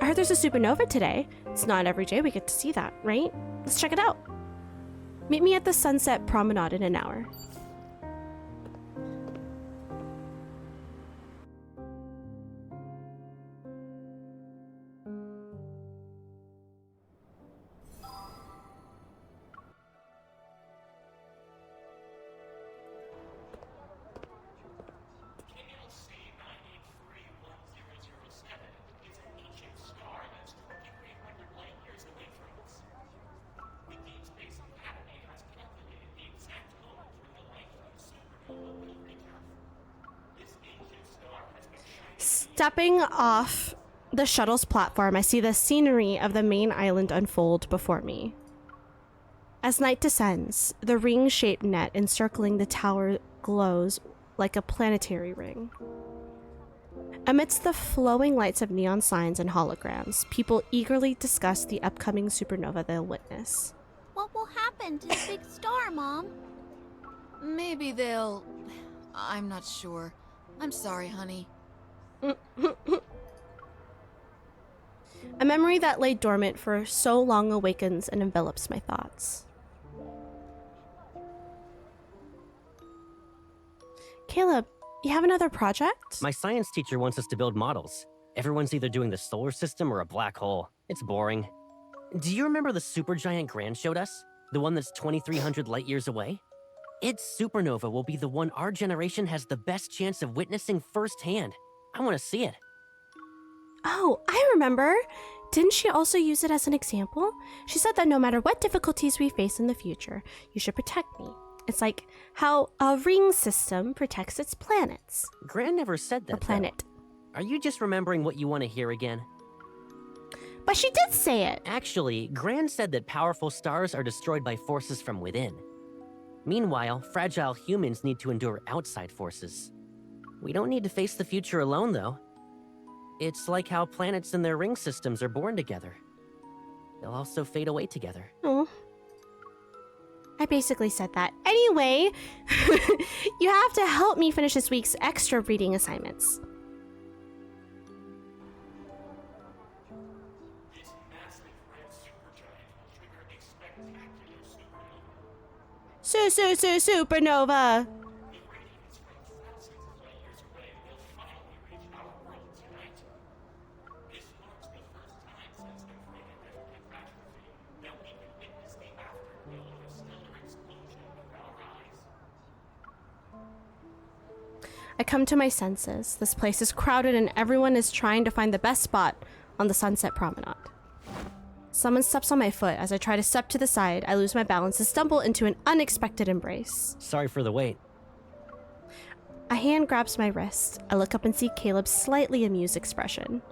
I heard there's a supernova today. It's not every day we get to see that, right? Let's check it out. Meet me at the Sunset Promenade in an hour. Stepping off the shuttle's platform, I see the scenery of the main island unfold before me. As night descends, the ring-shaped net encircling the tower glows like a planetary ring. Amidst the flowing lights of neon signs and holograms, people eagerly discuss the upcoming supernova they'll witness. What will happen to the big star, Mom? Maybe they'll... I'm not sure. I'm sorry, honey. A memory that lay dormant for so long awakens and envelops my thoughts. Caleb, you have another project? My science teacher wants us to build models. Everyone's either doing the solar system or a black hole. It's boring. Do you remember the supergiant Gran showed us? The one that's 2,300 light years away? Its supernova will be the one our generation has the best chance of witnessing firsthand. I want to see it. Oh, I remember. Didn't she also use it as an example? She said that no matter what difficulties we face in the future, you should protect me. It's like how a ring system protects its planets. Gran never said that. A planet. Though. Are you just remembering what you want to hear again? But she did say it. Actually, Gran said that powerful stars are destroyed by forces from within. Meanwhile, fragile humans need to endure outside forces. We don't need to face the future alone, though. It's like how planets and their ring systems are born together. They'll also fade away together. Oh. I basically said that. Anyway, you have to help me finish this week's extra reading assignments. Supernova! I come to my senses. This place is crowded and everyone is trying to find the best spot on the Sunset Promenade. Someone steps on my foot. As I try to step to the side, I lose my balance and stumble into an unexpected embrace. Sorry for the wait. A hand grabs my wrist. I look up and see Caleb's slightly amused expression.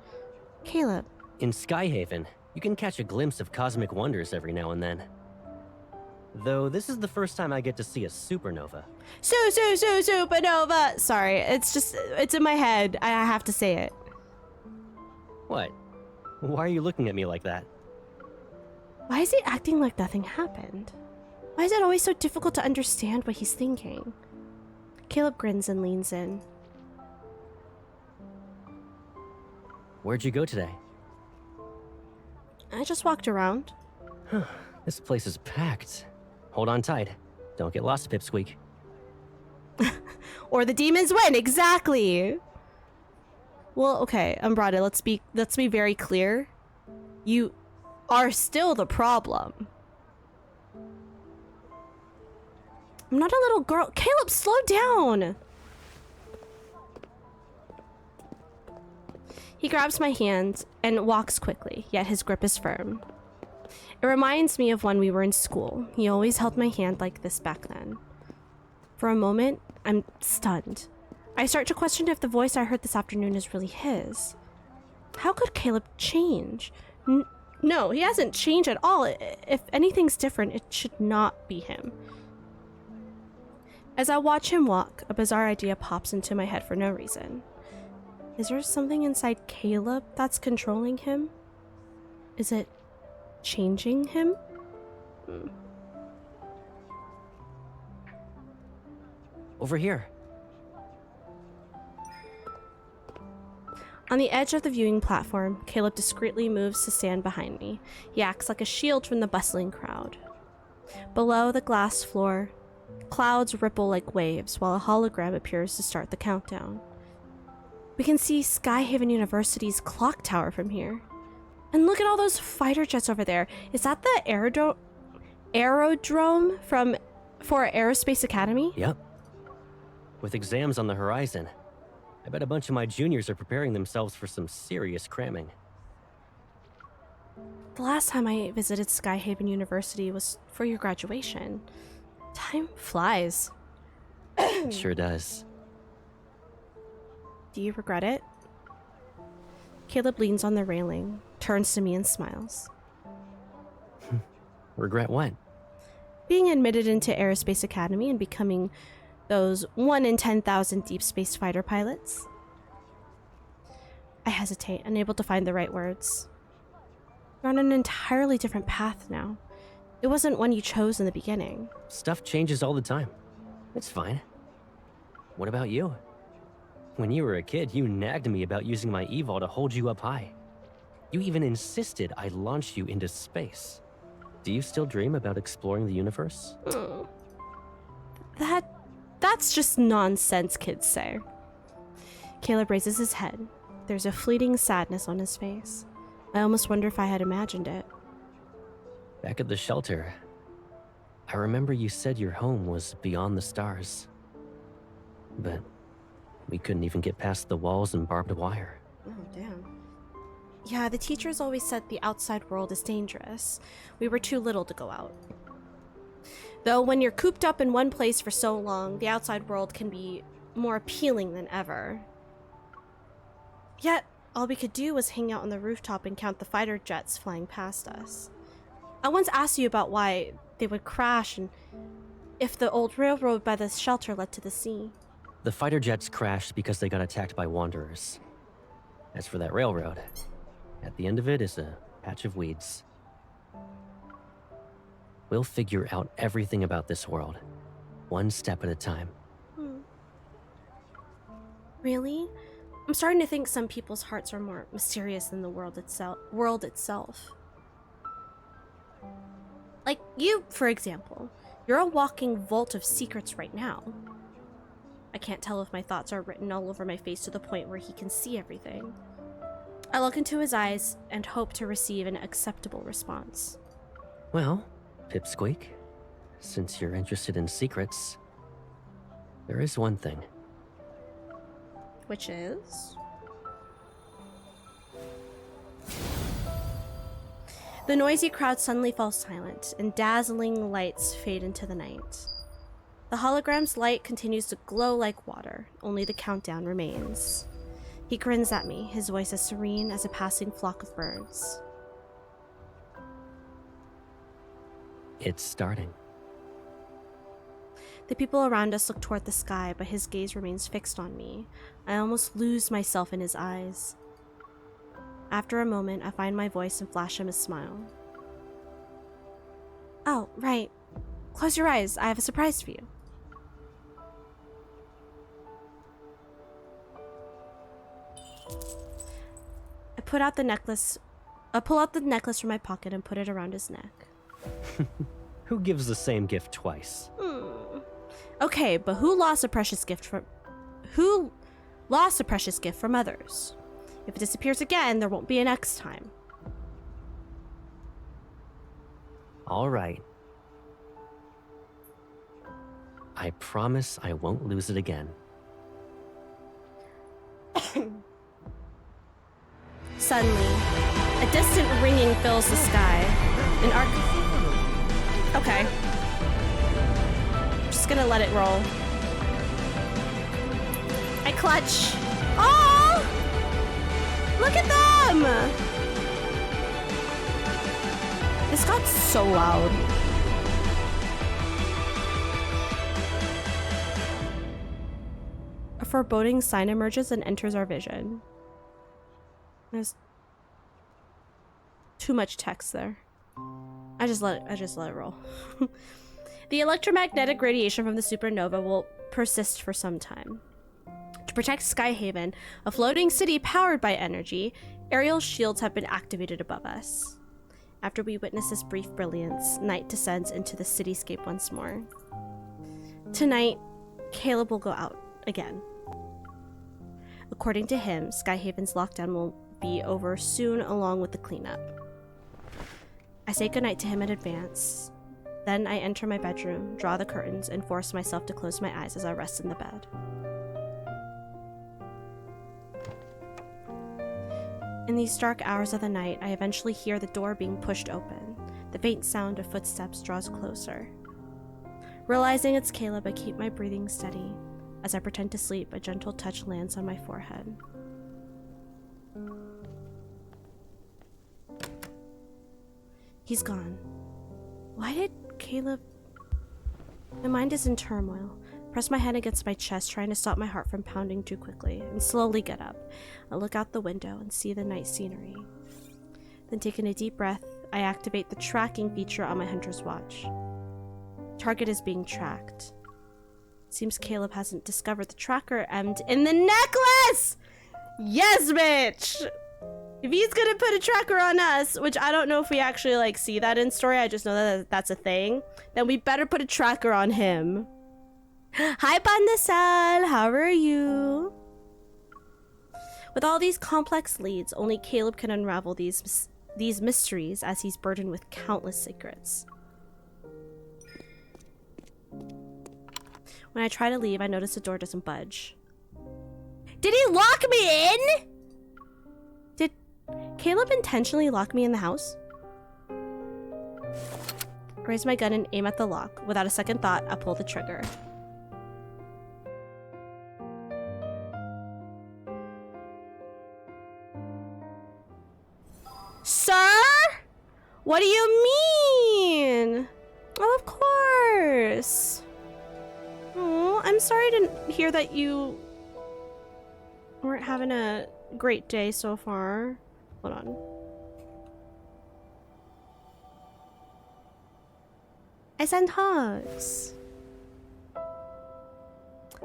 Caleb. In Skyhaven, you can catch a glimpse of cosmic wonders every now and then. Though this is the first time I get to see a supernova. Supernova! Sorry, it's in my head. I have to say it. What? Why are you looking at me like that? Why is he acting like nothing happened? Why is it always so difficult to understand what he's thinking? Caleb grins and leans in. Where'd you go today? I just walked around. This place is packed. Hold on tight. Don't get lost, Pipsqueak. Or the demons win, exactly! Well, okay, Umbrada, let's be very clear. You are still the problem. I'm not a little girl. Caleb, slow down! He grabs my hand and walks quickly, yet his grip is firm. It reminds me of when we were in school. He always held my hand like this back then. For a moment, I'm stunned. I start to question if the voice I heard this afternoon is really his. How could Caleb change? No, he hasn't changed at all. If anything's different, it should not be him. As I watch him walk, a bizarre idea pops into my head for no reason. Is there something inside Caleb that's controlling him? Is it changing him? Over here. On the edge of the viewing platform, Caleb discreetly moves to stand behind me. He acts like a shield from the bustling crowd. Below the glass floor, clouds ripple like waves while a hologram appears to start the countdown. We can see Skyhaven University's clock tower from here. And look at all those fighter jets over there. Is that the aerodrome for Aerospace Academy? Yep. With exams on the horizon, I bet a bunch of my juniors are preparing themselves for some serious cramming. The last time I visited Skyhaven University was for your graduation. Time flies. It sure does. Do you regret it? Caleb leans on the railing, turns to me and smiles. Regret what? Being admitted into Aerospace Academy and becoming those 1 in 10,000 deep space fighter pilots. I hesitate, unable to find the right words. You're on an entirely different path now. It wasn't one you chose in the beginning. Stuff changes all the time. It's fine. What about you? When you were a kid, you nagged me about using my evol to hold you up high. You even insisted I launch you into space. Do you still dream about exploring the universe? That's just nonsense kids say. Caleb raises his head. There's a fleeting sadness on his face. I almost wonder if I had imagined it. Back at the shelter, I remember you said your home was beyond the stars. But we couldn't even get past the walls and barbed wire. Oh, damn. Yeah, the teachers always said the outside world is dangerous. We were too little to go out. Though when you're cooped up in one place for so long, the outside world can be more appealing than ever. Yet, all we could do was hang out on the rooftop and count the fighter jets flying past us. I once asked you about why they would crash and if the old railroad by the shelter led to the sea. The fighter jets crashed because they got attacked by wanderers. As for that railroad, at the end of it is a patch of weeds. We'll figure out everything about this world, one step at a time. Really? I'm starting to think some people's hearts are more mysterious than the world itself. Like you, for example. You're a walking vault of secrets right now. I can't tell if my thoughts are written all over my face to the point where he can see everything. I look into his eyes and hope to receive an acceptable response. Well, Pipsqueak, since you're interested in secrets, there is one thing. Which is? The noisy crowd suddenly falls silent, and dazzling lights fade into the night. The hologram's light continues to glow like water, only the countdown remains. He grins at me, his voice as serene as a passing flock of birds. It's starting. The people around us look toward the sky, but his gaze remains fixed on me. I almost lose myself in his eyes. After a moment, I find my voice and flash him a smile. Oh, right. Close your eyes. I have a surprise for you. I pull out the necklace from my pocket and put it around his neck. Who gives the same gift twice? Okay, but who lost a precious gift from others? If it disappears again, there won't be a next time. All right. I promise I won't lose it again. Suddenly, a distant ringing fills the sky. An arc. Okay. I'm just gonna let it roll. I clutch. Oh! Look at them! This got so loud. A foreboding sign emerges and enters our vision. There's too much text there. I just let it roll. The electromagnetic radiation from the supernova will persist for some time. To protect Skyhaven, a floating city powered by energy, aerial shields have been activated above us. After we witness this brief brilliance, night descends into the cityscape once more. Tonight, Caleb will go out again. According to him, Skyhaven's lockdown will be over soon along with the cleanup. I say goodnight to him in advance. Then I enter my bedroom, draw the curtains, and force myself to close my eyes as I rest in the bed. In these dark hours of the night, I eventually hear the door being pushed open. The faint sound of footsteps draws closer. Realizing it's Caleb, I keep my breathing steady. As I pretend to sleep, a gentle touch lands on my forehead. He's gone. Why did Caleb... My mind is in turmoil. Press my hand against my chest, trying to stop my heart from pounding too quickly, and slowly get up. I look out the window and see the night scenery. Then, taking a deep breath, I activate the tracking feature on my hunter's watch. Target is being tracked. Seems Caleb hasn't discovered the tracker emmed in the necklace! Yes, bitch! If he's gonna put a tracker on us, which I don't know if we actually like see that in story, I just know that that's a thing, then we better put a tracker on him. Hi, Pandesal! How are you? With all these complex leads, only Caleb can unravel these mysteries, as he's burdened with countless secrets. When I try to leave, I notice the door doesn't budge. Did he lock me in? Did Caleb intentionally lock me in the house? I raise my gun and aim at the lock. Without a second thought, I pull the trigger. Sir? What do you mean? Oh, of course. Oh, I'm sorry to hear that you weren't having a great day so far. Hold on. I send hugs.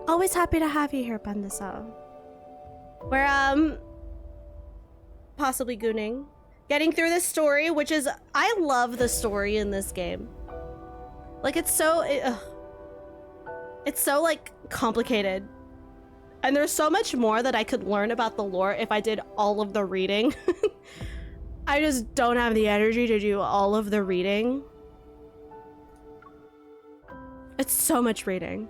Always happy to have you here, Pandesa. We're, possibly gooning. Getting through this story, which is... I love the story in this game. Like, it's so... It's so, like, complicated. And there's so much more that I could learn about the lore if I did all of the reading. I just don't have the energy to do all of the reading. It's so much reading.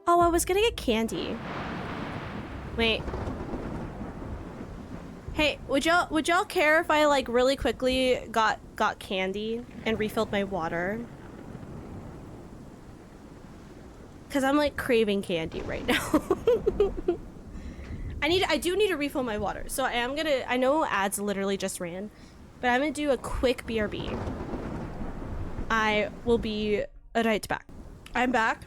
Oh, I was gonna get candy. Wait. Hey, would y'all care if I like really quickly got candy and refilled my water? Cause I'm like craving candy right now. I do need to refill my water. So I know ads literally just ran, but I'm gonna do a quick BRB. I will be right back. I'm back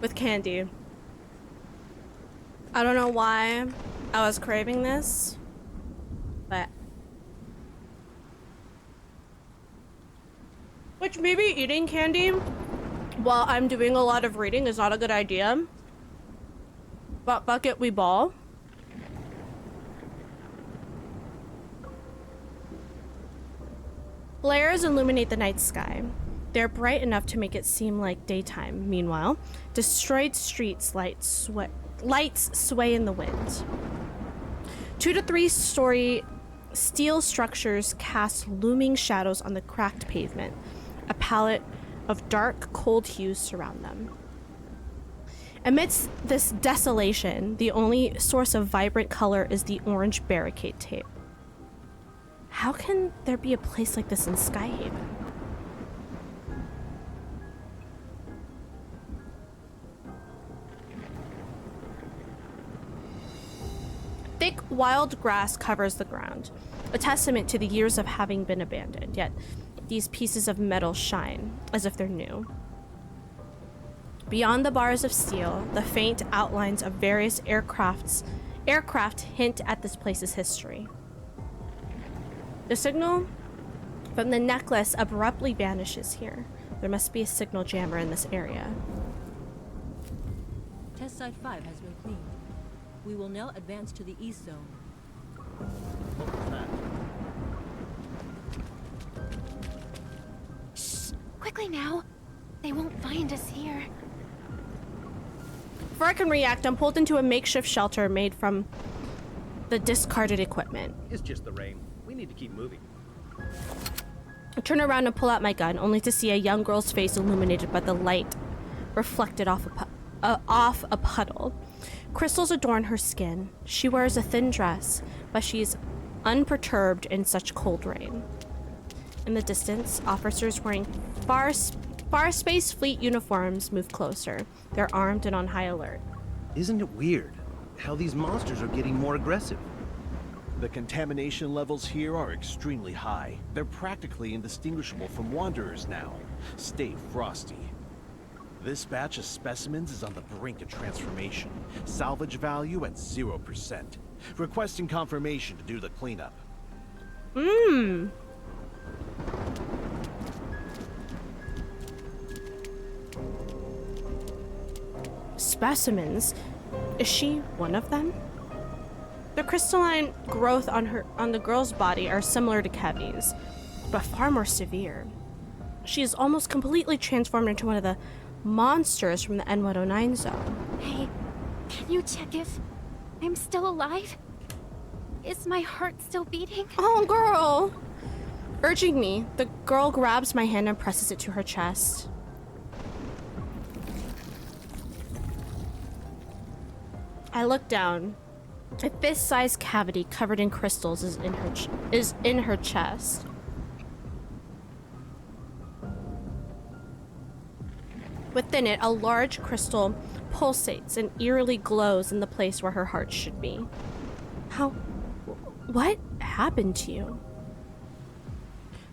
with candy. I don't know why I was craving this, but which maybe eating candy while I'm doing a lot of reading is not a good idea. But bucket we ball. Flares illuminate the night sky. They're bright enough to make it seem like daytime. Meanwhile, destroyed streets lights sway in the wind. 2 to 3 story steel structures cast looming shadows on the cracked pavement. A palette of dark, cold hues surround them. Amidst this desolation, the only source of vibrant color is the orange barricade tape. How can there be a place like this in Skyhaven? Thick, wild grass covers the ground, a testament to the years of having been abandoned, yet these pieces of metal shine as if they're new. Beyond the bars of steel, the faint outlines of various aircraft hint at this place's history. The signal from the necklace abruptly vanishes here. There must be a signal jammer in this area. Test Site 5 has been cleaned. We will now advance to the east zone. What was that? Shh! Quickly now. They won't find us here. Before I can react, I'm pulled into a makeshift shelter made from the discarded equipment. It's just the rain. We need to keep moving. I turn around and pull out my gun, only to see a young girl's face illuminated by the light reflected off a puddle. Crystals adorn her skin. She wears a thin dress, but she's unperturbed in such cold rain. In the distance, officers wearing Far Space Fleet uniforms move closer. They're armed and on high alert. Isn't it weird how these monsters are getting more aggressive? The contamination levels here are extremely high. They're practically indistinguishable from wanderers now. Stay frosty. This batch of specimens is on the brink of transformation. Salvage value at 0%. Requesting confirmation to do the cleanup. Specimens? Is she one of them? The crystalline growth on the girl's body are similar to Kevy's, but far more severe. She is almost completely transformed into one of the monsters from the N109 zone. Hey, can you check if I'm still alive? Is my heart still beating? Oh, girl! Urging me, the girl grabs my hand and presses it to her chest. I look down. A fist-sized cavity covered in crystals is in her chest. Within it, a large crystal pulsates and eerily glows in the place where her heart should be. What happened to you?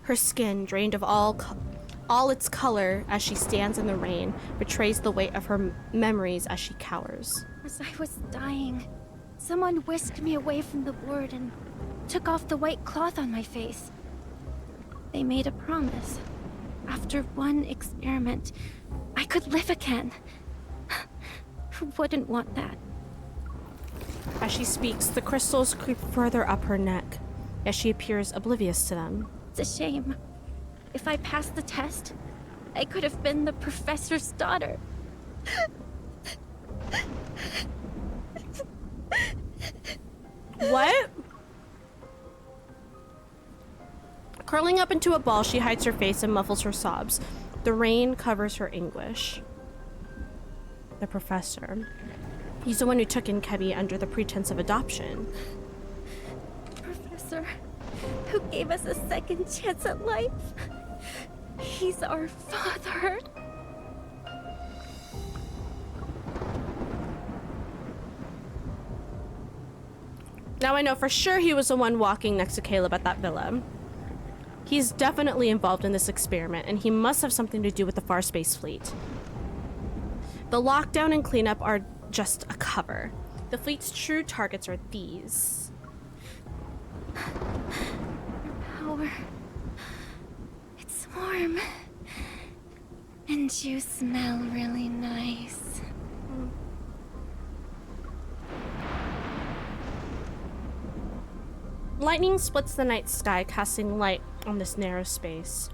Her skin, drained of all its color as she stands in the rain, betrays the weight of her memories as she cowers. As I was dying, someone whisked me away from the ward and took off the white cloth on my face. They made a promise. After one experiment, I could live again. Who wouldn't want that? As she speaks, the crystals creep further up her neck, as she appears oblivious to them. It's a shame. If I passed the test, I could have been the professor's daughter. What? Curling up into a ball, she hides her face and muffles her sobs. The rain covers her anguish. The professor. He's the one who took in Kebby under the pretense of adoption. Professor, who gave us a second chance at life. He's our father. Now I know for sure he was the one walking next to Caleb at that villa. He's definitely involved in this experiment, and he must have something to do with the Far Space Fleet. The lockdown and cleanup are just a cover. The fleet's true targets are these. Power. It's warm. And you smell really nice. Lightning splits the night sky, casting light on this narrow space.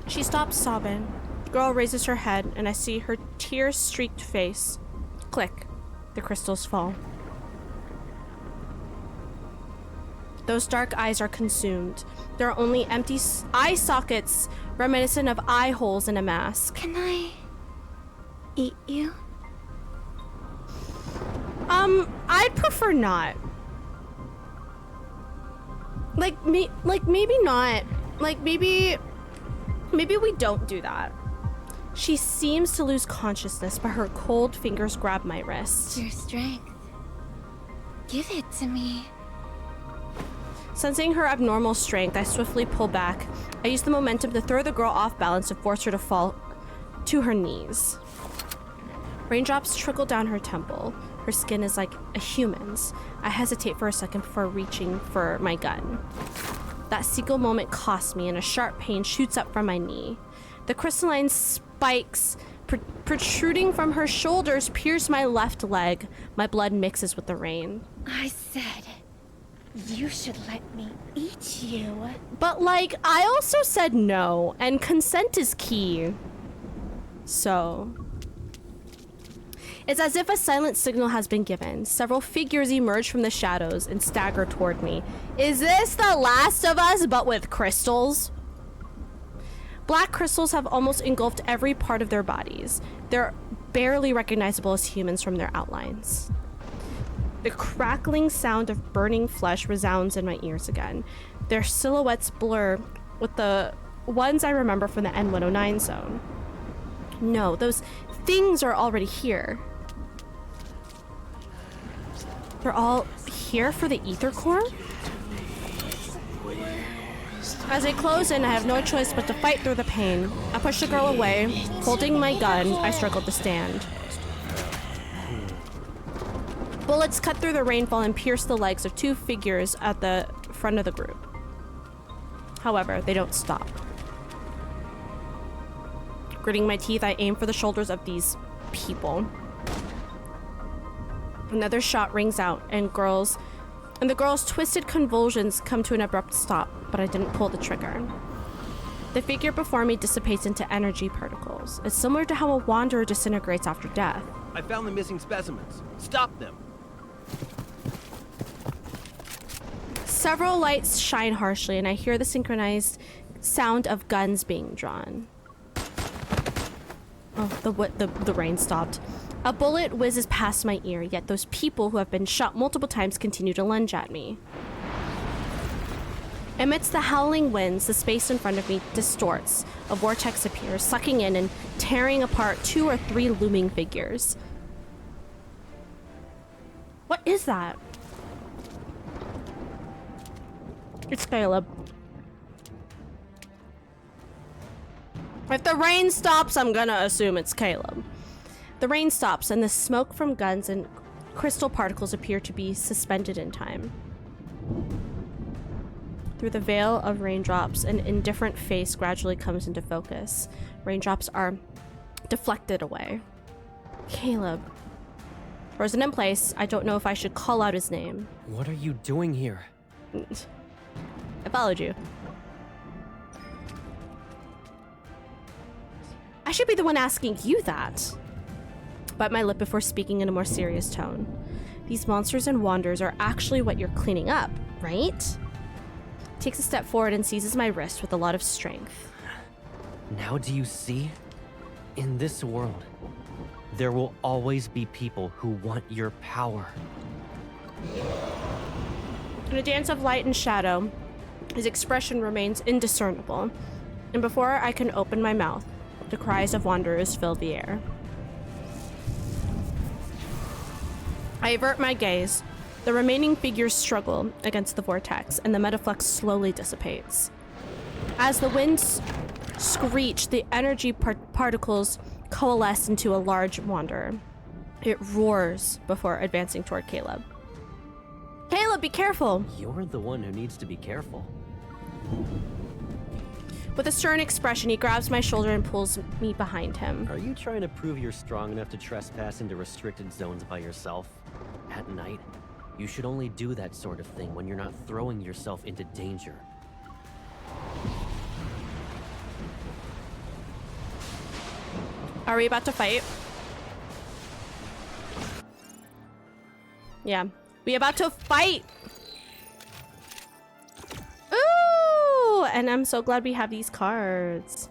She stops sobbing. The girl raises her head, and I see her tear-streaked face. Click. The crystals fall. Those dark eyes are consumed. There are only empty eye sockets reminiscent of eye holes in a mask. Can I eat you? I'd prefer not. Maybe not. Maybe we don't do that. She seems to lose consciousness, but her cold fingers grab my wrist. Your strength. Give it to me. Sensing her abnormal strength, I swiftly pull back. I use the momentum to throw the girl off balance and force her to fall to her knees. Raindrops trickle down her temple. Her skin is like a human's. I hesitate for a second before reaching for my gun. That single moment costs me, and a sharp pain shoots up from my knee. The crystalline spikes protruding from her shoulders pierce my left leg. My blood mixes with the rain. I said you should let me eat you. But I also said no, and consent is key. So... It's as if a silent signal has been given. Several figures emerge from the shadows and stagger toward me. Is this The Last of Us, but with crystals? Black crystals have almost engulfed every part of their bodies. They're barely recognizable as humans from their outlines. The crackling sound of burning flesh resounds in my ears again. Their silhouettes blur with the ones I remember from the N109 zone. No, those things are already here. They're all here for the ether core? As I close in, I have no choice but to fight through the pain. I push the girl away. Holding my gun, I struggle to stand. Bullets cut through the rainfall and pierce the legs of two figures at the front of the group. However, they don't stop. Gritting my teeth, I aim for the shoulders of these people. Another shot rings out, and the girl's twisted convulsions come to an abrupt stop, but I didn't pull the trigger. The figure before me dissipates into energy particles. It's similar to how a wanderer disintegrates after death. I found the missing specimens. Stop them. Several lights shine harshly, and I hear the synchronized sound of guns being drawn. Oh, the rain stopped. A bullet whizzes past my ear, yet those people who have been shot multiple times continue to lunge at me. Amidst the howling winds, the space in front of me distorts. A vortex appears, sucking in and tearing apart 2 or 3 looming figures. What is that? It's Caleb. If the rain stops, I'm gonna assume it's Caleb. The rain stops, and the smoke from guns and crystal particles appear to be suspended in time. Through the veil of raindrops, an indifferent face gradually comes into focus. Raindrops are deflected away. Caleb. Frozen in place, I don't know if I should call out his name. What are you doing here? I followed you. I should be the one asking you that. Bite my lip before speaking in a more serious tone. These monsters and wanderers are actually what you're cleaning up, right? Takes a step forward and seizes my wrist with a lot of strength. Now do you see? In this world, there will always be people who want your power. In a dance of light and shadow, his expression remains indiscernible, and before I can open my mouth, the cries of wanderers fill the air. I avert my gaze. The remaining figures struggle against the vortex, and the metaflux slowly dissipates. As the winds screech, the energy particles coalesce into a large wanderer. It roars before advancing toward Caleb. Caleb, be careful! You're the one who needs to be careful. With a stern expression, he grabs my shoulder and pulls me behind him. Are you trying to prove you're strong enough to trespass into restricted zones by yourself? At night? You should only do that sort of thing when you're not throwing yourself into danger. Are we about to fight? Yeah. We about to fight! Ooh! And I'm so glad we have these cards.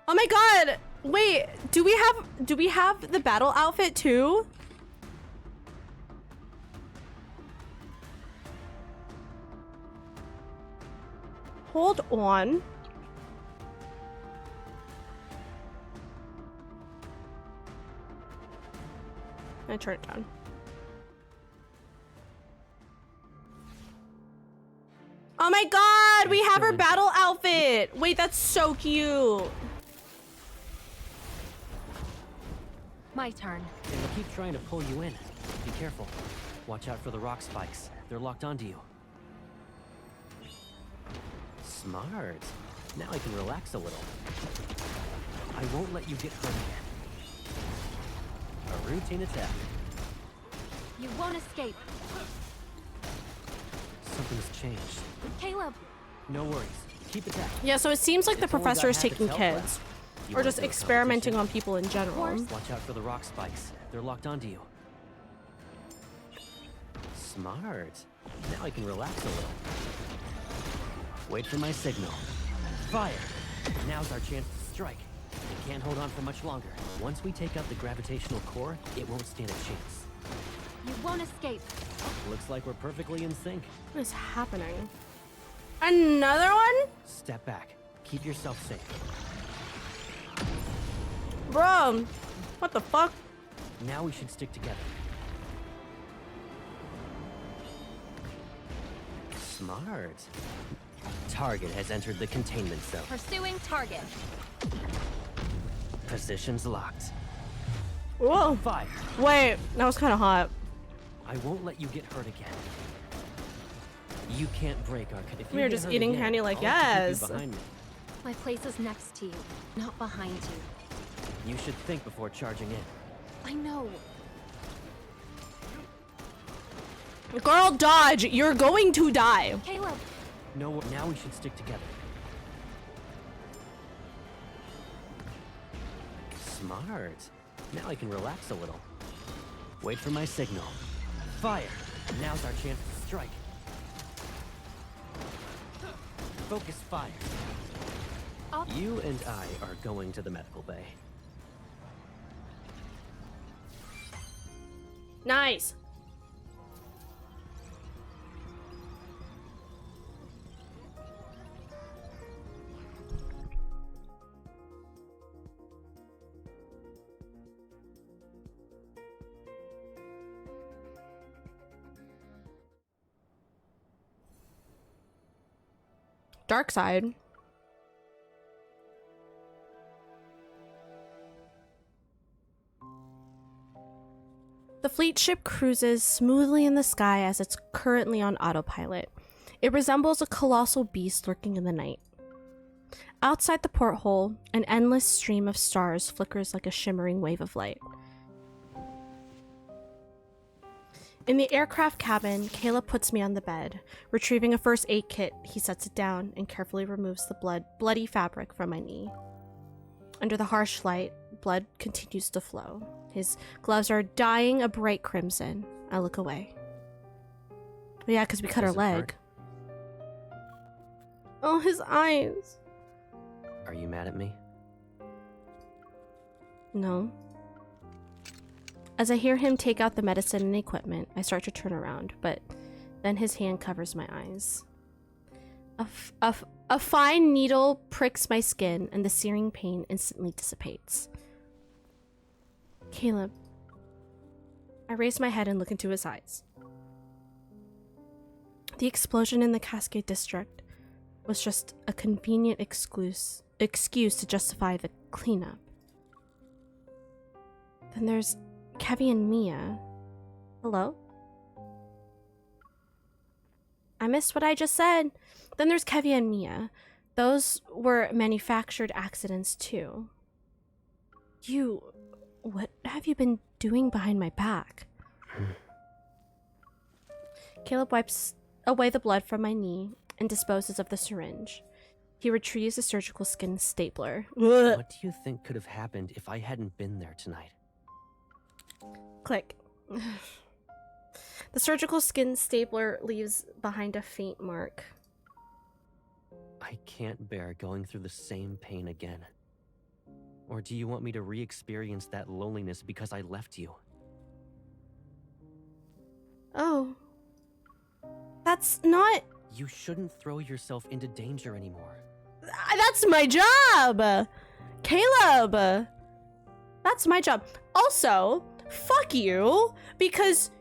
Oh my god! Wait, do we have the battle outfit too? Hold on. I turn it down. Oh my god, we have our battle outfit! Wait, that's so cute. My turn. They will keep trying to pull you in. Be careful. Watch out for the rock spikes. They're locked onto you. Smart. Now I can relax a little. I won't let you get hurt again. A routine attack. You won't escape. Something's changed. Caleb! No worries. Keep attacking. Yeah, so it seems like the It's only professor is got half taking its health kids. left. You Or wanna just do a experimenting competition? on people in general. Watch out for the rock spikes. They're locked onto you. Smart. Now I can relax a little. Wait for my signal. Fire! Now's our chance to strike. It can't hold on for much longer. Once we take out the gravitational core, it won't stand a chance. You won't escape. Looks like we're perfectly in sync. What is happening? Another one? Step back. Keep yourself safe. Bro, what the fuck? Now we should stick together. Smart. Target has entered the containment zone. Pursuing target. Positions locked. Whoa. Fire. Wait, that was kind of hot. I won't let you get hurt again. You can't break our... If We you were get just hurt eating again, candy like, I'll have to keep yes. you behind me. My place is next to you, not behind you. You should think before charging in. I know. Girl, dodge! You're going to die. Caleb! No, now we should stick together. Smart. Now I can relax a little. Wait for my signal. Fire! Now's our chance to strike. Focus fire. You and I are going to the medical bay. Nice. Dark side. The fleet ship cruises smoothly in the sky as it's currently on autopilot. It resembles a colossal beast lurking in the night. Outside the porthole, an endless stream of stars flickers like a shimmering wave of light. In the aircraft cabin, Caleb puts me on the bed. Retrieving a first aid kit, he sets it down and carefully removes the bloody fabric from my knee. Under the harsh light, blood continues to flow. His gloves are dyeing a bright crimson. I look away. Oh, yeah, because we cut her Does it leg. hurt? Oh, his eyes. Are you mad at me? No. As I hear him take out the medicine and equipment, I start to turn around, but then his hand covers my eyes. A fine needle pricks my skin, and the searing pain instantly dissipates. Caleb. I raise my head and look into his eyes. The explosion in the Cascade District was just a convenient excuse to justify the cleanup. Then there's Kevy and Mia. Hello? I missed what I just said. Then there's Kevy and Mia. Those were manufactured accidents too. What have you been doing behind my back? Caleb wipes away the blood from my knee and disposes of the syringe. He retrieves a surgical skin stapler. What do you think could have happened if I hadn't been there tonight? Click. The surgical skin stapler leaves behind a faint mark. I can't bear going through the same pain again. Or do you want me to re-experience that loneliness because I left you? Oh. That's not... You shouldn't throw yourself into danger anymore. That's my job! Caleb! That's my job. Also, fuck you, because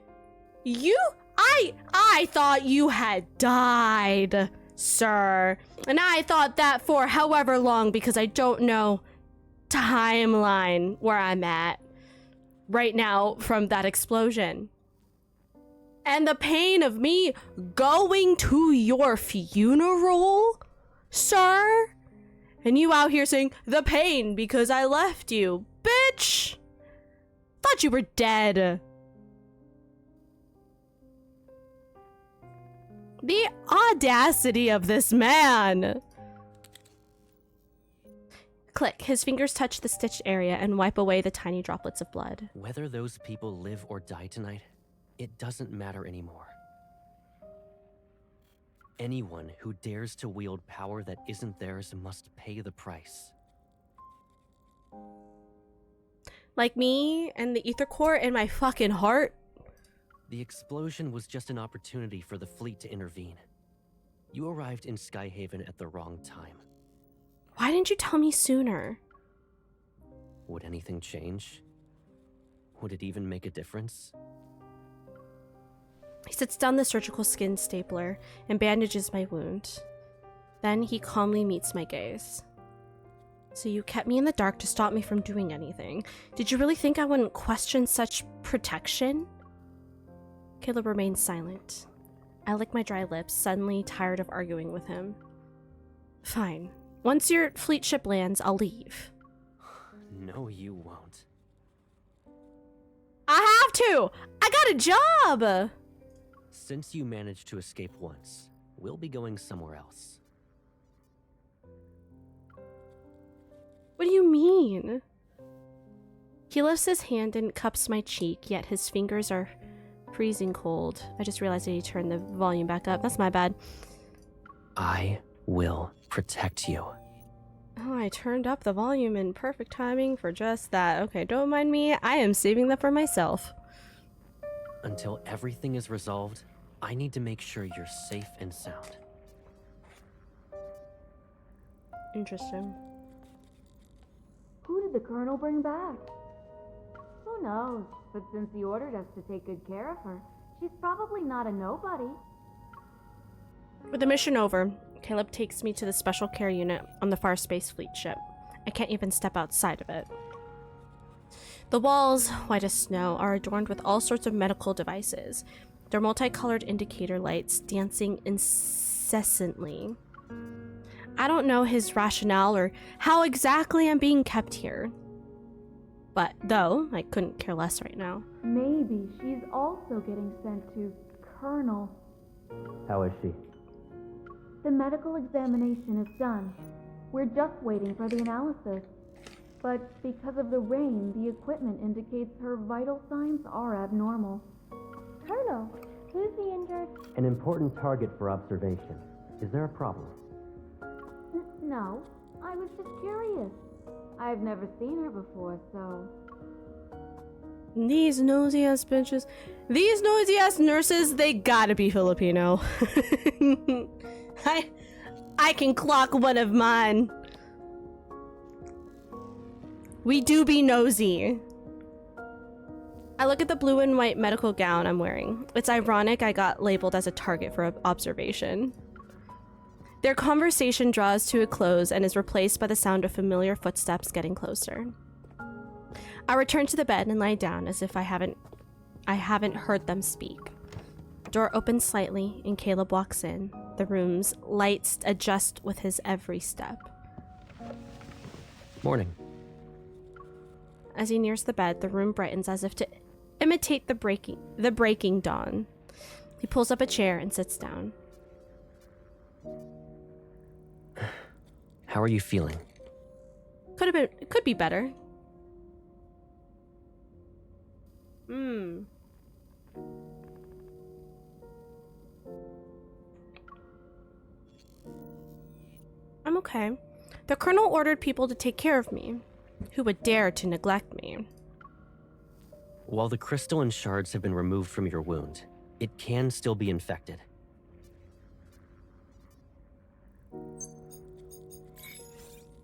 I thought you had died, sir. And I thought that for however long, because I don't know timeline where I'm at right now from that explosion. And the pain of me going to your funeral, sir? And you out here saying, the pain because I left you. Bitch! Thought you were dead. The audacity of this man. Click. His fingers touch the stitched area and wipe away the tiny droplets of blood. Whether those people live or die tonight, it doesn't matter anymore. Anyone who dares to wield power that isn't theirs must pay the price. Like me and the ether core in my fucking heart. The explosion was just an opportunity for the fleet to intervene. You arrived in Skyhaven at the wrong time. Why didn't you tell me sooner? Would anything change? Would it even make a difference? He sits down the surgical skin stapler and bandages my wound. Then he calmly meets my gaze. So you kept me in the dark to stop me from doing anything. Did you really think I wouldn't question such protection? Caleb remains silent. I lick my dry lips, suddenly tired of arguing with him. Fine. Once your fleet ship lands, I'll leave. No, you won't. I have to! I got a job! Since you managed to escape once, we'll be going somewhere else. What do you mean? He lifts his hand and cups my cheek, yet his fingers are freezing cold. I just realized that he turned the volume back up. That's my bad. I will protect you. Oh, I turned up the volume in perfect timing for just that. Okay, don't mind me. I am saving that for myself. Until everything is resolved, I need to make sure you're safe and sound. Interesting. Who did the Colonel bring back? Who knows? But since he ordered us to take good care of her, she's probably not a nobody. With the mission over, Caleb takes me to the special care unit on the Far Space Fleet ship. I can't even step outside of it. The walls, white as snow, are adorned with all sorts of medical devices, their multicolored indicator lights dancing incessantly. I don't know his rationale or how exactly I'm being kept here. But, though, I couldn't care less right now. Maybe she's also getting sent to Colonel. How is she? The medical examination is done. We're just waiting for the analysis. But because of the rain, the equipment indicates her vital signs are abnormal. Colonel, who's the injured? An important target for observation. Is there a problem? No, I was just curious. I've never seen her before, so... These nosy ass bitches. These nosy ass nurses, they gotta be Filipino. I can clock one of mine. We do be nosy. I look at the blue and white medical gown I'm wearing. It's ironic I got labeled as a target for observation. Their conversation draws to a close and is replaced by the sound of familiar footsteps getting closer. I return to the bed and lie down as if I haven't heard them speak. The door opens slightly and Caleb walks in. The room's lights adjust with his every step. Morning. As he nears the bed, the room brightens as if to imitate the breaking dawn. He pulls up a chair and sits down. How are you feeling? Could be better. I'm okay. The colonel ordered people to take care of me. Who would dare to neglect me? While the crystalline shards have been removed from your wound, it can still be infected.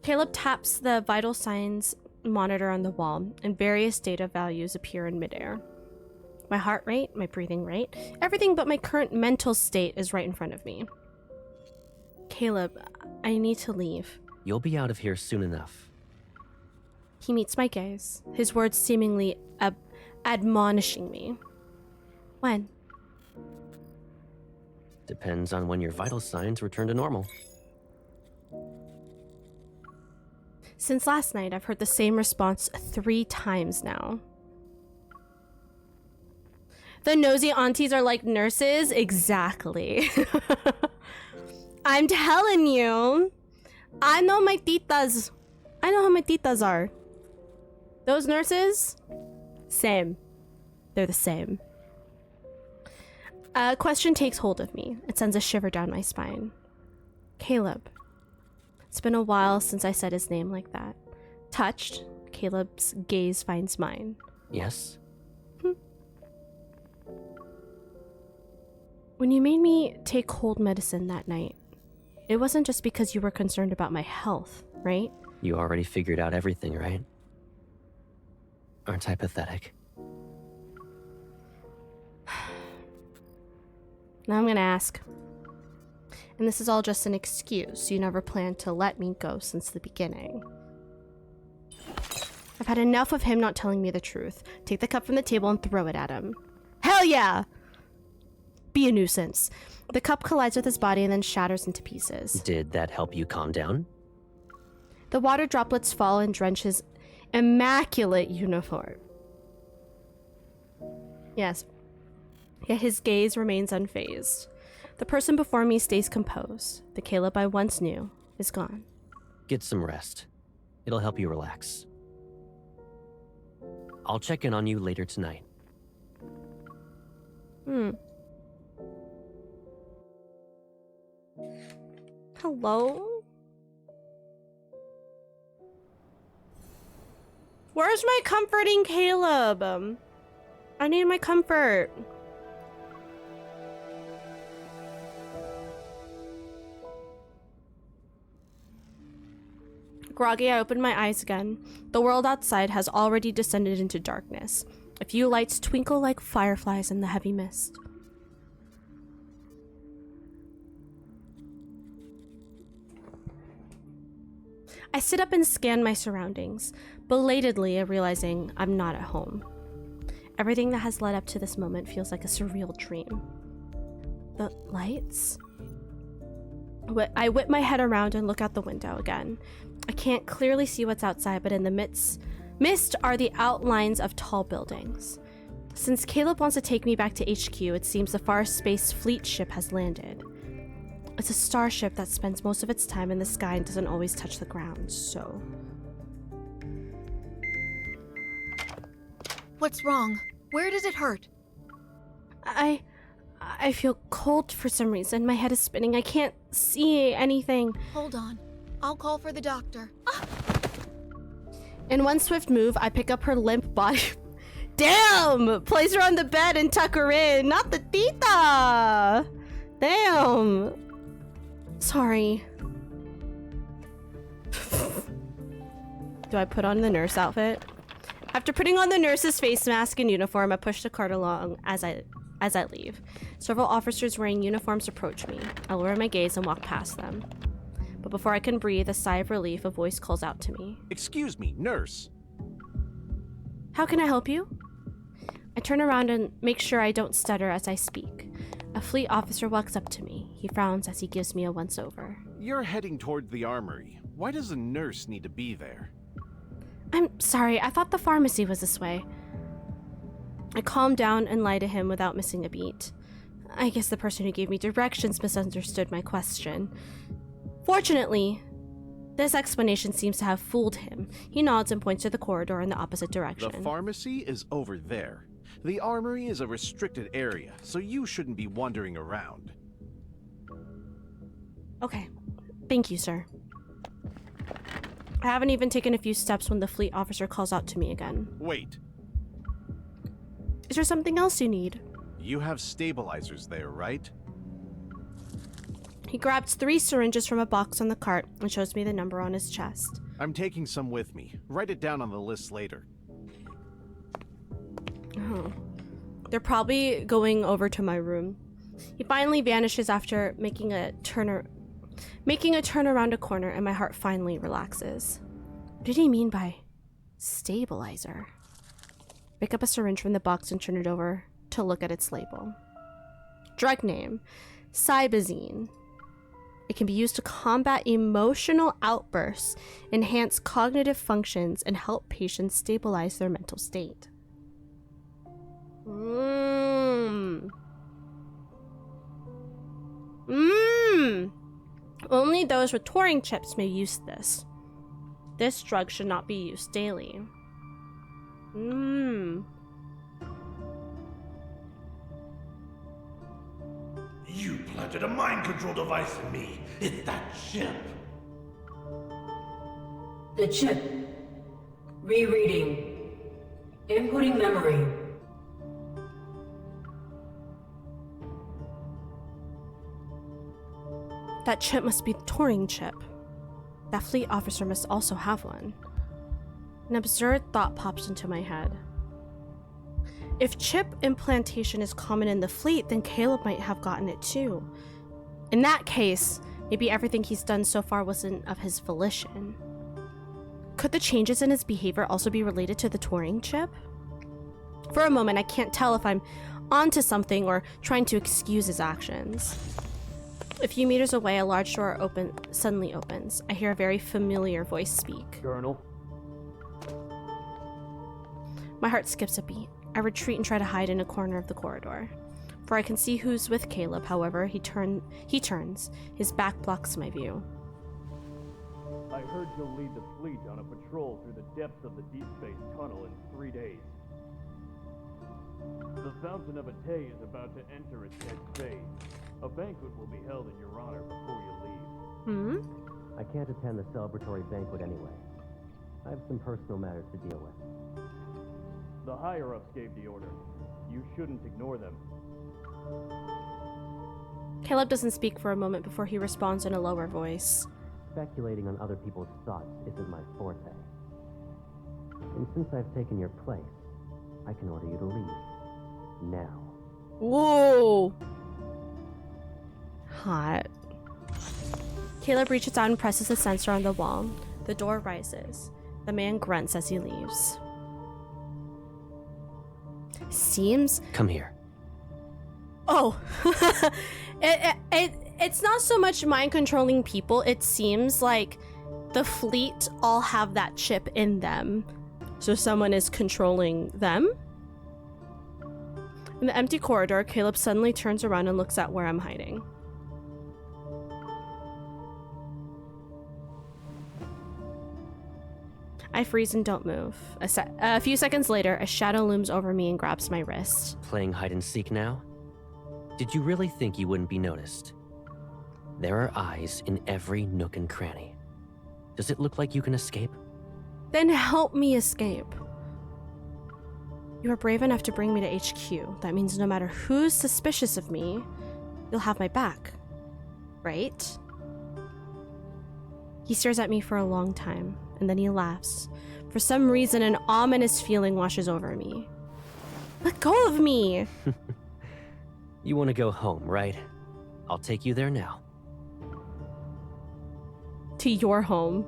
Caleb taps the vital signs monitor on the wall, and various data values appear in midair. My heart rate, my breathing rate, everything but my current mental state is right in front of me. Caleb, I need to leave. You'll be out of here soon enough. He meets my gaze, his words seemingly admonishing me. When? Depends on when your vital signs return to normal. Since last night, I've heard the same response 3 times now. The nosy aunties are like nurses? Exactly. I'm telling you. I know my titas. I know how my titas are. Those nurses? Same. They're the same. A question takes hold of me. It sends a shiver down my spine. Caleb. It's been a while since I said his name like that. Touched, Caleb's gaze finds mine. Yes? When you made me take cold medicine that night, it wasn't just because you were concerned about my health, right? You already figured out everything, right? Aren't I pathetic? Now I'm gonna ask. And this is all just an excuse. You never planned to let me go since the beginning. I've had enough of him not telling me the truth. Take the cup from the table and throw it at him. Hell yeah! Be a nuisance. The cup collides with his body and then shatters into pieces. Did that help you calm down? The water droplets fall and drench his immaculate uniform. Yes. Yet his gaze remains unfazed. The person before me stays composed. The Caleb I once knew is gone. Get some rest. It'll help you relax. I'll check in on you later tonight. Hello? Where's my comforting Caleb? I need my comfort. Groggy, I opened my eyes again. The world outside has already descended into darkness. A few lights twinkle like fireflies in the heavy mist. I sit up and scan my surroundings, belatedly realizing I'm not at home. Everything that has led up to this moment feels like a surreal dream. The lights? I whip my head around and look out the window again. I can't clearly see what's outside, but in the mist are the outlines of tall buildings. Since Caleb wants to take me back to HQ, it seems the Far Space Fleet ship has landed. It's a starship that spends most of its time in the sky and doesn't always touch the ground, so... What's wrong? Where does it hurt? I feel cold for some reason. My head is spinning. I can't see anything. Hold on. I'll call for the doctor. In one swift move, I pick up her limp body. Damn! Place her on the bed and tuck her in. Not the tita! Damn! Sorry. Do I put on the nurse outfit? After putting on the nurse's face mask and uniform, I push the cart along as I leave. Several officers wearing uniforms approach me. I lower my gaze and walk past them. But before I can breathe a sigh of relief, a voice calls out to me. Excuse me, nurse. How can I help you? I turn around and make sure I don't stutter as I speak. A fleet officer walks up to me. He frowns as he gives me a once-over. You're heading toward the armory. Why does a nurse need to be there? I'm sorry, I thought the pharmacy was this way. I calm down and lie to him without missing a beat. I guess the person who gave me directions misunderstood my question. Fortunately, this explanation seems to have fooled him. He nods and points to the corridor in the opposite direction. The pharmacy is over there. The armory is a restricted area, so you shouldn't be wandering around. Okay. Thank you, sir. I haven't even taken a few steps when the fleet officer calls out to me again. Wait. Is there something else you need? You have stabilizers there, right? He grabs 3 syringes from a box on the cart and shows me the number on his chest. I'm taking some with me. Write it down on the list later. Oh. They're probably going over to my room. He finally vanishes after making a turn around a corner, and my heart finally relaxes. What did he mean by stabilizer? Pick up a syringe from the box and turn it over to look at its label. Drug name, Cybazine. It can be used to combat emotional outbursts, enhance cognitive functions, and help patients stabilize their mental state. Only those with Turing chips may use this. This drug should not be used daily. You planted a mind control device in me. It's that chip. The chip. Rereading. Inputting memory. That chip must be the Turing chip. That fleet officer must also have one. An absurd thought pops into my head. If chip implantation is common in the fleet, then Caleb might have gotten it too. In that case, maybe everything he's done so far wasn't of his volition. Could the changes in his behavior also be related to the Turing chip? For a moment, I can't tell if I'm onto something or trying to excuse his actions. A few meters away, a large door suddenly opens. I hear a very familiar voice speak. Journal. My heart skips a beat. I retreat and try to hide in a corner of the corridor. For I can see who's with Caleb, however, he turns. His back blocks my view. I heard you'll lead the fleet on a patrol through the depths of the Deepspace tunnel in 3 days. The Fountain of Atay is about to enter its next phase. A banquet will be held in your honor before you leave. I can't attend the celebratory banquet anyway. I have some personal matters to deal with. The higher-ups gave the order. You shouldn't ignore them. Caleb doesn't speak for a moment before he responds in a lower voice. Speculating on other people's thoughts isn't my forte. And since I've taken your place, I can order you to leave. Now. Whoa! Hot. Caleb reaches out and presses the sensor on the wall. The door rises. The man grunts as he leaves. Seems... Come here. Oh. It's not so much mind controlling people. It seems like the fleet all have that chip in them. So someone is controlling them? In the empty corridor, Caleb suddenly turns around and looks at where I'm hiding. I freeze and don't move. A few seconds later, a shadow looms over me and grabs my wrist. Playing hide and seek now? Did you really think you wouldn't be noticed? There are eyes in every nook and cranny. Does it look like you can escape? Then help me escape. You are brave enough to bring me to HQ. That means no matter who's suspicious of me, you'll have my back. Right? He stares at me for a long time, and then he laughs. For some reason, an ominous feeling washes over me. Let go of me! You want to go home, right? I'll take you there now. To your home.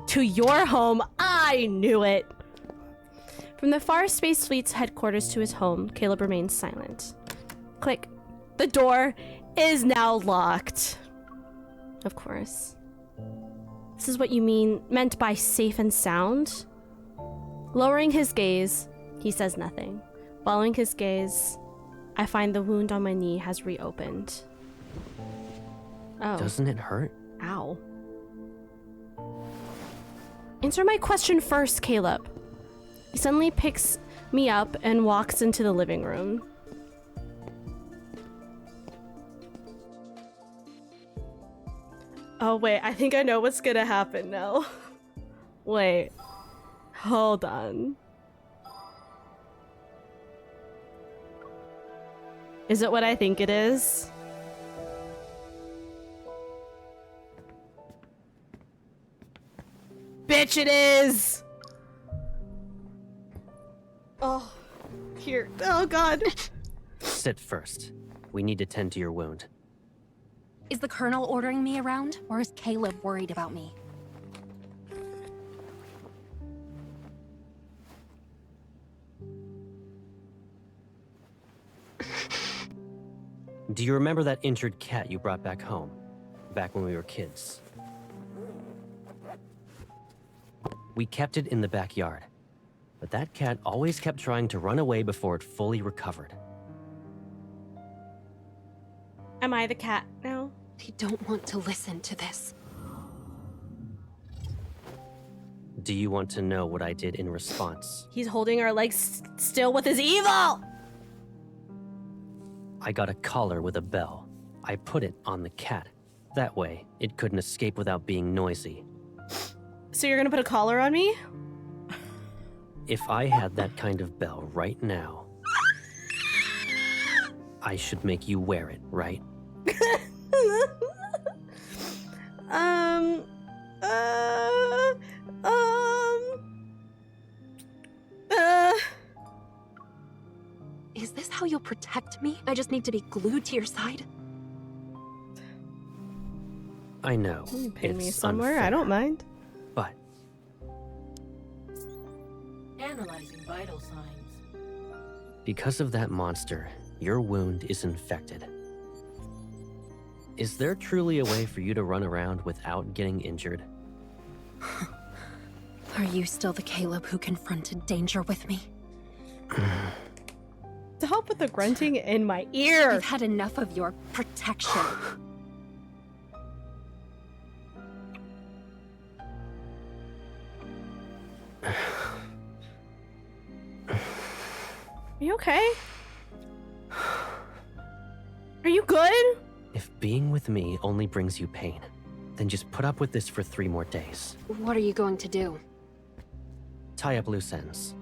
To your home! I knew it! From the far space fleet's headquarters to his home, Caleb remains silent. Click. The door is now locked. Of course. This is what you meant by safe and sound? Lowering his gaze, he says nothing. Following his gaze, I find the wound on my knee has reopened. Oh. Doesn't it hurt? Ow. Answer my question first, Caleb. He suddenly picks me up and walks into the living room. Oh, wait, I think I know what's gonna happen now. Wait. Hold on. Is it what I think it is? Bitch, it is! Oh, here. Oh, God. Sit first. We need to tend to your wound. Is the Colonel ordering me around, or is Caleb worried about me? Do you remember that injured cat you brought back home? Back when we were kids? We kept it in the backyard. But that cat always kept trying to run away before it fully recovered. Am I the cat now? I don't want to listen to this. Do you want to know what I did in response? He's holding our legs still with his evil! I got a collar with a bell. I put it on the cat. That way, it couldn't escape without being noisy. So you're gonna put a collar on me? If I had that kind of bell right now, I should make you wear it, right? Is this how you'll protect me? I just need to be glued to your side? I know. You can pin me it's somewhere, unfair, I don't mind. But Analyzing vital signs. because of that monster, your wound is infected. Is there truly a way for you to run around without getting injured? Are you still the Caleb who confronted danger with me? To help with the grunting in my ear. I've had enough of your protection. Are you okay? Are you good? If being with me only brings you pain, then just put up with this for 3 more days. What are you going to do? Tie up loose ends.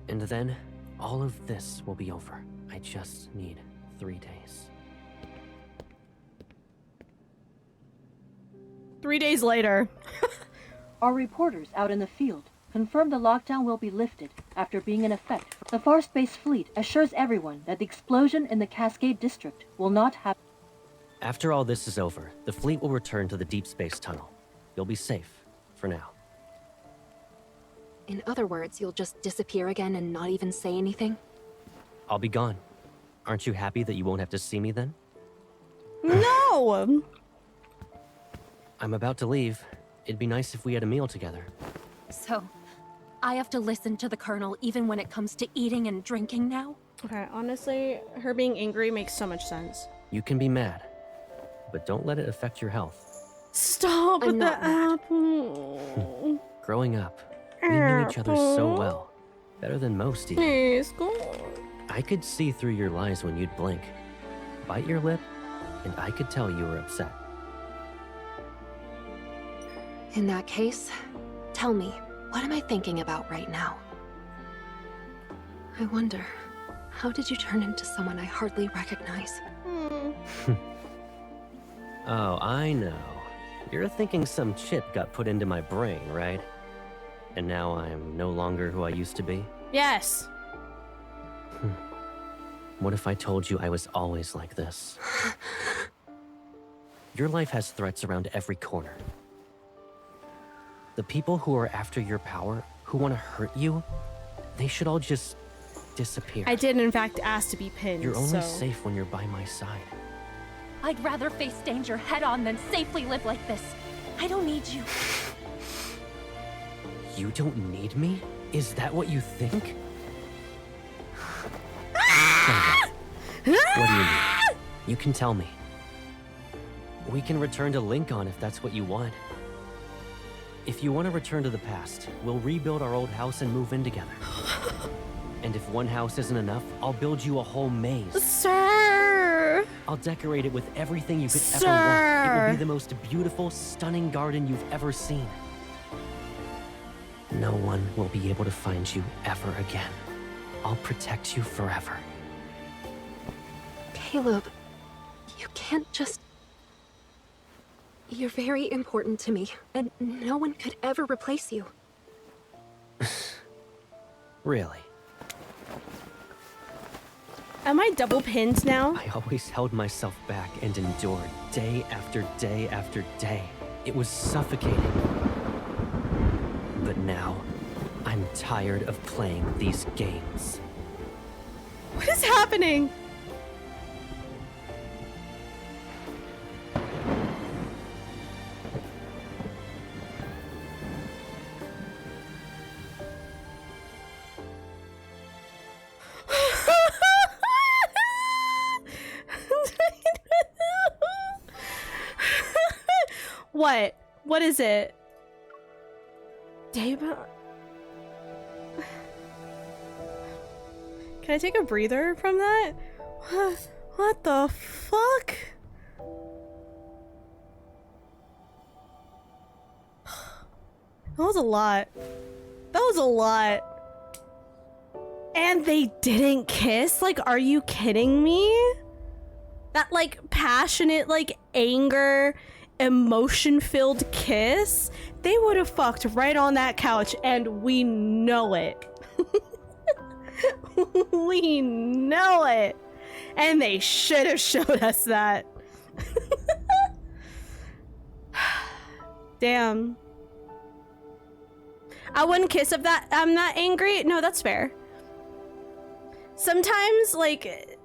And then, all of this will be over. I just need 3 days. 3 days later. Our reporters out in the field confirm the lockdown will be lifted after being in effect. The Far Space Fleet assures everyone that the explosion in the Cascade District will not happen. After all this is over, the fleet will return to the Deepspace tunnel. You'll be safe, for now. In other words, you'll just disappear again and not even say anything? I'll be gone. Aren't you happy that you won't have to see me then? No! I'm about to leave. It'd be nice if we had a meal together. So, I have to listen to the Colonel even when it comes to eating and drinking now? Okay, honestly, her being angry makes so much sense. You can be mad, but don't let it affect your health. Stop with the not mad. apple. Growing up, we knew each other so well. Better than most, even. Please, go. I could see through your lies when you'd blink. Bite your lip, and I could tell you were upset. In that case, tell me, what am I thinking about right now? I wonder, how did you turn into someone I hardly recognize? Oh, I know. You're thinking some chip got put into my brain, right? And now I'm no longer who I used to be? Yes. What if I told you I was always like this? Your life has threats around every corner. The people who are after your power, who want to hurt you, they should all just disappear. I did, in fact, ask to be pinned. You're only so. safe when you're by my side. I'd rather face danger head-on than safely live like this. I don't need you. You don't need me? Is that what you think? What do you need? You can tell me. We can return to Lincoln if that's what you want. If you want to return to the past, we'll rebuild our old house and move in together. And if one house isn't enough, I'll build you a whole maze. Sir! I'll decorate it with everything you could ever want. It will be the most beautiful, stunning garden you've ever seen. No one will be able to find you ever again. I'll protect you forever. Caleb, you can't just... You're very important to me, and no one could ever replace you. Really? Am I double pinned now? I always held myself back and endured day after day after day. It was suffocating. But now, I'm tired of playing these games. What is happening? What? What is it? Can I take a breather from that? What the fuck? That was a lot. That was a lot. And they didn't kiss? Like, are you kidding me? That, like, passionate, like, anger, emotion-filled kiss? They would have fucked right on that couch, and we know it. We know it. And they should have showed us that. Damn. I wouldn't kiss if that I'm not angry. No, that's fair. Sometimes, like,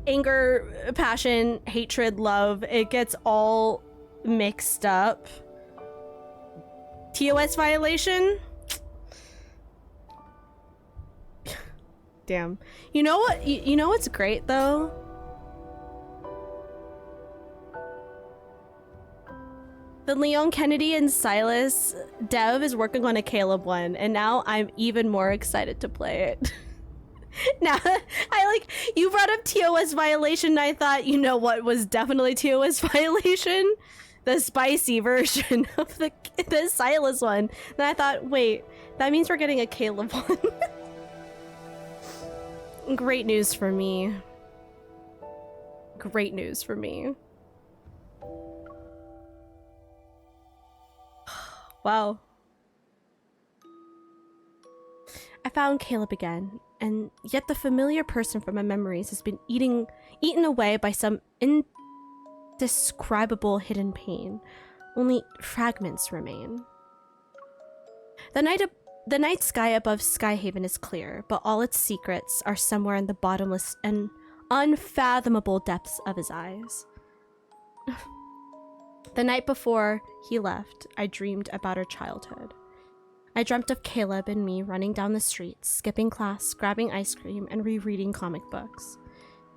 anger, passion, hatred, love, it gets all mixed up. TOS violation? Damn. You know what? You know what's great though? The Leon Kennedy and Silas dev is working on a Caleb one, and now I'm even more excited to play it. Now, you brought up TOS violation, and I thought, you know what was definitely TOS violation? The spicy version of the Silas one. And I thought, wait, that means we're getting a Caleb one. Great news for me. Great news for me. Wow. I found Caleb again, and yet the familiar person from my memories has been eaten away by some indescribable hidden pain. Only fragments remain. The night sky above Skyhaven is clear, but all its secrets are somewhere in the bottomless and unfathomable depths of his eyes. The night before he left, I dreamed about our childhood. I dreamt of Caleb and me running down the streets, skipping class, grabbing ice cream, and rereading comic books.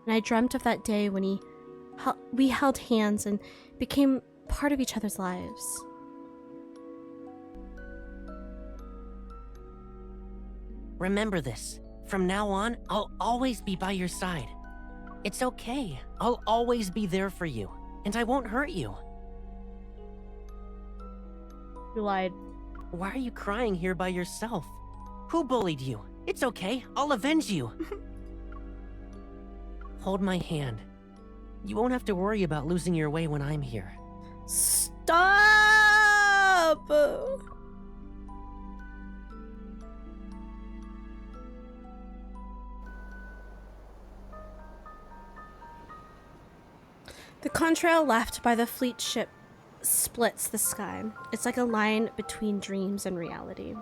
And I dreamt of that day when we held hands and became part of each other's lives. Remember this. From now on, I'll always be by your side. It's okay. I'll always be there for you, and I won't hurt you. You lied. Why are you crying here by yourself? Who bullied you? It's okay. I'll avenge you. Hold my hand. You won't have to worry about losing your way when I'm here. Stop! The contrail left by the fleet ship splits the sky. It's like a line between dreams and reality.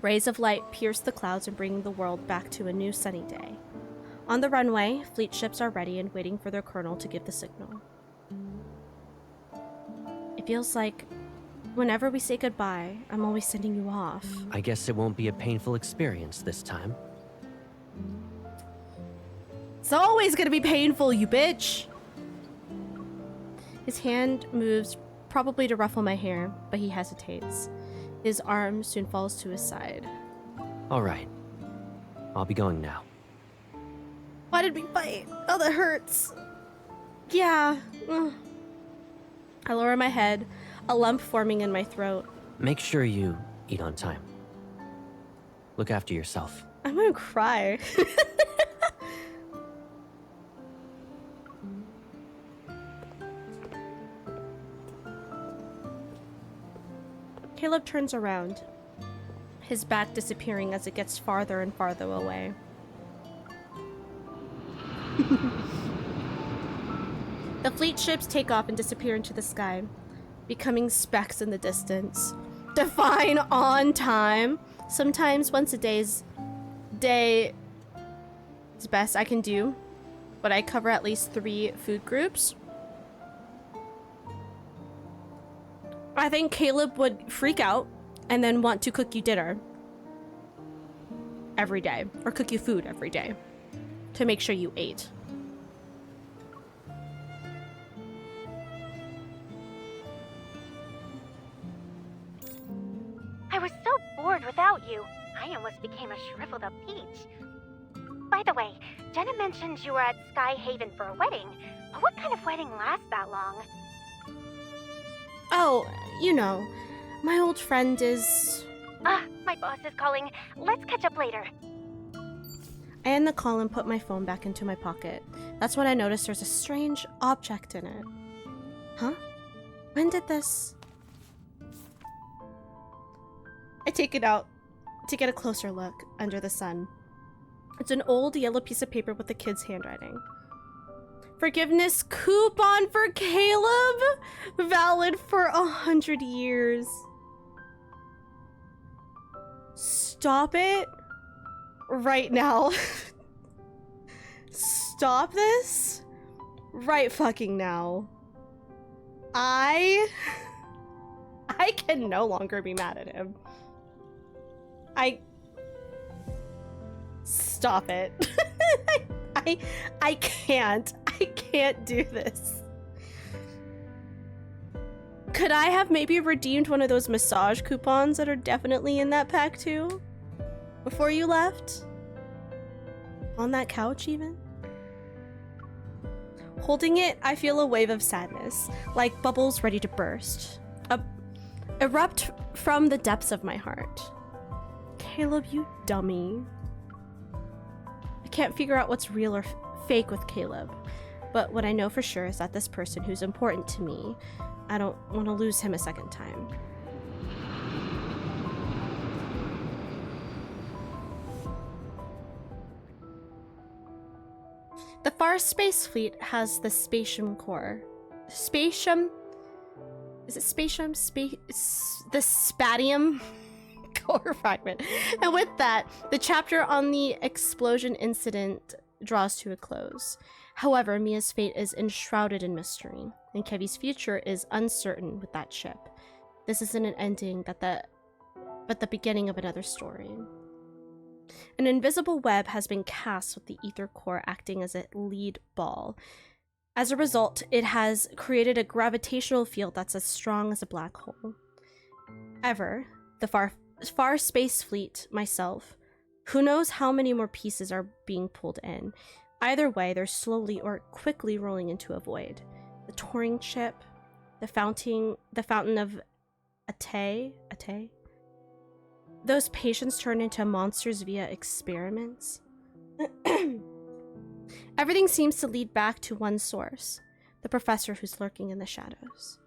Rays of light pierce the clouds and bring the world back to a new sunny day. On the runway, fleet ships are ready and waiting for their colonel to give the signal. It feels like whenever we say goodbye, I'm always sending you off. I guess it won't be a painful experience this time. It's always gonna be painful, you bitch! His hand moves, probably to ruffle my hair, but he hesitates. His arm soon falls to his side. All right. I'll be going now. Why did we fight? Oh, that hurts. Yeah. Ugh. I lower my head, a lump forming in my throat. Make sure you eat on time. Look after yourself. I'm gonna cry. Caleb turns around, his back disappearing as it gets farther and farther away. The fleet ships take off and disappear into the sky, becoming specks in the distance. Define on time. Sometimes once a day is best I can do, but I cover at least 3 food groups. I think Caleb would freak out and then want to cook you dinner every day, or cook you food every day to make sure you ate. I was so bored without you. I almost became a shriveled up peach. By the way, Jenna mentioned you were at Sky Haven for a wedding, but what kind of wedding lasts that long? Oh, you know, my old friend is... My boss is calling. Let's catch up later. I end the call and put my phone back into my pocket. That's when I notice there's a strange object in it. Huh? When did this... I take it out to get a closer look under the sun. It's an old yellow piece of paper with the kid's handwriting. Forgiveness coupon for Caleb? Valid for 100 years. Stop it right now. Stop this right fucking now. I can no longer be mad at him. Stop it. I can't do this. Could I have maybe redeemed one of those massage coupons that are definitely in that pack too? Before you left? On that couch even? Holding it, I feel a wave of sadness, like bubbles ready to burst. Erupt from the depths of my heart. Caleb, you dummy. I can't figure out what's real or fake with Caleb, but what I know for sure is that this person who's important to me, I don't want to lose him a second time. The Far Space Fleet has the Spatium Core. Spatium? Is it Spatium? The Spatium Core fragment. And with that, the chapter on the explosion incident draws to a close. However, Mia's fate is enshrouded in mystery, and Kevy's future is uncertain with that ship. This isn't an ending, but the beginning of another story. An invisible web has been cast with the ether core acting as a lead ball. As a result, it has created a gravitational field that's as strong as a black hole. Ever, the far space fleet, myself, who knows how many more pieces are being pulled in. Either way, they're slowly or quickly rolling into a void. The Turing chip, the fountain of Ate. Those patients turn into monsters via experiments. Everything seems to lead back to one source, the professor who's lurking in the shadows.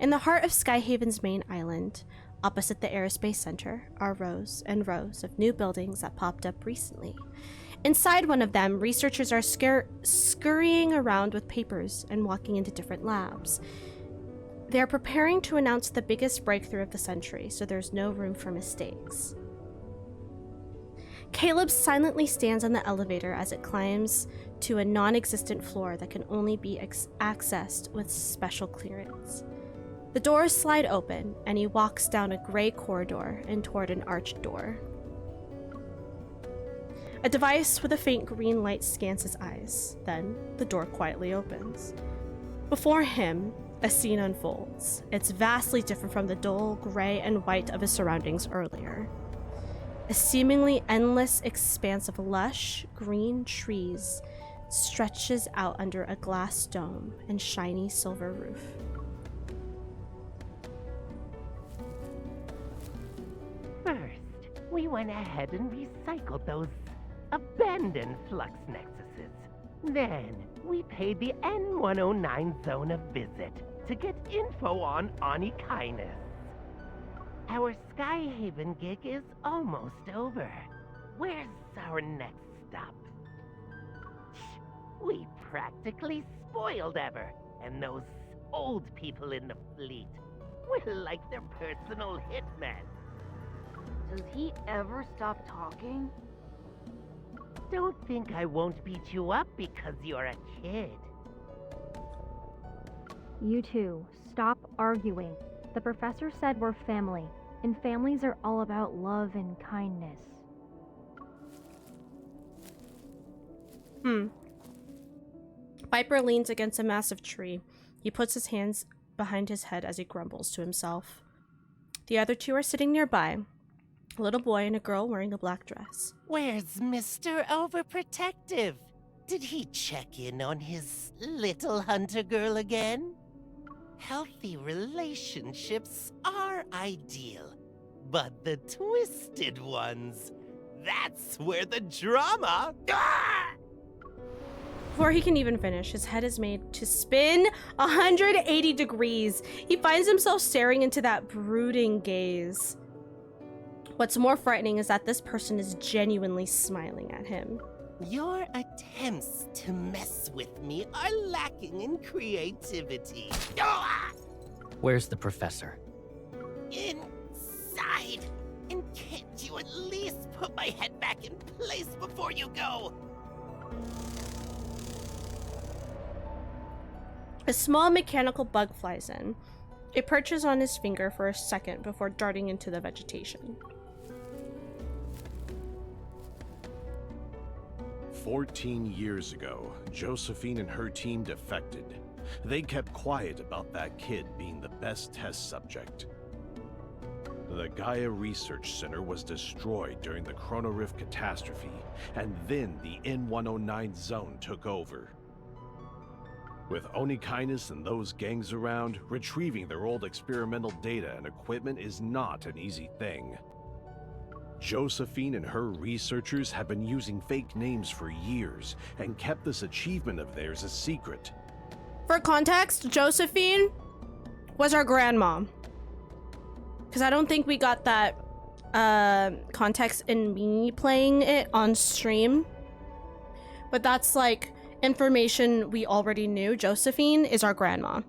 In the heart of Skyhaven's main island, opposite the Aerospace Center, are rows and rows of new buildings that popped up recently. Inside one of them, researchers are scurrying around with papers and walking into different labs. They are preparing to announce the biggest breakthrough of the century, so there's no room for mistakes. Caleb silently stands on the elevator as it climbs to a non-existent floor that can only be accessed with special clearance. The doors slide open, and he walks down a gray corridor and toward an arched door. A device with a faint green light scans his eyes. Then, the door quietly opens. Before him, a scene unfolds. It's vastly different from the dull gray and white of his surroundings earlier. A seemingly endless expanse of lush, green trees stretches out under a glass dome and shiny silver roof. First, we went ahead and recycled those abandoned flux nexuses. Then, we paid the N109 zone a visit to get info on Onikinus. Our Skyhaven gig is almost over. Where's our next stop? We practically spoiled Ever, and those old people in the fleet. We're like their personal hitmen. Does he ever stop talking? Don't think I won't beat you up because you're a kid. You two, stop arguing. The professor said we're family, and families are all about love and kindness. Viper leans against a massive tree. He puts his hands behind his head as he grumbles to himself. The other two are sitting nearby. A little boy and a girl wearing a black dress. Where's Mr. Overprotective? Did he check in on his little hunter girl again? Healthy relationships are ideal, but the twisted ones, that's where the drama... Ah! Before he can even finish, his head is made to spin 180 degrees. He finds himself staring into that brooding gaze. What's more frightening is that this person is genuinely smiling at him. Your attempts to mess with me are lacking in creativity. Ah! Where's the professor? Inside. And can't you at least put my head back in place before you go? A small mechanical bug flies in. It perches on his finger for a second before darting into the vegetation. 14 years ago, Josephine and her team defected. They kept quiet about that kid being the best test subject. The Gaia Research Center was destroyed during the Chrono Rift catastrophe, and then the N109 zone took over. With Onikinus and those gangs around, retrieving their old experimental data and equipment is not an easy thing. Josephine and her researchers have been using fake names for years and kept this achievement of theirs a secret. For context, Josephine was our grandma. Because I don't think we got that context in me playing it on stream. But that's like information we already knew. Josephine is our grandma.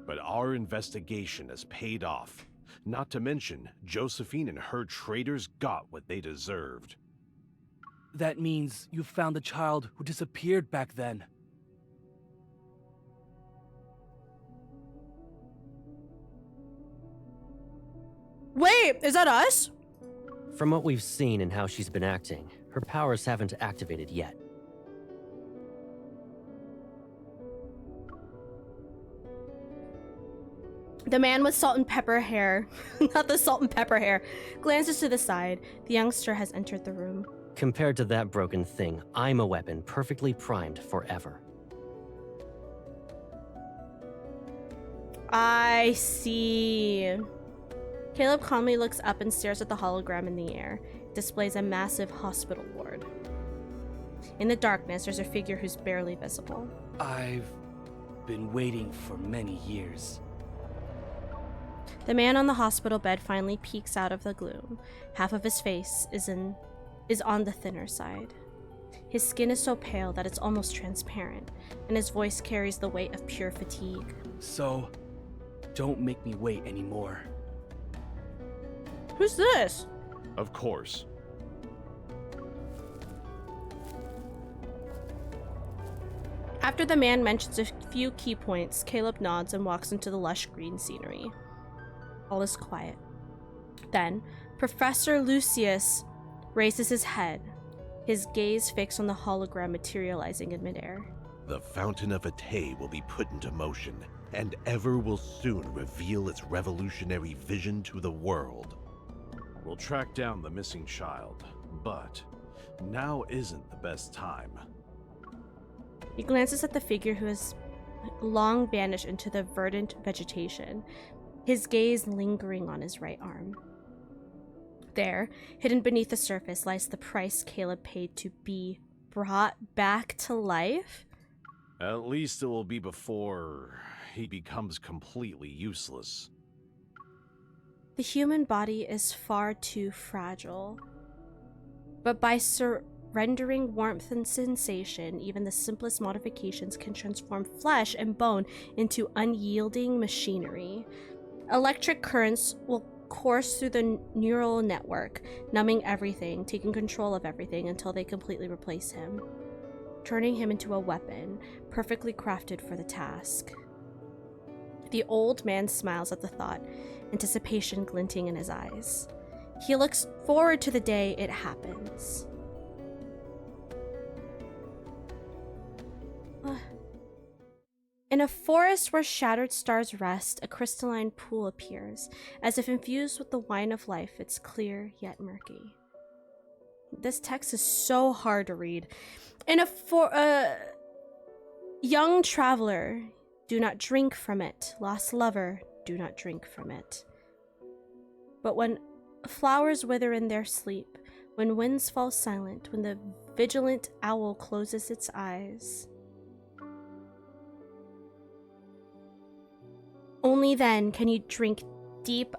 But our investigation has paid off. Not to mention, Josephine and her traitors got what they deserved. That means you found the child who disappeared back then. Wait, is that us? From what we've seen and how she's been acting, her powers haven't activated yet. The man with salt and pepper hair, not the salt and pepper hair, glances to the side. The youngster has entered the room. Compared to that broken thing, I'm a weapon perfectly primed forever. I see. Caleb calmly looks up and stares at the hologram in the air. It displays a massive hospital ward. In the darkness, there's a figure who's barely visible. I've been waiting for many years. The man on the hospital bed finally peeks out of the gloom. Half of his face is on the thinner side. His skin is so pale that it's almost transparent, and his voice carries the weight of pure fatigue. So, don't make me wait anymore. Who's this? Of course. After the man mentions a few key points, Caleb nods and walks into the lush green scenery. All is quiet. Then, Professor Lucius raises his head, his gaze fixed on the hologram materializing in midair. The Fountain of Atay will be put into motion, and Ever will soon reveal its revolutionary vision to the world. We'll track down the missing child, but now isn't the best time. He glances at the figure who has long vanished into the verdant vegetation, his gaze lingering on his right arm. There, hidden beneath the surface, lies the price Caleb paid to be brought back to life. At least it will be before he becomes completely useless. The human body is far too fragile, but by surrendering warmth and sensation, even the simplest modifications can transform flesh and bone into unyielding machinery. Electric currents will course through the neural network, numbing everything, taking control of everything until they completely replace him, turning him into a weapon, perfectly crafted for the task. The old man smiles at the thought, anticipation glinting in his eyes. He looks forward to the day it happens. In a forest where shattered stars rest, a crystalline pool appears, as if infused with the wine of life. It's clear yet murky. This text is so hard to read. Young traveler, do not drink from it. Lost lover, do not drink from it. But when flowers wither in their sleep, when winds fall silent, when the vigilant owl closes its eyes, only then can you drink deep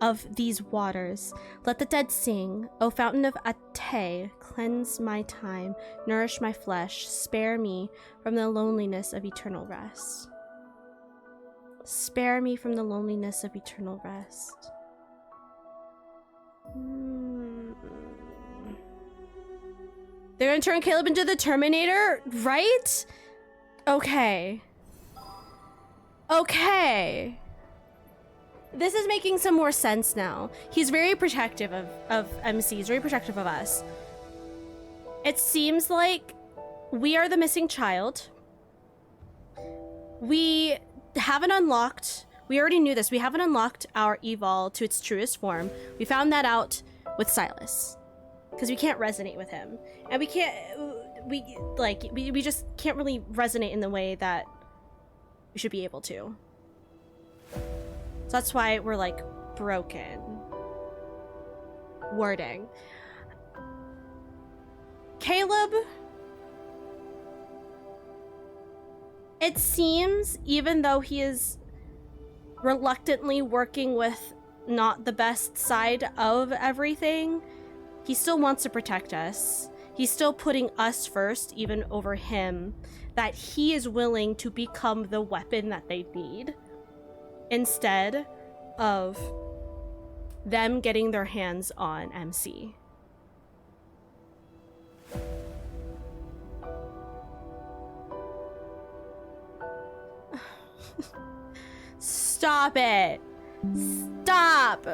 of these waters. Let the dead sing, O fountain of Atay, cleanse my time, nourish my flesh, spare me from the loneliness of eternal rest. Spare me from the loneliness of eternal rest. They're gonna turn Caleb into the Terminator, right? Okay. Okay. This is making some more sense now. He's very protective of MC. He's very protective of us. It seems like we are the missing child. We haven't unlocked... We already knew this. We haven't unlocked our Evol to its truest form. We found that out with Silas. Because we can't resonate with him. And we can't... We just can't really resonate in the way that we should be able to. So that's why we're like broken. Wording. Caleb, it seems, even though he is reluctantly working with not the best side of everything, he still wants to protect us. He's still putting us first, even over him, that he is willing to become the weapon that they need instead of them getting their hands on MC. Stop it. Stop.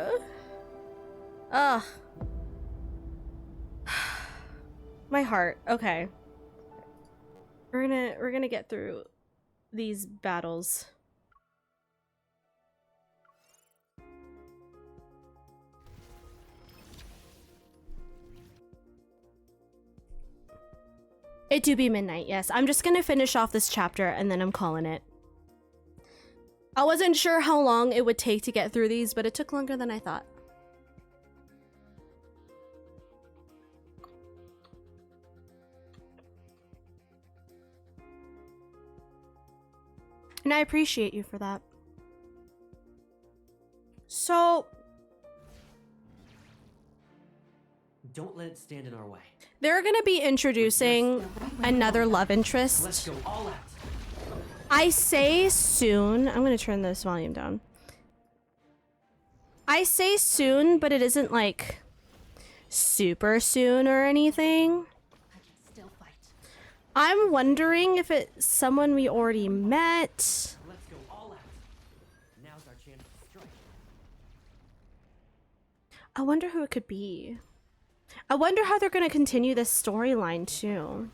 Ugh. My heart. Okay. We're gonna get through these battles. It do be midnight, yes. I'm just gonna finish off this chapter and then I'm calling it. I wasn't sure how long it would take to get through these, but it took longer than I thought. And I appreciate you for that. So... Don't let it stand in our way. They're gonna be introducing another love interest. Let's go all out. I say soon. I'm gonna turn this volume down. I say soon, but it isn't like super soon or anything. I'm wondering if it's someone we already met. Let's go all out. Now's our chance to strike. I wonder who it could be. I wonder how they're gonna continue this storyline too.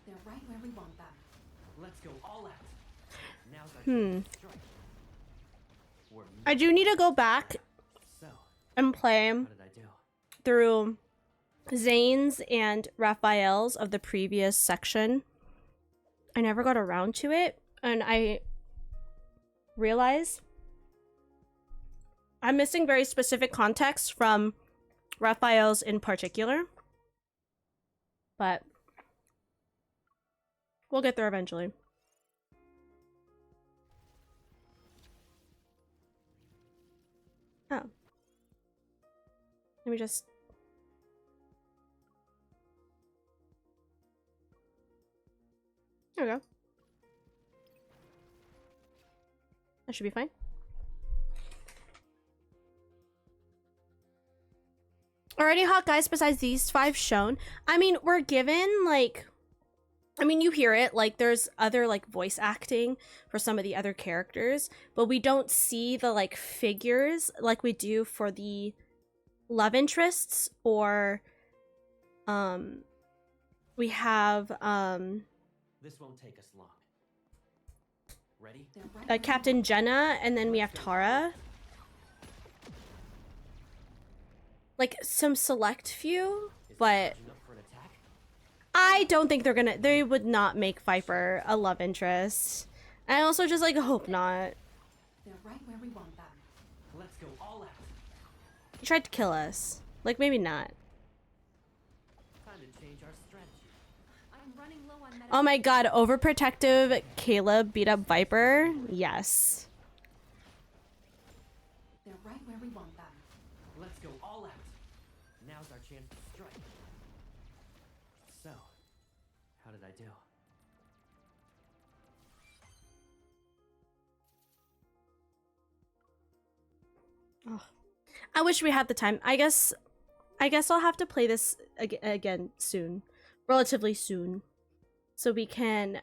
They're right where we want them. Let's go all out. Now's our chance to strike. I do need to go back So, and play what did I do? through Zane's and Raphael's of the previous section. I never got around to it, and I realize I'm missing very specific context from Raphael's in particular. But we'll get there eventually. Oh. Let me just... There we go. That should be fine. Are any hot guys besides these 5 shown? I mean, we're given, like... I mean, you hear it, like, there's other, like, voice acting for some of the other characters, but we don't see the, like, figures like we do for the love interests, or, we have, This won't take us long. Ready? Captain Jenna, and then we have Tara. Like, some select few, but I don't think they would not make Viper a love interest. I also just, like, hope not. They're right where we want them. Let's go all out. He tried to kill us. Like, maybe not. Time to change our strategy. I'm running low on Oh my god, overprotective Caleb beat up Viper? Yes. They're right where we want them. Let's go all out. Now's our chance to strike. So, how did I do? Oh. I wish we had the time. I guess I'll have to play this again soon. Relatively soon. So we can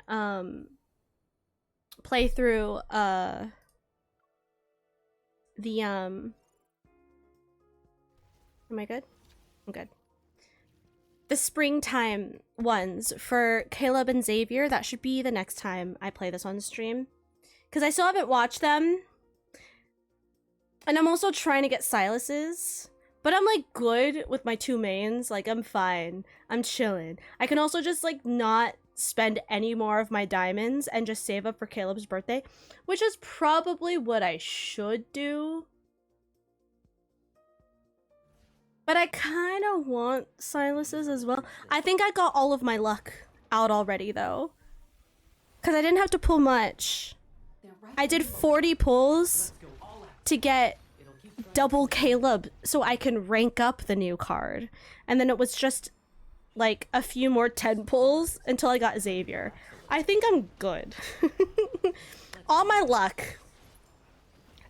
play through the am I good? I'm good. The springtime ones for Caleb and Xavier. That should be the next time I play this on stream, because I still haven't watched them. And I'm also trying to get Silas's, but I'm like good with my 2 mains. Like, I'm fine. I'm chilling. I can also just like not spend any more of my diamonds and just save up for Caleb's birthday, which is probably what I should do. But I kind of want Silas's as well. I think I got all of my luck out already though, because I didn't have to pull much. I did 40 pulls to get double Caleb so I can rank up the new card. And then it was just like a few more 10 pulls until I got Xavier. I think I'm good. All my luck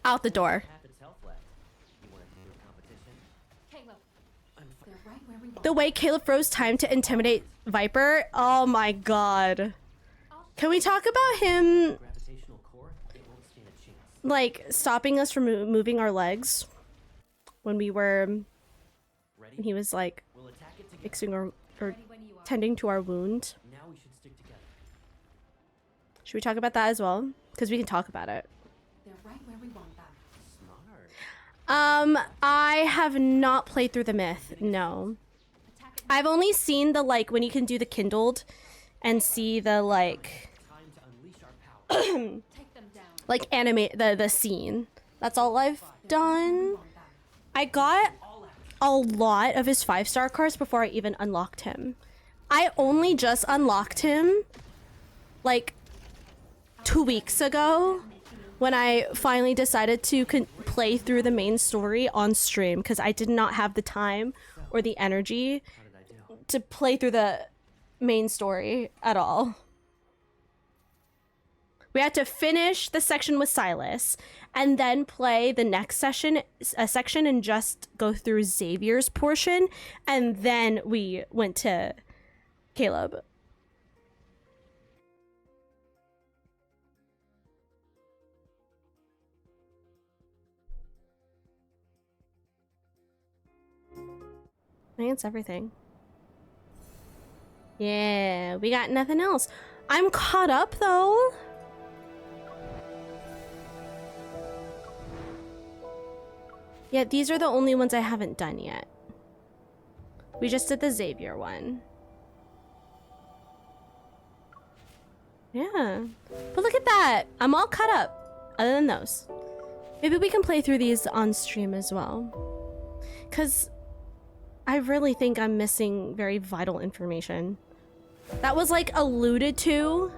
out the door. The way Caleb froze time to intimidate Viper. Oh my god. Can we talk about him like stopping us from moving our legs when we were, when he was like fixing or tending to our wound? Now we should stick together. Should we talk about that as well? Because we can talk about it. They're right where we want them. Smart. I have not played through the myth. No. I've only seen the, like, when you can do the kindled and see the, like, like animate the scene. That's all I've done. I got a lot of his 5-star cards before I even unlocked him. I only just unlocked him like 2 weeks ago when I finally decided to play through the main story on stream, because I did not have the time or the energy to play through the main story at all. We had to finish the section with Silas and then play the next section and just go through Xavier's portion, and then we went to Caleb. I think it's everything. Yeah, we got nothing else. I'm caught up though. Yeah, these are the only ones I haven't done yet. We just did the Xavier one. Yeah. But look at that! I'm all caught up, other than those. Maybe we can play through these on stream as well. Because I really think I'm missing very vital information. That was like alluded to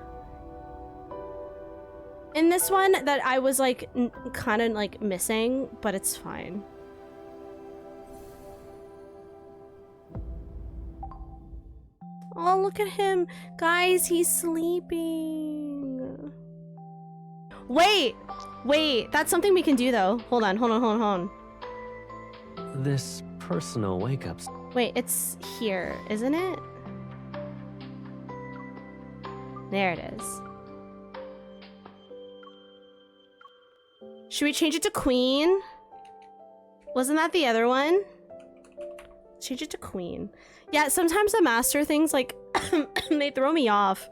in this one that I was like kind of like missing, but it's fine. Oh, look at him. Guys, he's sleeping. Wait, that's something we can do though. Hold on. This personal wake-ups. Wait, it's here, isn't it? There it is. Should we change it to Queen? Wasn't that the other one? Change it to Queen. Yeah, sometimes the master things, like, they throw me off.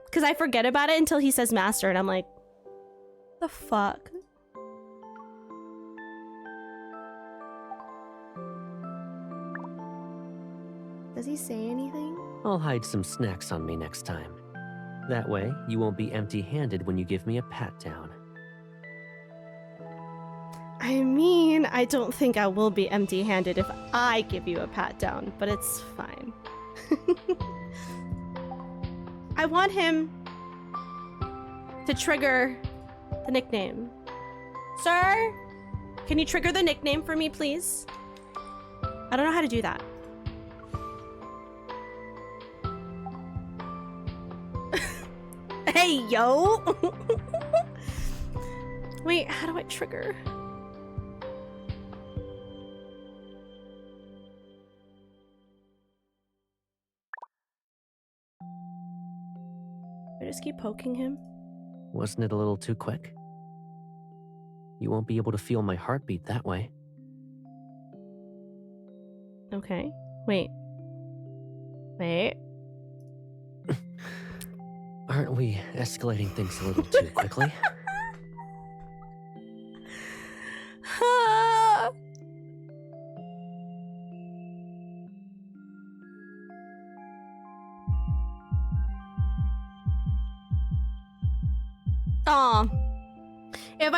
Because I forget about it until he says master, and I'm like, the fuck? Does he say anything? I'll hide some snacks on me next time. That way, you won't be empty-handed when you give me a pat down. I mean, I don't think I will be empty-handed if I give you a pat down, but it's fine. I want him to trigger the nickname. Sir, can you trigger the nickname for me, please? I don't know how to do that. Hey, yo! Wait, how do I trigger? I just keep poking him. Wasn't it a little too quick? You won't be able to feel my heartbeat that way. Okay. Wait. Aren't we escalating things a little too quickly? Aw. If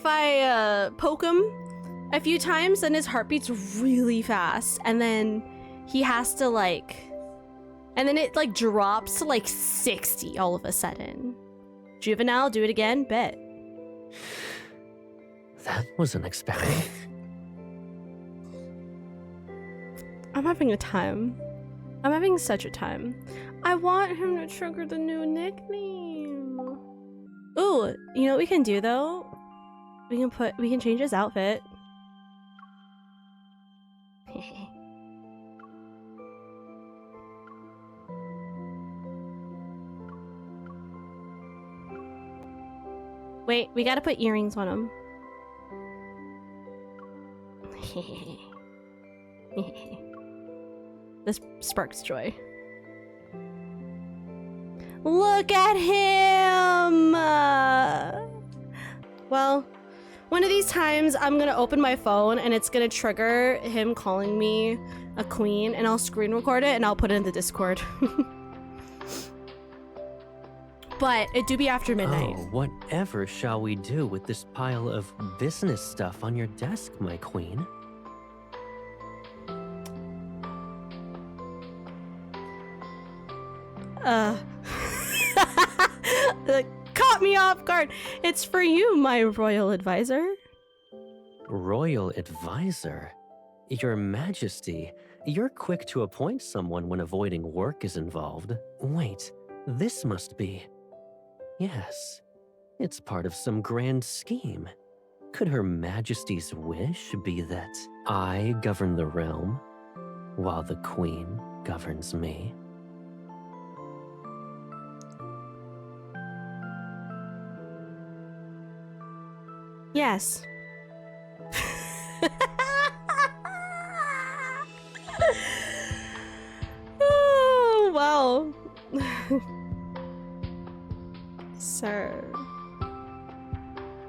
I poke him a few times, then his heart beats really fast, and then he has to like, and then it like drops to like 60 all of a sudden. Juvenile, do it again? Bet. That was unexpected. I'm having a time. I'm having such a time. I want him to trigger the new nickname. Ooh, you know what we can do though? We can change his outfit. Wait, we gotta put earrings on him. This sparks joy. Look at him! Well, one of these times I'm gonna open my phone and it's gonna trigger him calling me a queen, and I'll screen record it and I'll put it in the Discord. But it do be after midnight. Oh, whatever shall we do with this pile of business stuff on your desk, my queen? caught me off guard. It's for you, my royal advisor. Royal advisor? Your Majesty, you're quick to appoint someone when avoiding work is involved. Wait, this must be... Yes, it's part of some grand scheme. Could Her Majesty's wish be that I govern the realm, while the Queen governs me? Yes. Oh, wow. Sir.